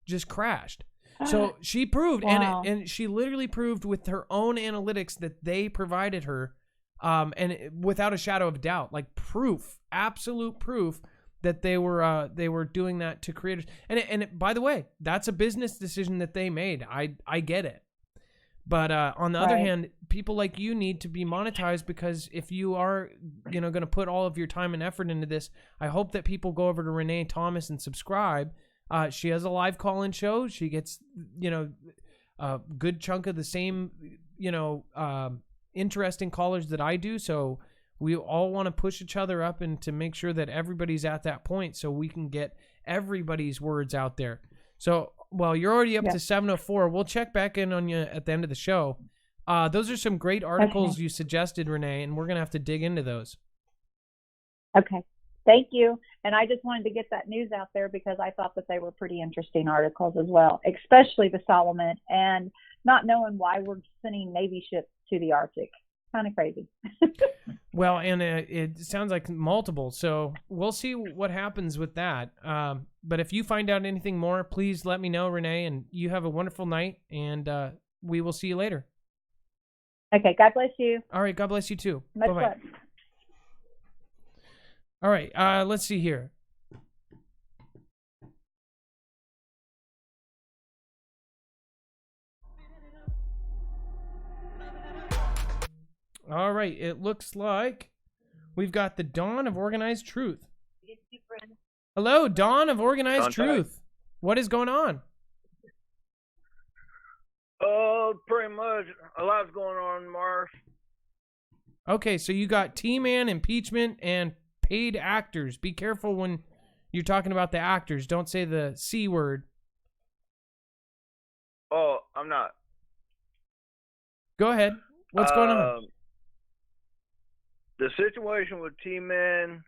just crashed. So she proved, and she literally proved with her own analytics that they provided her, and without a shadow of doubt, like proof, absolute proof that they were doing that to creators. And by the way, that's a business decision that they made. I get it. But on the other
Right.
hand, people like you need to be monetized, because if you are, going to put all of your time and effort into this, I hope that people go over to Renee Thomas and subscribe. She has a live call-in show. She gets, a good chunk of the same, interesting callers that I do. So we all want to push each other up and to make sure that everybody's at that point so we can get everybody's words out there. So, well, you're already up to 704. We'll check back in on you at the end of the show. Those are some great articles you suggested, Renee, and we're going to have to dig into those.
Okay. Thank you. And I just wanted to get that news out there because I thought that they were pretty interesting articles as well, especially the Solomon, and not knowing why we're sending Navy ships to the Arctic. Kind of crazy.
Well, and it sounds like multiple, so we'll see what happens with that. But if you find out anything more, please let me know, Renee, and you have a wonderful night, and we will see you later.
Okay. God bless you.
All right. God bless you too.
Much
Bye-bye.
love.
All right. Let's see here. All right. It looks like we've got the Dawn of Organized Truth. Hello, Dawn of Organized Truth. What is going on?
Pretty much a lot's going on, Marf.
Okay, so you got T-Man, impeachment, and paid actors. Be careful when you're talking about the actors. Don't say the C word.
Oh, I'm not.
Go ahead. What's going on?
The situation with T-Man,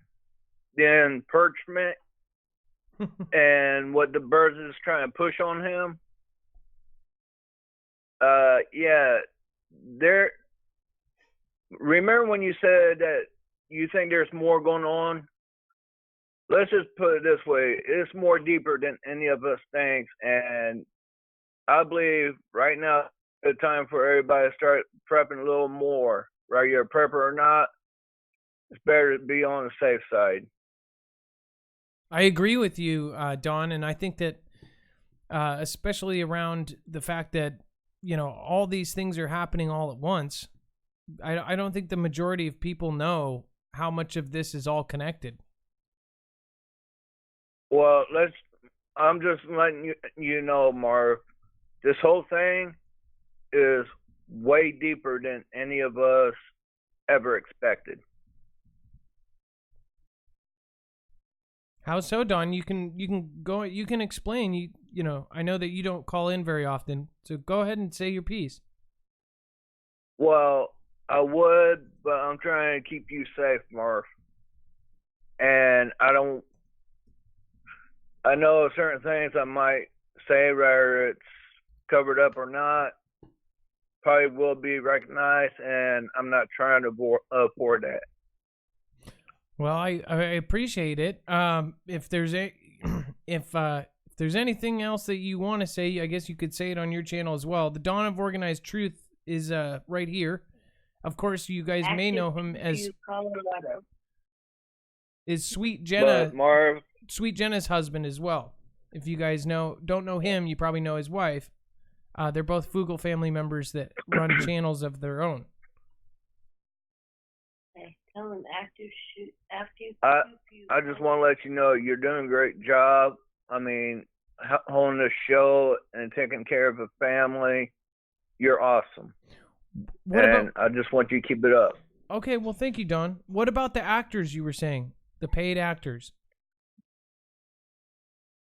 the impeachment, and what the birds is trying to push on him. Yeah, there. Remember when you said that you think there's more going on? Let's just put it this way: it's more deeper than any of us thinks, and I believe right now it's time for everybody to start prepping a little more. Right, you're a prepper or not, it's better to be on the safe side.
I agree with you, Don, and I think that especially around the fact that, all these things are happening all at once, I don't think the majority of people know how much of this is all connected.
Well, I'm just letting you know, Marv, this whole thing is way deeper than any of us ever expected.
How so, Don? You can go. You can explain. You know. I know that you don't call in very often, so go ahead and say your piece.
Well, I would, but I'm trying to keep you safe, Marv. And I know certain things I might say, whether it's covered up or not, probably will be recognized, and I'm not trying to afford that.
Well, I appreciate it. If there's anything else that you want to say, I guess you could say it on your channel as well. The Dawn of Organized Truth is right here. Of course, you guys may know him as is Sweet Jenna.
But Marv,
Sweet Jenna's husband as well. If you guys don't know him, you probably know his wife. They're both Foogle Family members that run channels of their own.
Tell him after you.
I just want to let you know you're doing a great job. I mean, holding the show and taking care of a family, you're awesome. I just want you to keep it up.
Okay, well, thank you, Don. What about the actors you were saying? The paid actors?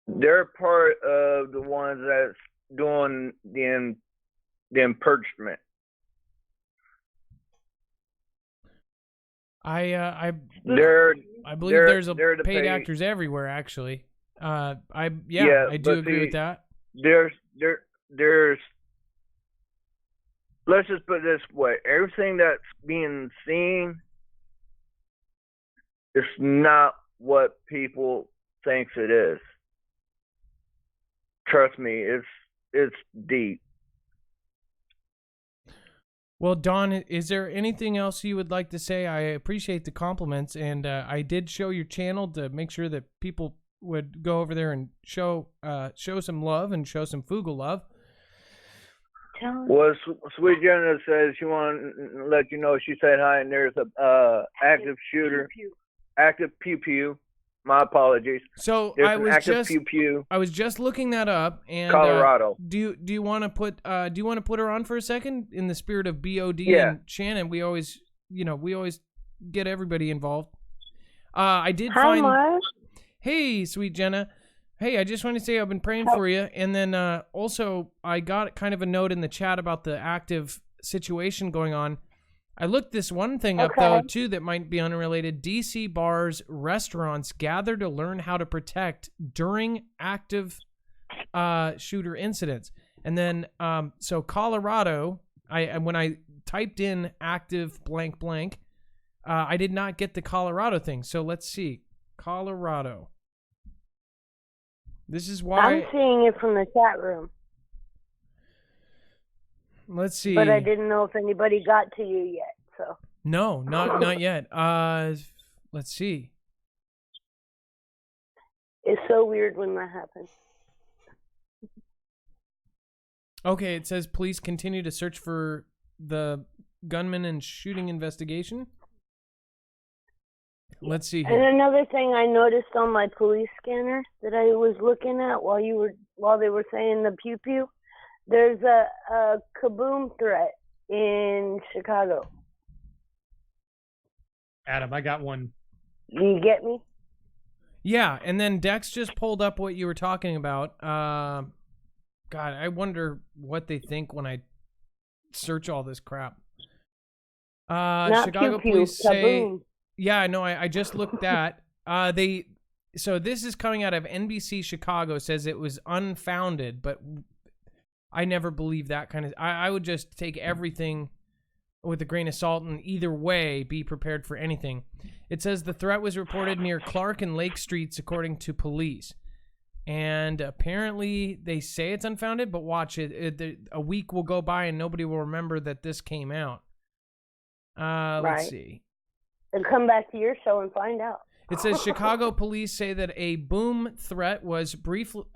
They're part of the ones that's doing the impeachment.
I believe there's paid actors everywhere, actually. I do agree with that.
There's let's just put it this way: everything that's being seen is not what people thinks it is. Trust me, it's deep.
Well, Don, is there anything else you would like to say? I appreciate the compliments, and I did show your channel to make sure that people would go over there and show some love and show some Foogle love.
Tell
Well, Sweet Jenna says she want to let you know she said hi, and there's a active shooter, active pew pew. My apologies.
So
There's
I
an
was
active
just
pew pew,
I was just looking that up, and
Colorado.
do you want to put her on for a second in the spirit of BOD
Yeah.
and Shannon? We always get everybody involved. I did
Hi,
find.
Marv.
Hey, sweet Jenna. Hey, I just want to say I've been praying for you, and then also I got kind of a note in the chat about the active situation going on. I looked this one thing up, though, too, that might be unrelated. DC bars, restaurants gather to learn how to protect during active shooter incidents. And then, so Colorado, when I typed in active blank blank, I did not get the Colorado thing. So let's see. Colorado. This is why...
I'm seeing it from the chat room.
Let's see.
But I didn't know if anybody got to you yet, so.
No, not yet. Let's see.
It's so weird when that happens.
Okay, it says police continue to search for the gunman and shooting investigation. Let's see here.
And another thing I noticed on my police scanner that I was looking at while they were saying the pew pew, there's a kaboom threat in Chicago.
Adam, I got one.
You get me?
Yeah, and then Dex just pulled up what you were talking about. God, I wonder what they think when I search all this crap.
Not
Chicago
pew-pew,
police say...
kaboom.
Yeah, no, I just looked at. So this is coming out of NBC Chicago, says it was unfounded, but I never believe that kind of... I would just take everything with a grain of salt, and either way, be prepared for anything. It says the threat was reported near Clark and Lake Streets, according to police. And apparently, they say it's unfounded, but watch it. A week will go by, and nobody will remember that this came out. Let's see.
And come back to your show and find out.
It says Chicago police say that a boom threat was briefly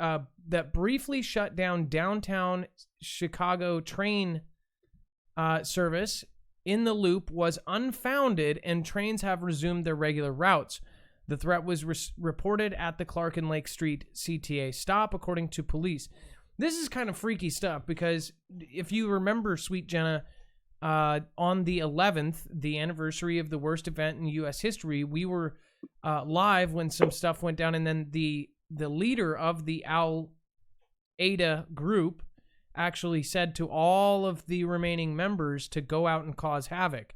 shut down downtown Chicago train service in the loop was unfounded, and trains have resumed their regular routes. The threat was reported at the Clark and Lake Street CTA stop, according to police. This is kind of freaky stuff because if you remember, Sweet Jenna, on the 11th, the anniversary of the worst event in U.S. history, we were live when some stuff went down, and then the leader of the Al-Qaeda group actually said to all of the remaining members to go out and cause havoc.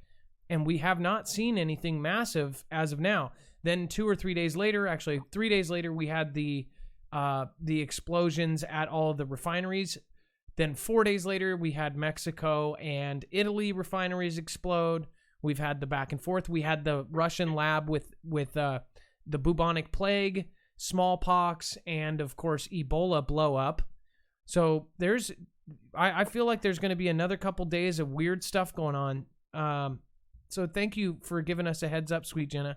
And we have not seen anything massive as of now. Then 2 or 3 days later, actually 3 days later, we had the explosions at all of the refineries. Then 4 days later, we had Mexico and Italy refineries explode. We've had the back and forth. We had the Russian lab with the bubonic plague, smallpox, and of course Ebola blow up. So I feel like there's going to be another couple days of weird stuff going on. So thank you for giving us a heads up, Sweet Jenna.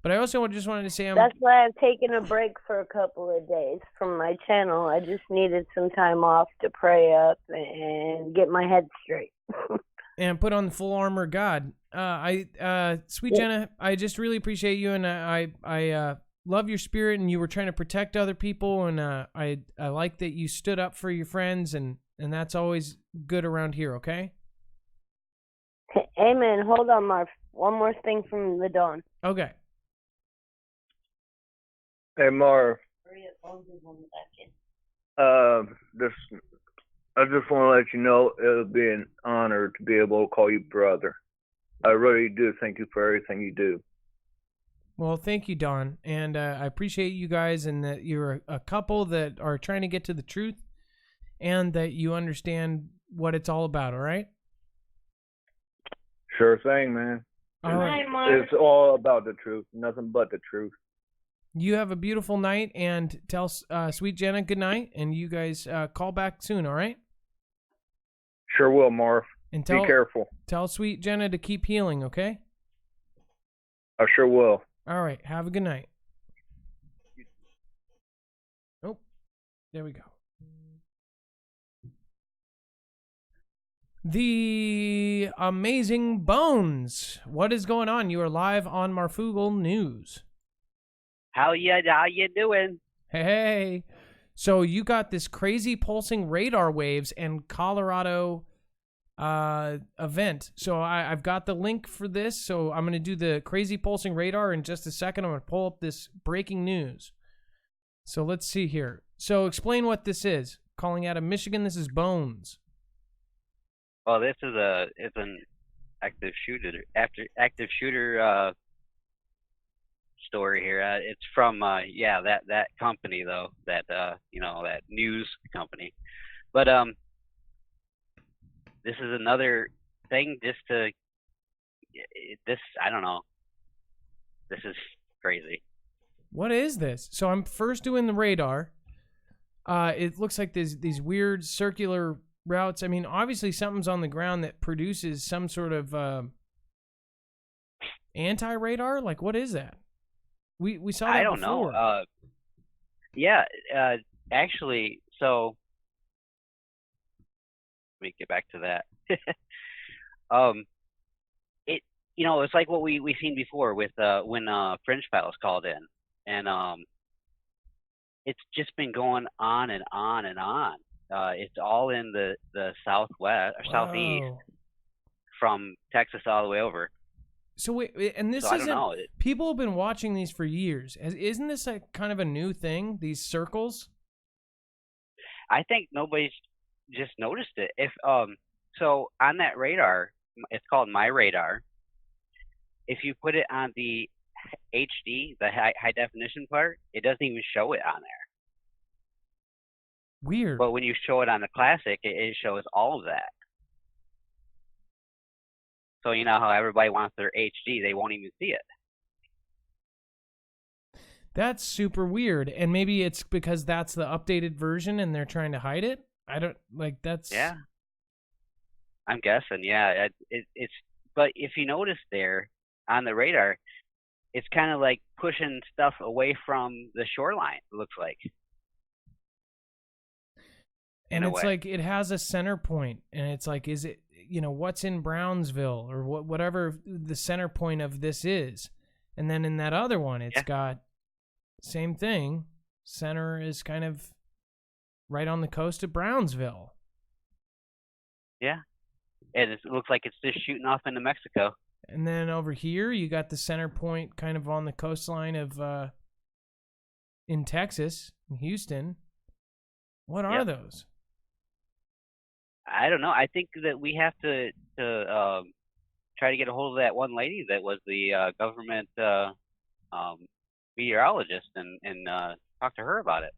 But I also just wanted to say
that's why I've taken a break for a couple of days from my channel. I just needed some time off to pray up and get my head straight.
And put on the full armor of God. Sweet Jenna, I just really appreciate you, and I love your spirit, and you were trying to protect other people, and I like that you stood up for your friends, and that's always good around here, okay?
Amen. Hold on, Marv. One more thing from the dawn.
Okay.
Hey, Marv. I just want to let you know it would be an honor to be able to call you brother. I really do thank you for everything you do.
Well, thank you, Don. And I appreciate you guys, and that you're a couple that are trying to get to the truth, and that you understand what it's all about, all right?
Sure thing, man.
All right.
It's all about the truth, nothing but the truth.
You have a beautiful night, and tell Sweet Jenna good night, and you guys call back soon, all right?
Sure will, Marv.
And
be careful.
Tell Sweet Jenna to keep healing, okay?
I sure will.
All right. Have a good night. Oh, there we go. The amazing Bones. What is going on? You are live on Marfoogle News.
How you doing?
Hey. So you got this crazy pulsing radar waves and Colorado event. So I've got the link for this. So I'm going to do the crazy pulsing radar in just a second. I'm going to pull up this breaking news. So let's see here. So explain what this is. Calling out of Michigan, this is Bones.
Well, this is an active shooter story here. It's from that company though, that that news company. But this is another thing just to I don't know. This is crazy.
What is this? So I'm first doing the radar. It looks like these weird circular routes. I mean, obviously something's on the ground that produces some sort of anti-radar. Like, what is that? We saw that before.
I don't know. Actually, so let me get back to that. It's like what we seen before with when Fringe Files called in, and it's just been going on and on and on. It's all in the southwest or southeast, from Texas all the way over.
So wait, and this isn't. I don't know. People have been watching these for years. Isn't this like kind of a new thing? These circles.
I think nobody's just noticed it. If so on that radar, it's called My Radar. If you put it on the HD, the high definition part, it doesn't even show it on there.
Weird.
But when you show it on the classic, it shows all of that. So you know how everybody wants their HD, they won't even see it.
That's super weird. And maybe it's because that's the updated version and they're trying to hide it? I don't, like, that's...
Yeah. I'm guessing, yeah. It's but if you notice there, on the radar, it's kind of like pushing stuff away from the shoreline, it looks like.
And it's like it has a center point, and it's like, is it, what's in Brownsville or whatever the center point of this is. And then in that other one, it's got same thing. Center is kind of right on the coast of Brownsville.
Yeah. And it looks like it's just shooting off into Mexico.
And then over here, you got the center point kind of on the coastline of in Texas, in Houston. What are those?
I don't know. I think that we have to try to get a hold of that one lady that was the government meteorologist and talk to her about it.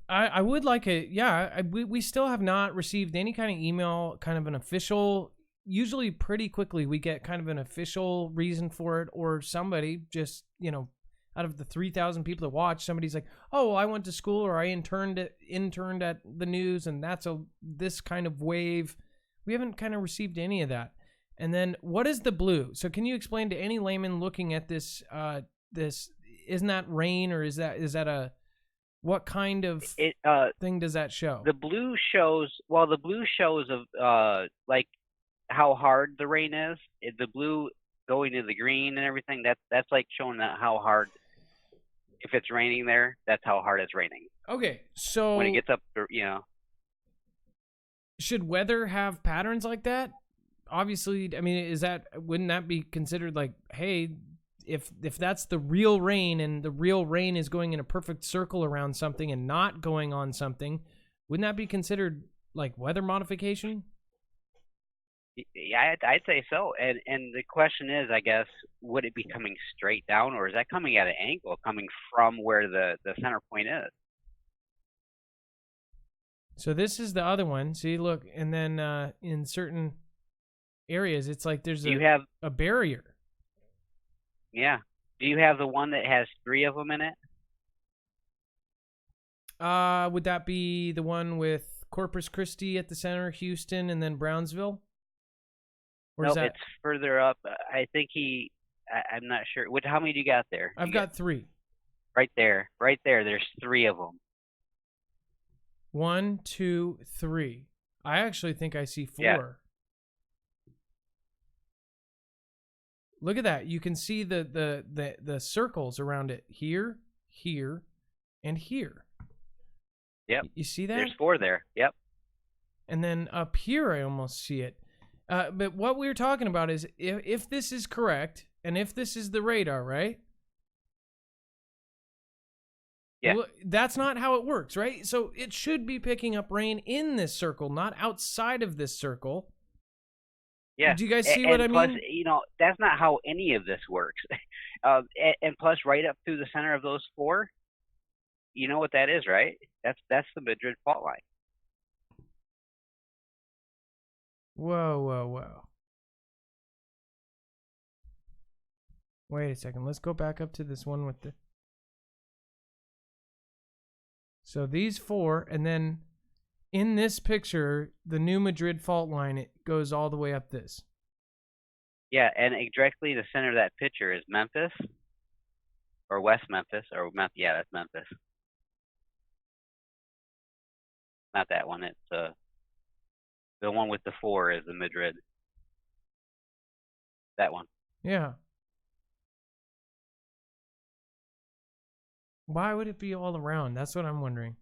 I would like we still have not received any kind of email, kind of an official. Usually pretty quickly we get kind of an official reason for it, or somebody just, out of the 3,000 people that watch, somebody's like, oh, I went to school, or I interned at the news, and that's this kind of wave. We haven't kind of received any of that. And then what is the blue? So can you explain to any layman looking at this, isn't that rain, or is that what kind of thing does that show?
The blue shows of like how hard the rain is. The blue going to the green and everything, that's like showing how hard, if it's raining there, that's how hard it's raining.
Okay, so
when it gets up,
should weather have patterns like that? Obviously, I mean, wouldn't that be considered like, hey, if that's the real rain, and the real rain is going in a perfect circle around something and not going on something, wouldn't that be considered like weather modification?
Yeah, I'd say so. And the question is, I guess, would it be coming straight down, or is that coming at an angle, coming from where the center point is?
So this is the other one. See, look, and then in certain areas, it's like there's a barrier.
Yeah. Do you have the one that has 3 of them in it?
Would that be the one with Corpus Christi at the center, Houston, and then Brownsville?
No, it's further up. I think I'm not sure. How many do you got there?
I've got 3.
Right there. Right there. There's 3 of them.
1, 2, 3. I actually think I see 4.
Yeah.
Look at that. You can see the circles around it here, here, and here.
Yep.
You see that?
There's 4 there. Yep.
And then up here, I almost see it. But what we were talking about is if this is correct, and if this is the radar, right?
Yeah.
Well, that's not how it works, right? So it should be picking up rain in this circle, not outside of this circle.
Yeah.
Do you guys see what I
plus,
mean?
you know, that's not how any of this works. And plus, right up through the center of those 4, you know what that is, right? That's the Madrid fault line.
Whoa, whoa, whoa. Wait a second. Let's go back up to this one with the... So these 4, and then in this picture, the new Madrid fault line, it goes all the way up this.
Yeah, and directly the center of that picture is Memphis, or West Memphis, or yeah, that's Memphis. Not that one. It's the one with the 4 is the Madrid. That one.
Yeah. Why would it be all around? That's what I'm wondering.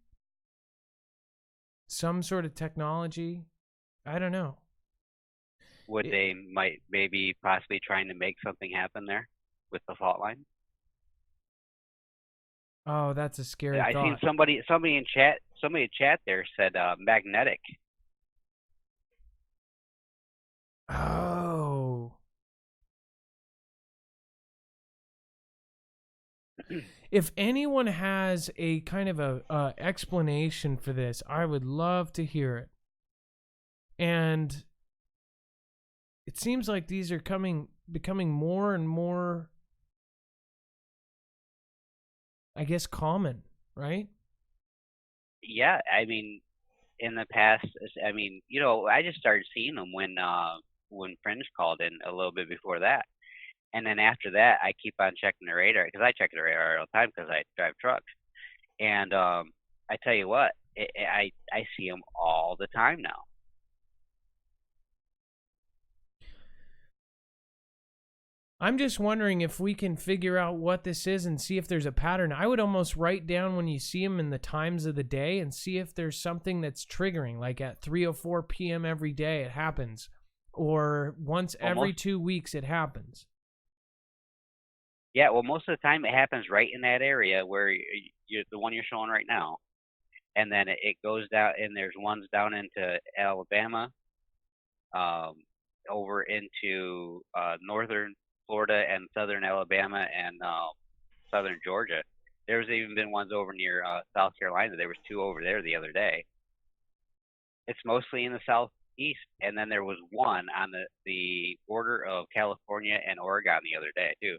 Some sort of technology? I don't know.
Would they maybe possibly trying to make something happen there with the fault line?
Oh, that's a scary
I
thought.
seen somebody in chat there said magnetic.
Oh. If anyone has a kind of a explanation for this, I would love to hear it. And it seems like these are becoming more and more, I guess, common, right?
Yeah, I mean, in the past, I mean, you know, I just started seeing them when Fringe called in a little bit before that. And then after that, I keep on checking the radar because I check the radar all the time because I drive trucks. And I tell you what, I see them all the time now.
I'm just wondering if we can figure out what this is and see if there's a pattern. I would almost write down when you see them in the times of the day and see if there's something that's triggering, like at 3:04 p.m. every day it happens, or once every 2 weeks it happens.
Yeah, well, most of the time it happens right in that area where you're the one you're showing right now, and then it goes down, and there's ones down into Alabama, over into northern Florida and southern Alabama and southern Georgia. There's even been ones over near South Carolina. There was 2 over there the other day. It's mostly in the southeast, and then there was one on the border of California and Oregon the other day too.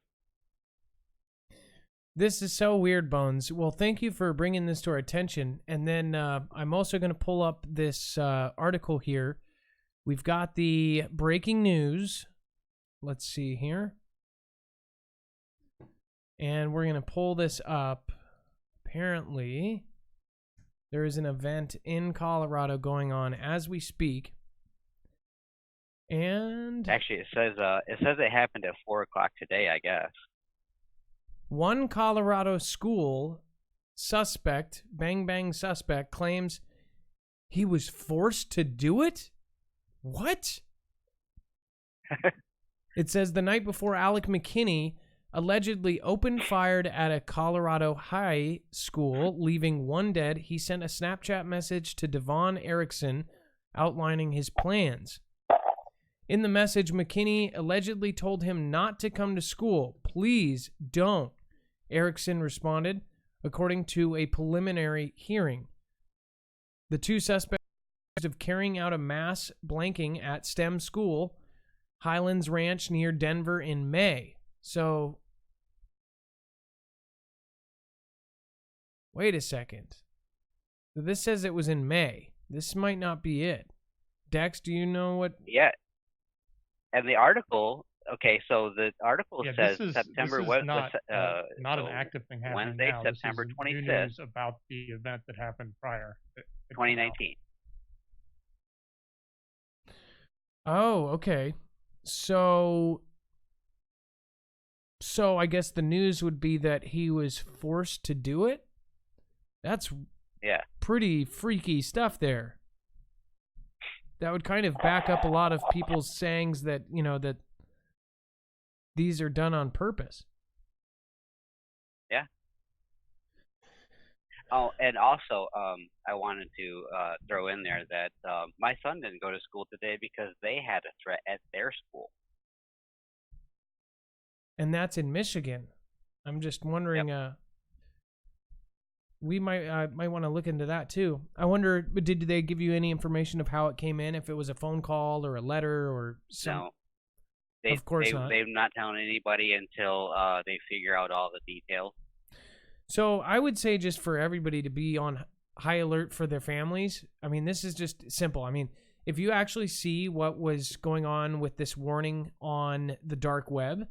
This is so weird, Bones. Well, thank you for bringing this to our attention. And then I'm also going to pull up this article here. We've got the breaking news. Let's see here. And we're going to pull this up. Apparently, there is an event in Colorado going on as we speak. And
actually, it says it happened at 4 o'clock today, I guess.
One Colorado school suspect, bang suspect, claims he was forced to do it? What? It says the night before Alec McKinney allegedly opened fire at a Colorado high school, leaving 1 dead, he sent a Snapchat message to Devon Erickson outlining his plans. In the message, McKinney allegedly told him not to come to school. Please don't, Erickson responded, according to a preliminary hearing. The 2 suspects of carrying out a mass blanking at STEM school, Highlands Ranch near Denver in May. So, wait a second. So this says it was in May. This might not be it. Dex, do you know what?
Yeah. And the article, okay, so the article says September
this is not an active thing happening
Wednesday,
now.
September
This is
25th.
new news about the event that happened prior.
2019.
Oh, okay. So I guess the news would be that he was forced to do it? That's pretty freaky stuff there. That would kind of back up a lot of people's sayings that, that these are done on purpose.
Yeah. Oh, and also, I wanted to throw in there that my son didn't go to school today because they had a threat at their school.
And that's in Michigan. I'm just wondering, we might want to look into that too. I wonder, did they give you any information of how it came in? If it was a phone call or a letter or something?
No,
of course not.
They're not telling anybody until they figure out all the details.
So I would say just for everybody to be on high alert for their families. I mean, this is just simple. I mean, if you actually see what was going on with this warning on the dark web,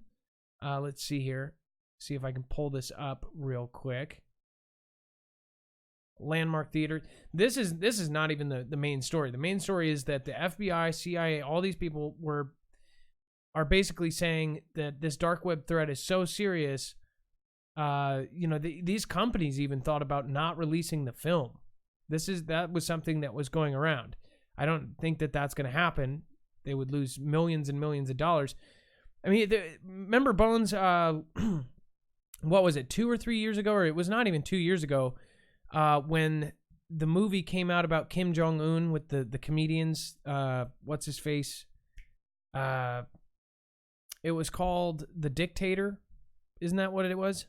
let's see here. See if I can pull this up real quick. Landmark Theater. This is not even the main story. The main story is that the FBI, CIA, all these people are basically saying that this dark web threat is so serious. These companies even thought about not releasing the film. That was something that was going around. I don't think that that's going to happen. They would lose millions and millions of dollars. I mean, remember Bones? What was it, 2 or 3 years ago, or it was not even 2 years ago, when the movie came out about Kim Jong-un with the comedians. What's his face? It was called The Dictator. Isn't that what it was?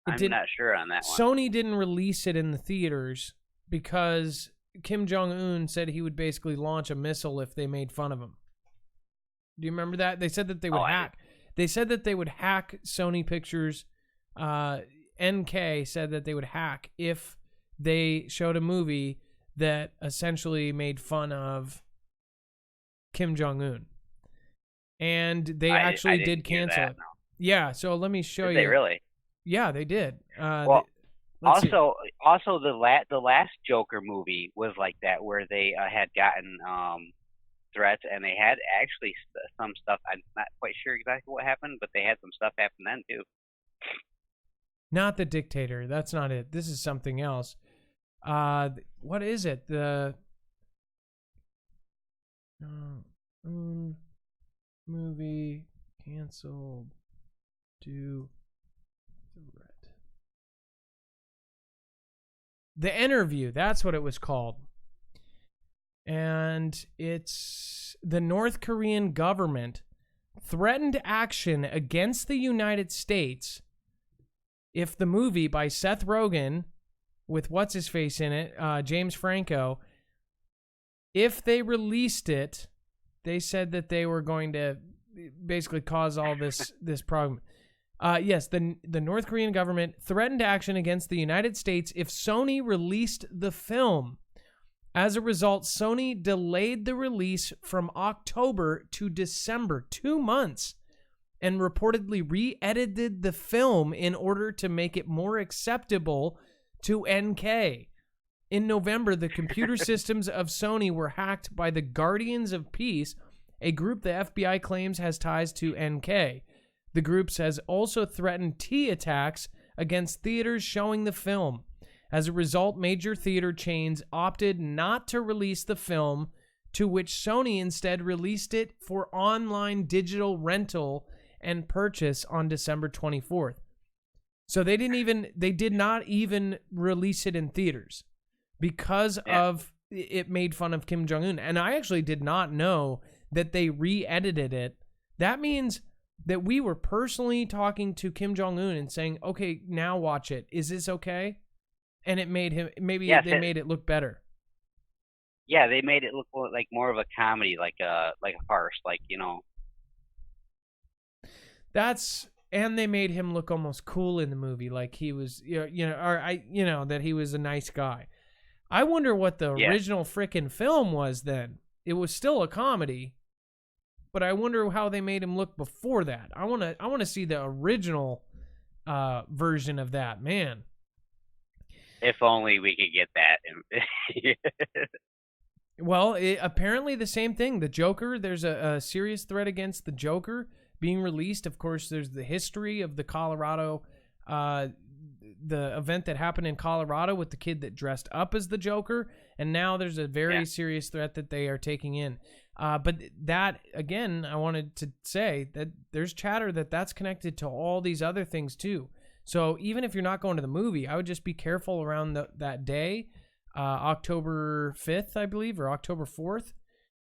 I'm not sure on that one.
Sony didn't release it in the theaters because Kim Jong-un said he would basically launch a missile if they made fun of him. Do you remember that? They said that they would hack. They said that they would hack Sony Pictures. NK said that they would hack if they showed a movie that essentially made fun of Kim Jong-un. And they actually did cancel it. No. Yeah, so let me show you.
Did they really?
Yeah, they did.
Well, also the last Joker movie was like that, where they had gotten threats, and they had actually some stuff. I'm not quite sure exactly what happened, but they had some stuff happen then too.
Not The Dictator. That's not it. This is something else. What is it? The movie canceled due to threat. The Interview. That's what it was called. And it's the North Korean government threatened action against the United States if the movie by Seth Rogen, with what's-his-face in it, James Franco, if they released it, they said that they were going to basically cause all this problem. Yes, the North Korean government threatened action against the United States if Sony released the film. As a result, Sony delayed the release from October to December, 2 months, and reportedly re-edited the film in order to make it more acceptable to NK. In November, the computer systems of Sony were hacked by the Guardians of Peace, a group the FBI claims has ties to NK. The group has also threatened T attacks against theaters showing the film. As a result, major theater chains opted not to release the film, to which Sony instead released it for online digital rental and purchase on December 24th. So they did not even release it in theaters because of it made fun of Kim Jong-un. And I actually did not know that they re-edited it. That means that we were personally talking to Kim Jong-un and saying, okay, now watch it. Is this okay? And it made him, they made it look better.
Yeah, they made it look like more of a comedy, like a farce,
And they made him look almost cool in the movie, like he was, that he was a nice guy. I wonder what the original frickin' film was then. It was still a comedy, but I wonder how they made him look before that. I want to see the original version of that, man.
If only we could get that.
Well, apparently the same thing. The Joker, there's a serious threat against the Joker being released. Of course, there's the history of the Colorado, the event that happened in Colorado with the kid that dressed up as the Joker. And now there's a very serious threat that they are taking in. But that, again, I wanted to say that there's chatter that that's connected to all these other things too. So even if you're not going to the movie, I would just be careful around that day, October 5th, I believe, or October 4th.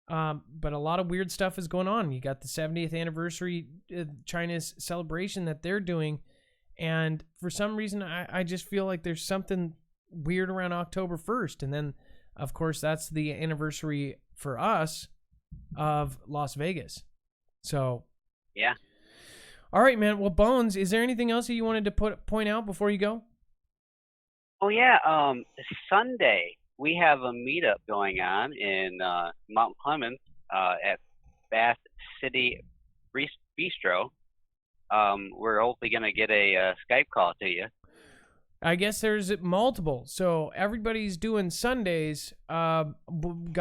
But a lot of weird stuff is going on. You got the 70th anniversary China's celebration that they're doing. And for some reason, I just feel like there's something weird around October 1st. And then, of course, that's the anniversary for us of Las Vegas. So,
yeah.
All right, man. Well, Bones, is there anything else that you wanted to point out before you go?
Oh, yeah. Sunday, we have a meetup going on in Mount Clemens at Bath City Bistro. We're hopefully going to get a Skype call to you.
I guess there's multiple. So everybody's doing Sundays. Got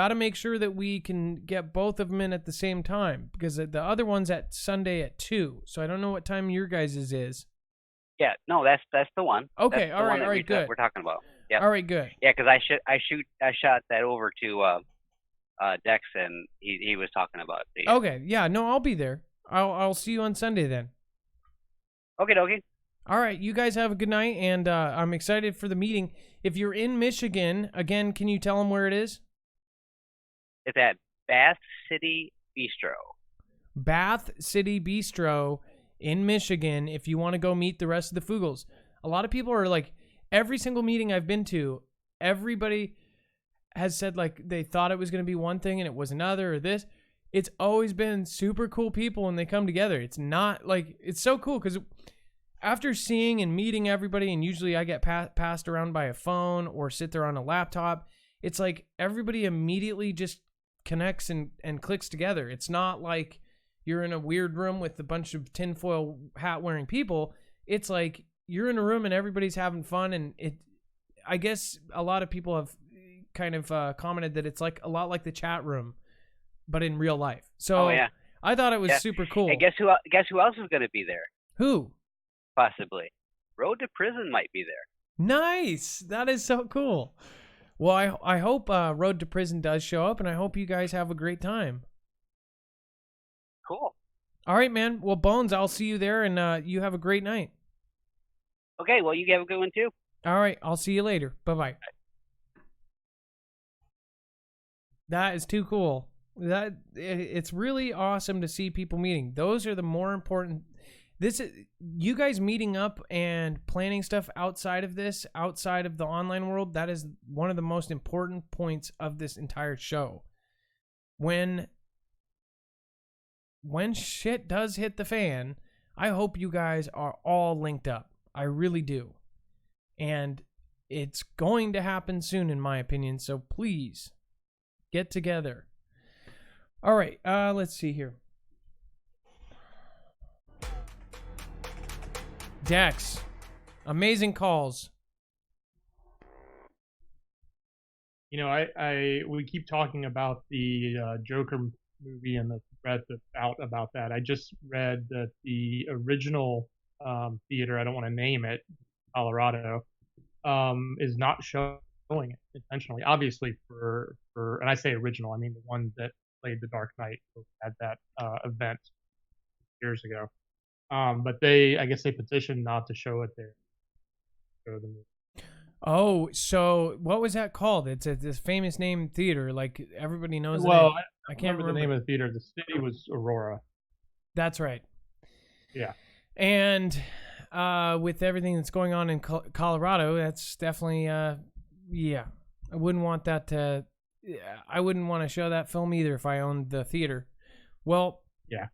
to make sure that we can get both of them in at the same time, because the other one's at Sunday at 2. So I don't know what time your guys' is.
Yeah, no, that's the one.
Okay,
that's
all right, good.
We're talking about. Yeah.
All right, good.
Yeah, because I shot that over to Dex, and he was talking about it.
Okay, yeah, no, I'll be there. I'll see you on Sunday then.
Okay, dokie.
All right, you guys have a good night, and I'm excited for the meeting. If you're in Michigan, again, can you tell them where it is?
It's at Bath City Bistro.
Bath City Bistro in Michigan, if you want to go meet the rest of the Foogles. A lot of people are like, every single meeting I've been to, everybody has said like they thought it was going to be one thing and it was another or this. It's always been super cool people when they come together. It's not like, it's so cool because after seeing and meeting everybody, and usually I get passed around by a phone or sit there on a laptop, it's like everybody immediately just connects and clicks together. It's not like you're in a weird room with a bunch of tinfoil hat wearing people. It's like you're in a room and everybody's having fun. And I guess a lot of people have kind of commented that it's like a lot like the chat room, but in real life. So I thought it was super cool.
And guess who else is going to be there?
Who?
Possibly. Road to Prison might be there.
Nice. That is so cool. Well, I hope Road to Prison does show up, and I hope you guys have a great time.
Cool.
All right, man. Well, Bones, I'll see you there, and you have a great night.
Okay, well, you have a good one, too.
All right, I'll see you later. Bye-bye. That is too cool. It's really awesome to see people meeting. Those are the more important. You guys meeting up and planning stuff outside of this, outside of the online world, that is one of the most important points of this entire show. When shit does hit the fan, I hope you guys are all linked up. I really do. And it's going to happen soon, in my opinion, so please get together. All right, let's see here. Dex, amazing calls.
You know, we keep talking about the Joker movie and the threat that's out about that. I just read that the original theater, I don't want to name it, Colorado, is not showing it intentionally. Obviously, for and I say original, I mean the one that played The Dark Knight at that event years ago. But I guess they petitioned not to show it there. Show the movie.
Oh, so what was that called? It's at this famous name theater, like everybody knows.
Well,
I can't remember
the name of the theater. The city was Aurora.
That's right.
Yeah.
And with everything that's going on in Colorado, that's definitely yeah. I wouldn't want that to. I wouldn't want to show that film either if I owned the theater. Well.
Yeah.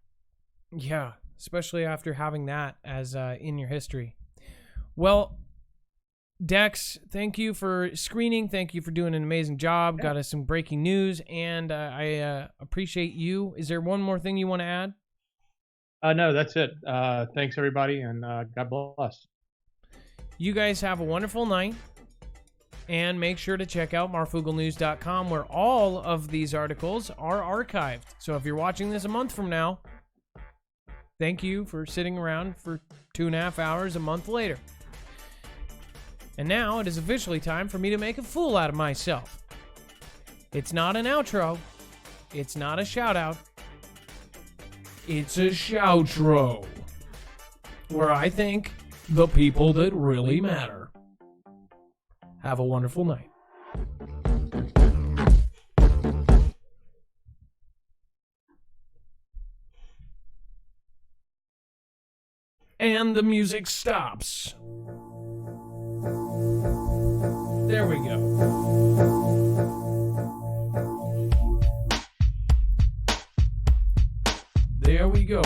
Yeah. Especially after having that as in your history. Well, Dex, thank you for screening. Thank you for doing an amazing job. Yeah. Got us some breaking news, and I appreciate you. Is there one more thing you want to add?
No, that's it. Thanks, everybody, and God bless.
You guys have a wonderful night. And make sure to check out marfooglenews.com, where all of these articles are archived. So if you're watching this a month from now, thank you for sitting around for 2.5 hours a month later. And now it is officially time for me to make a fool out of myself. It's not an outro. It's not a shout out. It's a shoutro, where I thank the people that really matter. Have a wonderful night. And the music stops. There we go. There we go.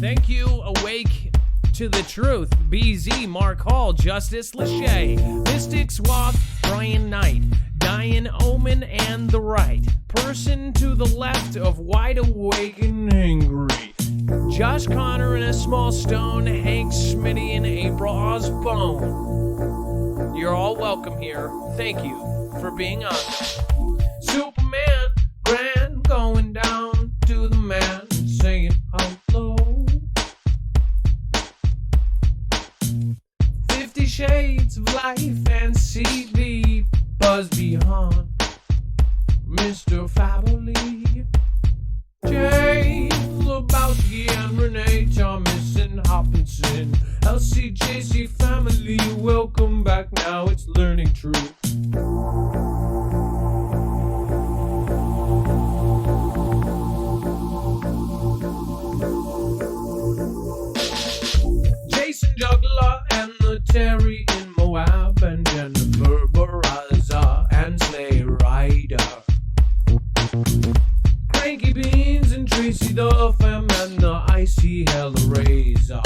Thank you, Awake to the Truth, BZ, Mark Hall, Justice Lachey, Mystics Walk, Brian Knight, Diane Omen, and The Right, Person to the Left of Wide Awake and Angry, Josh Connor and a Small Stone, Hank Smitty and April Osbone. You're all welcome here. Thank you for being on. Superman, grand, going down to the man, saying hello. 50 Shades of Life and CD Buzz Beyond, Mr. Family, Jay Lebowski and Renee Thomas and Hopkinson, LCJC Family, welcome back. Now it's Learning Truth. Jason Juggler and the Terry in Moab and Jennifer Barraza and Slay Rider, Cranky Beans and Tracy the Fam and the Icy Hellraiser,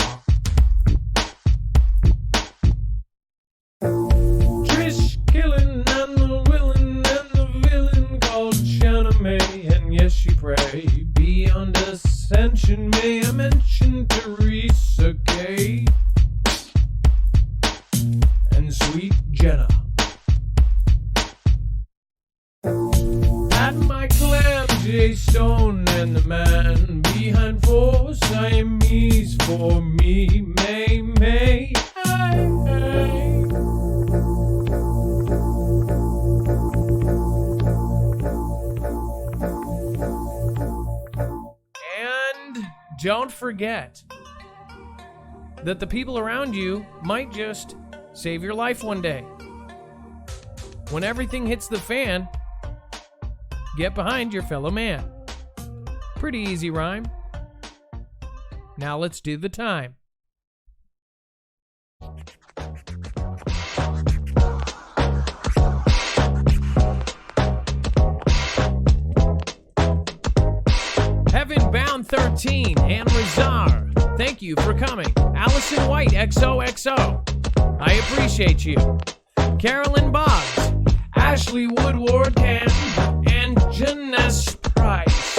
Trish Killing and the villain called Shanna May, and yes she pray beyond ascension. May I mention Teresa Kay and Sweet Jenna. At my clam, Jay Stone and the man behind four Siamese for me, May, hey, hey. And don't forget that the people around you might just save your life one day. When everything hits the fan, get behind your fellow man. Pretty easy rhyme. Now let's do the time. Heaven Bound 13 and Razar, thank you for coming. Allison White, XOXO, I appreciate you. Carolyn Boggs, Ashley Woodward, and Janess Price,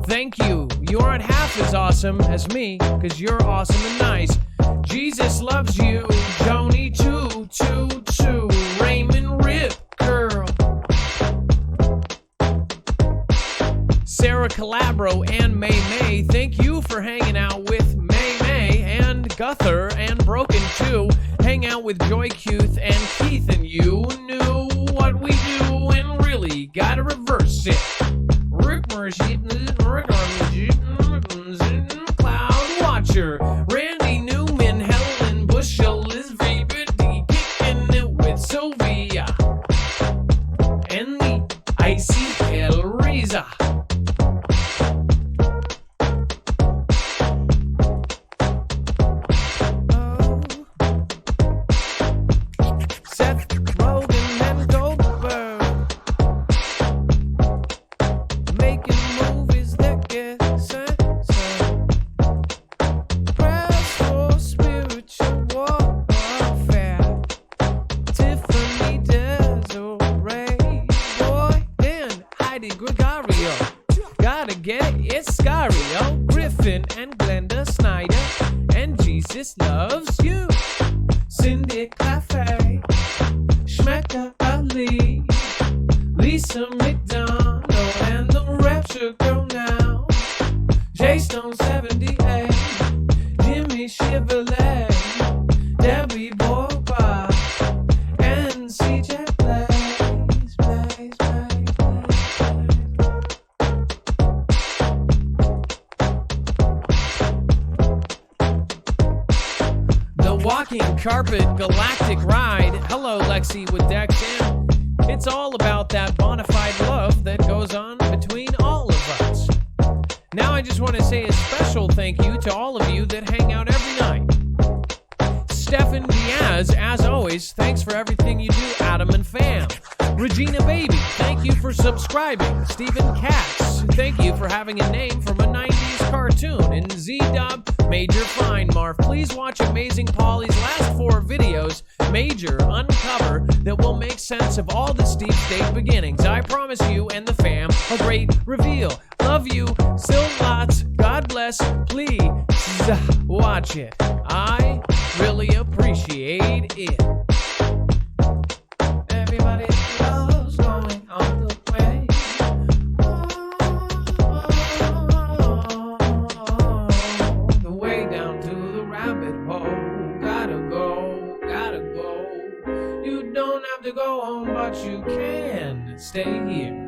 thank you. You aren't half as awesome as me, because you're awesome and nice. Jesus loves you, Joni 222, Raymond Rip Girl, Sarah Calabro and May, thank you for hanging out with May, and Guther and Broken 2. Hang out with Joy Cuth and Keith, and you knew what we do and really gotta reverse it. Rick Cloud Watcher, Randy Newman, Helen Bushel, Liz Vapid, kicking it with Sylvia, and the Icy Hellraiser. Seth Lisa McDonald and the Rapture Girl now. Jay Stone 78, Jimmy Chevrolet, Debbie Borba, and CJ Blaze, Blaze, Blaze, Blaze. The Walking Carpet Galactic Ride. Hello, Lexi with Dex. It's all about that bona fide love that goes on between all of us. Now I just want to say a special thank you to all of you that hang out every night. Stefan Diaz, as always, thanks for everything you do, Adam and Fam. Regina Baby, thank you for subscribing. Stephen Katz, thank you for having a name from a 90s cartoon. And Z-Dub, Major Fine Marf. Please watch Amazing Polly's last 4 videos, Major Uncover, that will make sense of all the Steve State beginnings. I promise you and the fam a great reveal. Love you, still lots. God bless. Please watch it. I really appreciate it. Everybody loves going on the way. The way down to the rabbit hole. Gotta go, gotta go. You don't have to go home, but you can stay here.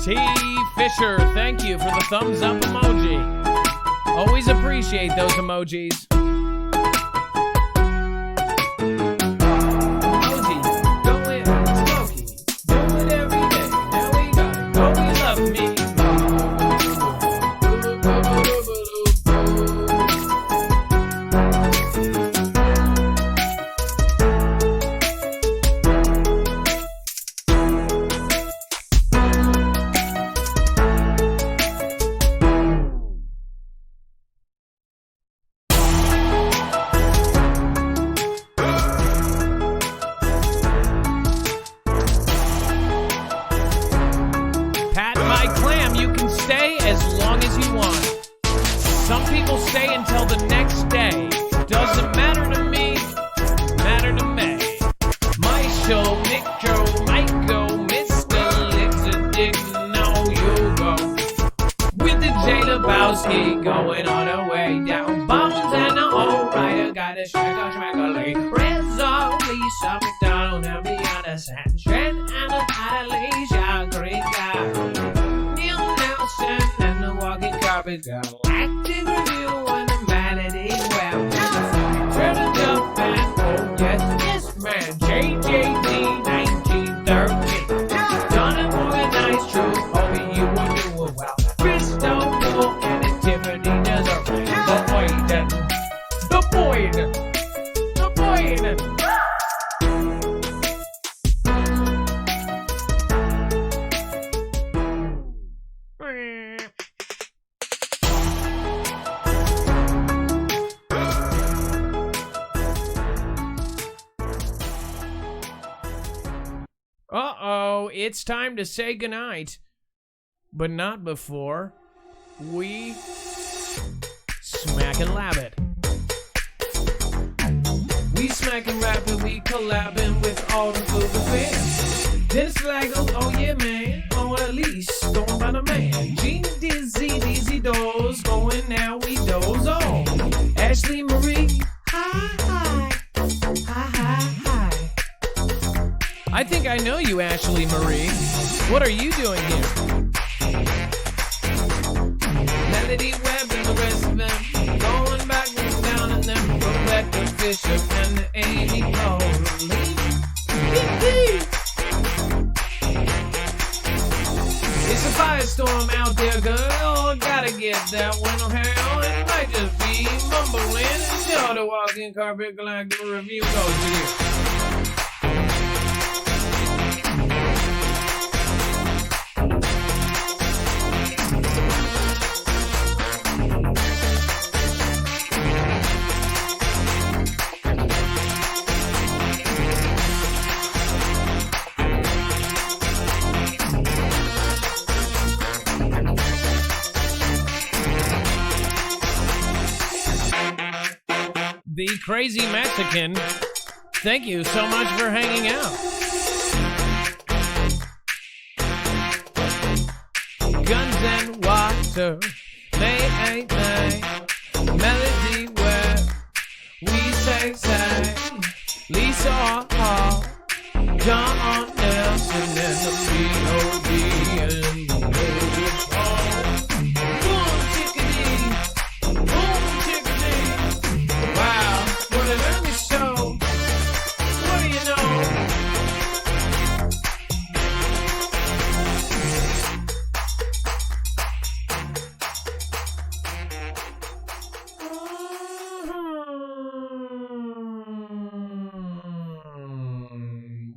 T. Fisher, thank you for the thumbs up emoji. Always appreciate those emojis. Emoji, going smoky. Do it every day. Now we gotta go, we love me. Going on her way down. Bones and the old rider got a schmackle-schmackle-lee. Rizzo, Lisa McDonald, and Beyonce Sanchez, and a Adelia Green guy. Neil Nelson and the Walking Carpet Galactic Review and the Vanity Web. Turn it up and oh yes, man. JJD 1913. Done it organized, true. Hoping you will do it well. Crystal Pool and Tiffany does a the Boyden. Uh-oh, it's time to say goodnight. But not before we smack and lab it. We smacking rapping, we collabing with all the Foogle Fam. Dennis Flagel, oh yeah man, or at least going by the man. Gene Dizzy Doze, going now we doze on. Ashley Marie, hi. I think I know you, Ashley Marie. What are you doing here? Melody Webb and the rest of them, going back and down and them, Rebecca Fisher and the Amy Coley. It's a firestorm out there, girl. Gotta get that winter hell. It might just be mumbling until the Walking Carpet Galactic Review goes to you. the Crazy Mexican. Thank you so much for hanging out. Guns and water, may, melody where we say, Lisa Hall, John Nelson, and the B.O.D. and boom, chickadee, wow, what an early show. What do you know?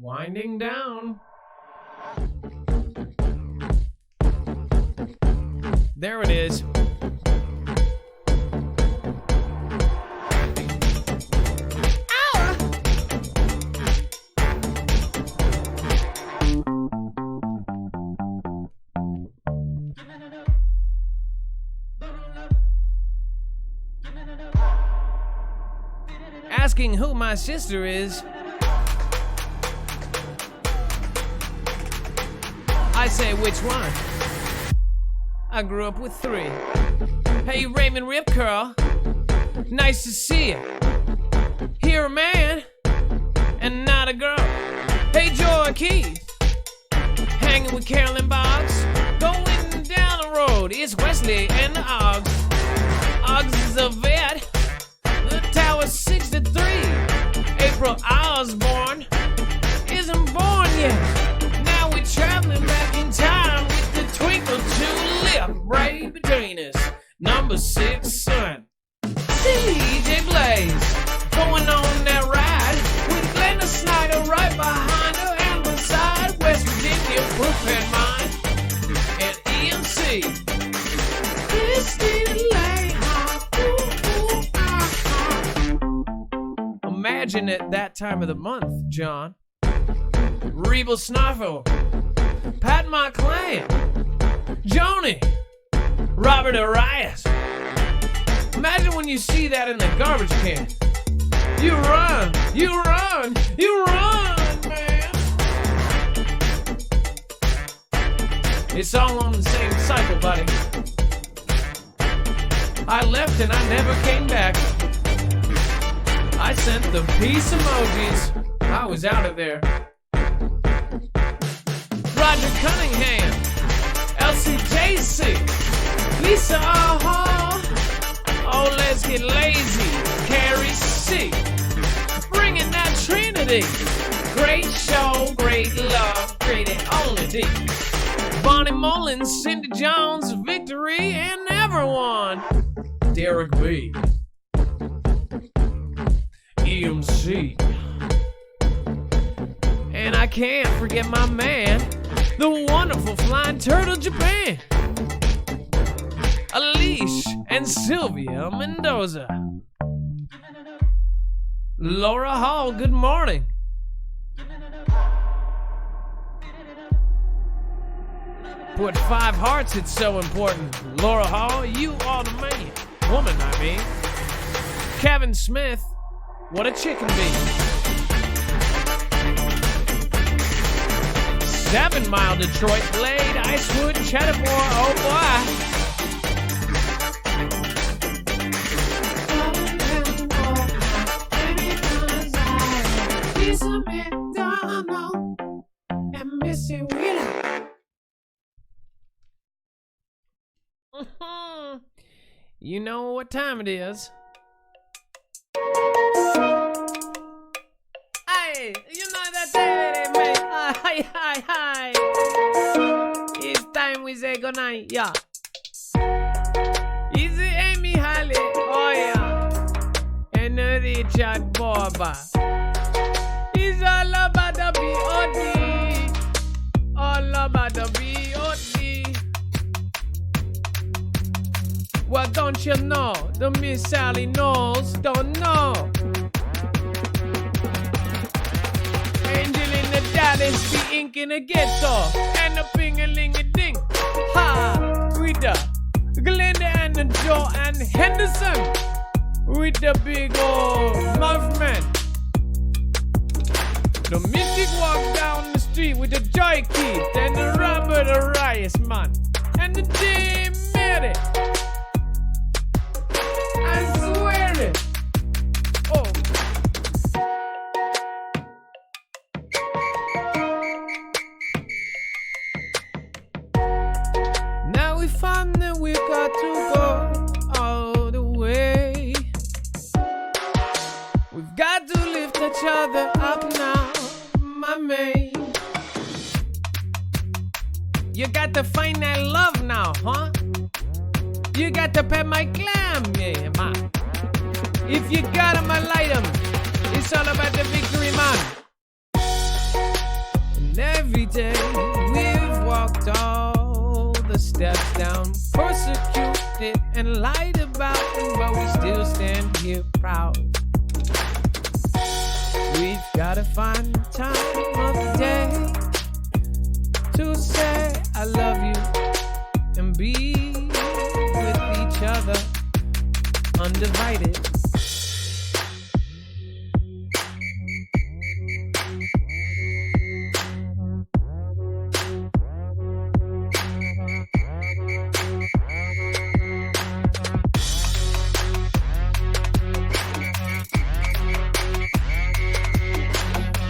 Winding down. There it is. Asking who my sister is. I say, which one? I grew up with 3. Hey, Raymond Rip Curl. Nice to see you. Here a man and not a girl. Hey, Joy Keith. Hanging with Carolyn Boggs. Going down the road, it's Wesley and the Oggs. Oggs is a vet. The Tower 63. April Osborne isn't born yet. Now we're traveling back in time with the twinkle tulip right between us. Number 6 son. DJ Blaze going on that ride with Glenda Snyder right behind her and beside West Virginia Brooklyn Mine and EMC. Christina Lane. Imagine at that time of the month, John. Rebel Snuffle, Pat McClain, Joni, Robert Arias. Imagine when you see that in the garbage can. You run, you run, you run, man. It's all on the same cycle, buddy. I left and I never came back. I sent the peace emojis. I was out of there. Roger Cunningham, LCJC, Lisa Hall, oh let's get lazy, Carrie C, bringing that Trinity, great show, great love, great and only D, Bonnie Mullins, Cindy Jones, Victory, and everyone, Derek B, EMC, and I can't forget my man, the wonderful Flying Turtle Japan, Alish and Sylvia Mendoza, Laura Hall, good morning. Put 5 hearts, it's so important. Laura Hall, you are the man. Woman, I mean. Kevin Smith, what a chicken bee. 7 Mile Detroit, Blade, Icewood, Cheddar, oh boy. And Missy Wheeler. You know what time it is. Hey, you know that day, mate. Hi. It's time we say goodnight, yeah. Easy Amy Holly, oh yeah. And Richard Barber. It's all about the B.O.D. All about the B.O.D. Well, don't you know? The Miss Sally knows, don't know. Angel in the Dallas, the ink in the ghetto, and the ping-a-ling-a-ding. Ha! With the Glenda and the Joe and Henderson. with the big old movement. The mystic walk down the street with the joy key, and the Robert Arias man, and the J made it. I swear it. Oh. Now we found that we got to go all the way. We've got to lift each other up now, my man. You got to find that love now, huh? You got to pet my clam, yeah, man. If you got 'em, I light 'em. It's all about the victory, man. And every day we've walked all the steps down, persecuted and lied about, but we still stand here proud. We've gotta find the time of the day to say I love you and be with each other undivided.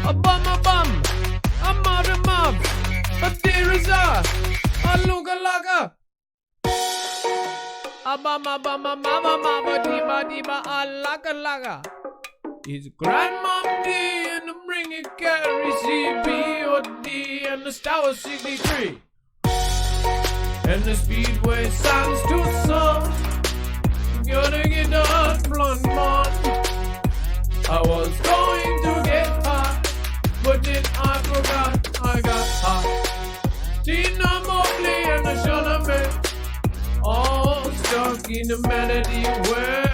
A bum, a mother mob, a diriza, a luga-laga. A mama, diba, a laga-laga. It's Grandmom D and the Bring It Carry CBOD and the Star 63. And the Speedway sounds too soft. Gonna get the blonde mon. I was going to get hot, but then I forgot I got hot. Tina Mobley and the Charlemagne, all stuck in the melody where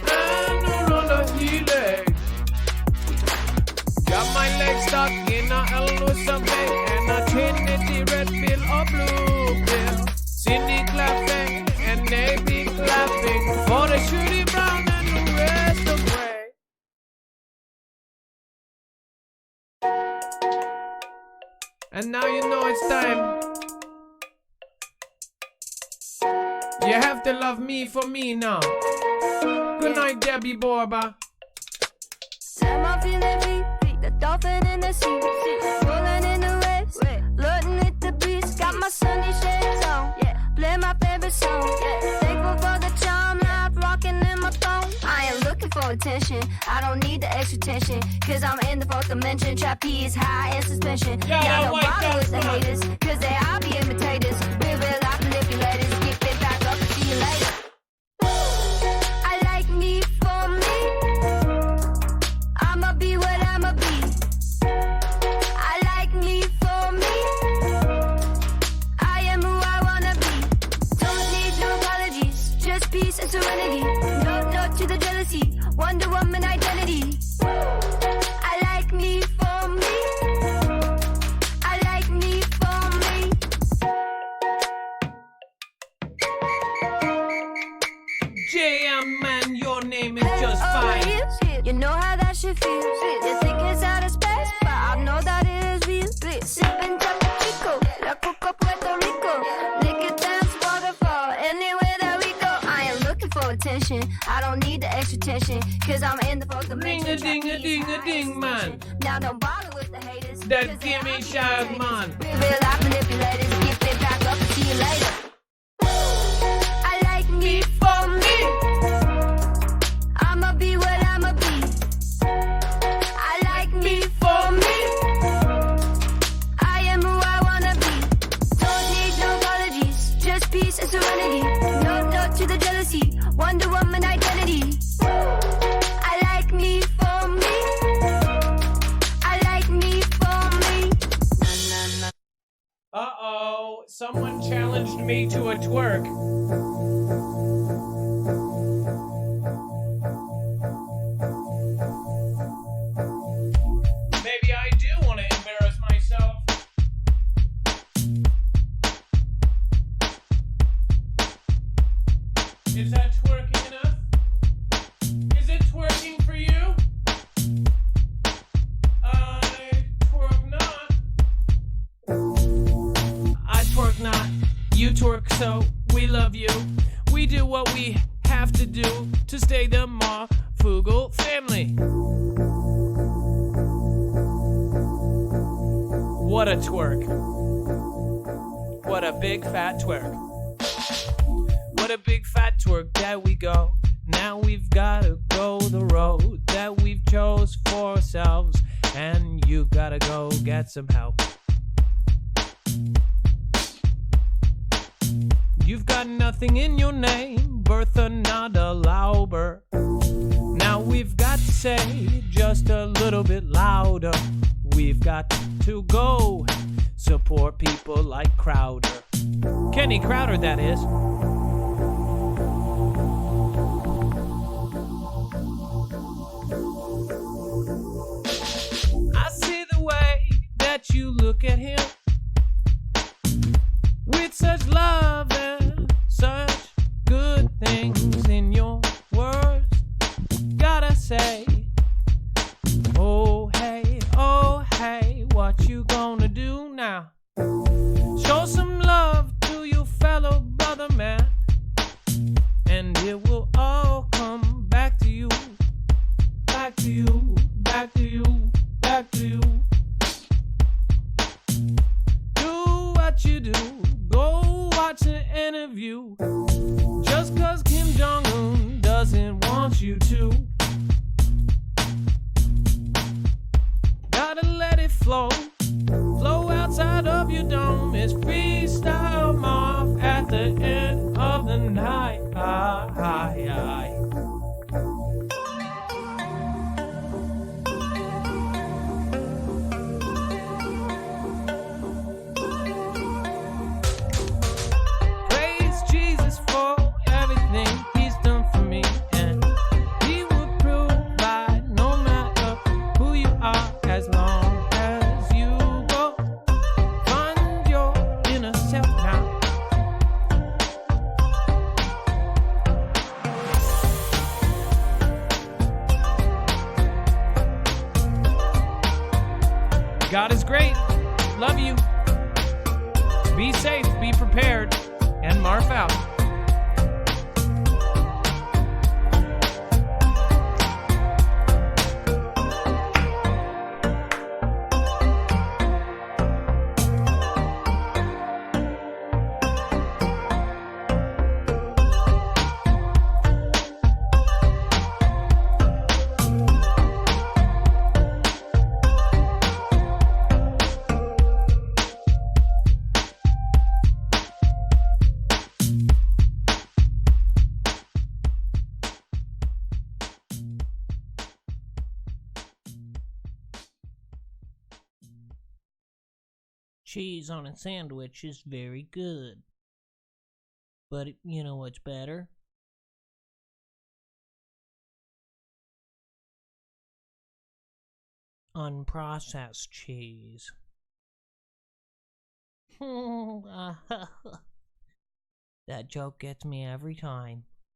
and around the heel. Got my legs stuck in a Elvis Bay and a Trinity red pill or blue pill. Cindy clapping and they be clapping for the Shooty Brown and the rest of way. And now you know it's time. You have to love me for me now. Good night, Debbie Borba.
Time I feel it beat, the dolphin in the sea, rolling in the waves, floating with the breeze. Got my sunny shades on, play my favorite song. Thankful for the charm, life rocking in my phone. I ain't looking for attention, I don't need the extra tension, cause I'm in the fourth dimension. Trapeze high in suspension. Y'all don't bother with the haters, cause they all be imitators. We real life manipulators, get it back up and see you later. I like me for me, I'ma be what I'ma be. I like me for me, I am who I wanna be. Don't need no apologies, just peace and serenity. No to the jealousy, Wonder Woman identity. I like me for me, I like me for me.
JM man, your name is just fine.
You know how that shit feels. You think it's out of space, but I know that it is real. Sipping Chapo Chico, La Coca Puerto Rico. Lick it dance waterfall, anywhere that we go. I ain't looking for attention, I don't need the extra tension, cause I'm in the fourth dimension.
Ding-a-ding-a-ding-a-ding, man.
Now don't bother with the haters.
That give me shot, man.
We real life manipulators, get it back up and see you later. I like me for me, I'ma be what I'ma be. I like me for me, I am who I wanna be. Don't need no apologies, just peace and serenity. No to the jealousy, Wonder Woman identity. I like me for me, I like me for me.
Uh-oh, someone challenged me to a twerk. Maybe I do want to embarrass myself. Is that twerking enough? so we love you. We do what we have to do to stay the Marfoogle family. What a twerk. What a big fat twerk. What a big fat twerk that we go. Now we've gotta go the road that we've chose for ourselves, and you gotta go get some help. You've got nothing in your name, Bertha, not a Lauber. Now we've got to say just a little bit louder. We've got to go support people like Crowder. Kenny Crowder, that is. I see the way that you look at him with such love and such good things in your words. Gotta say, oh hey, what you gonna do now? Show some love to your fellow brother, man, and it will all come back to you, back to you, back to you, back to you. Do what you do, go watch an interview. Just cause Kim Jong-un doesn't want you to, gotta let it flow. Flow outside of your dome. It's freestyle Marf at the end of the night. Praise Jesus for everything he's done for me, and he will provide no matter who you are, as long as you go find your inner self now. God is great. Love you. Be safe, be prepared, and Marf out. Cheese on a sandwich is very good. But you know what's better? Unprocessed cheese. That joke gets me every time.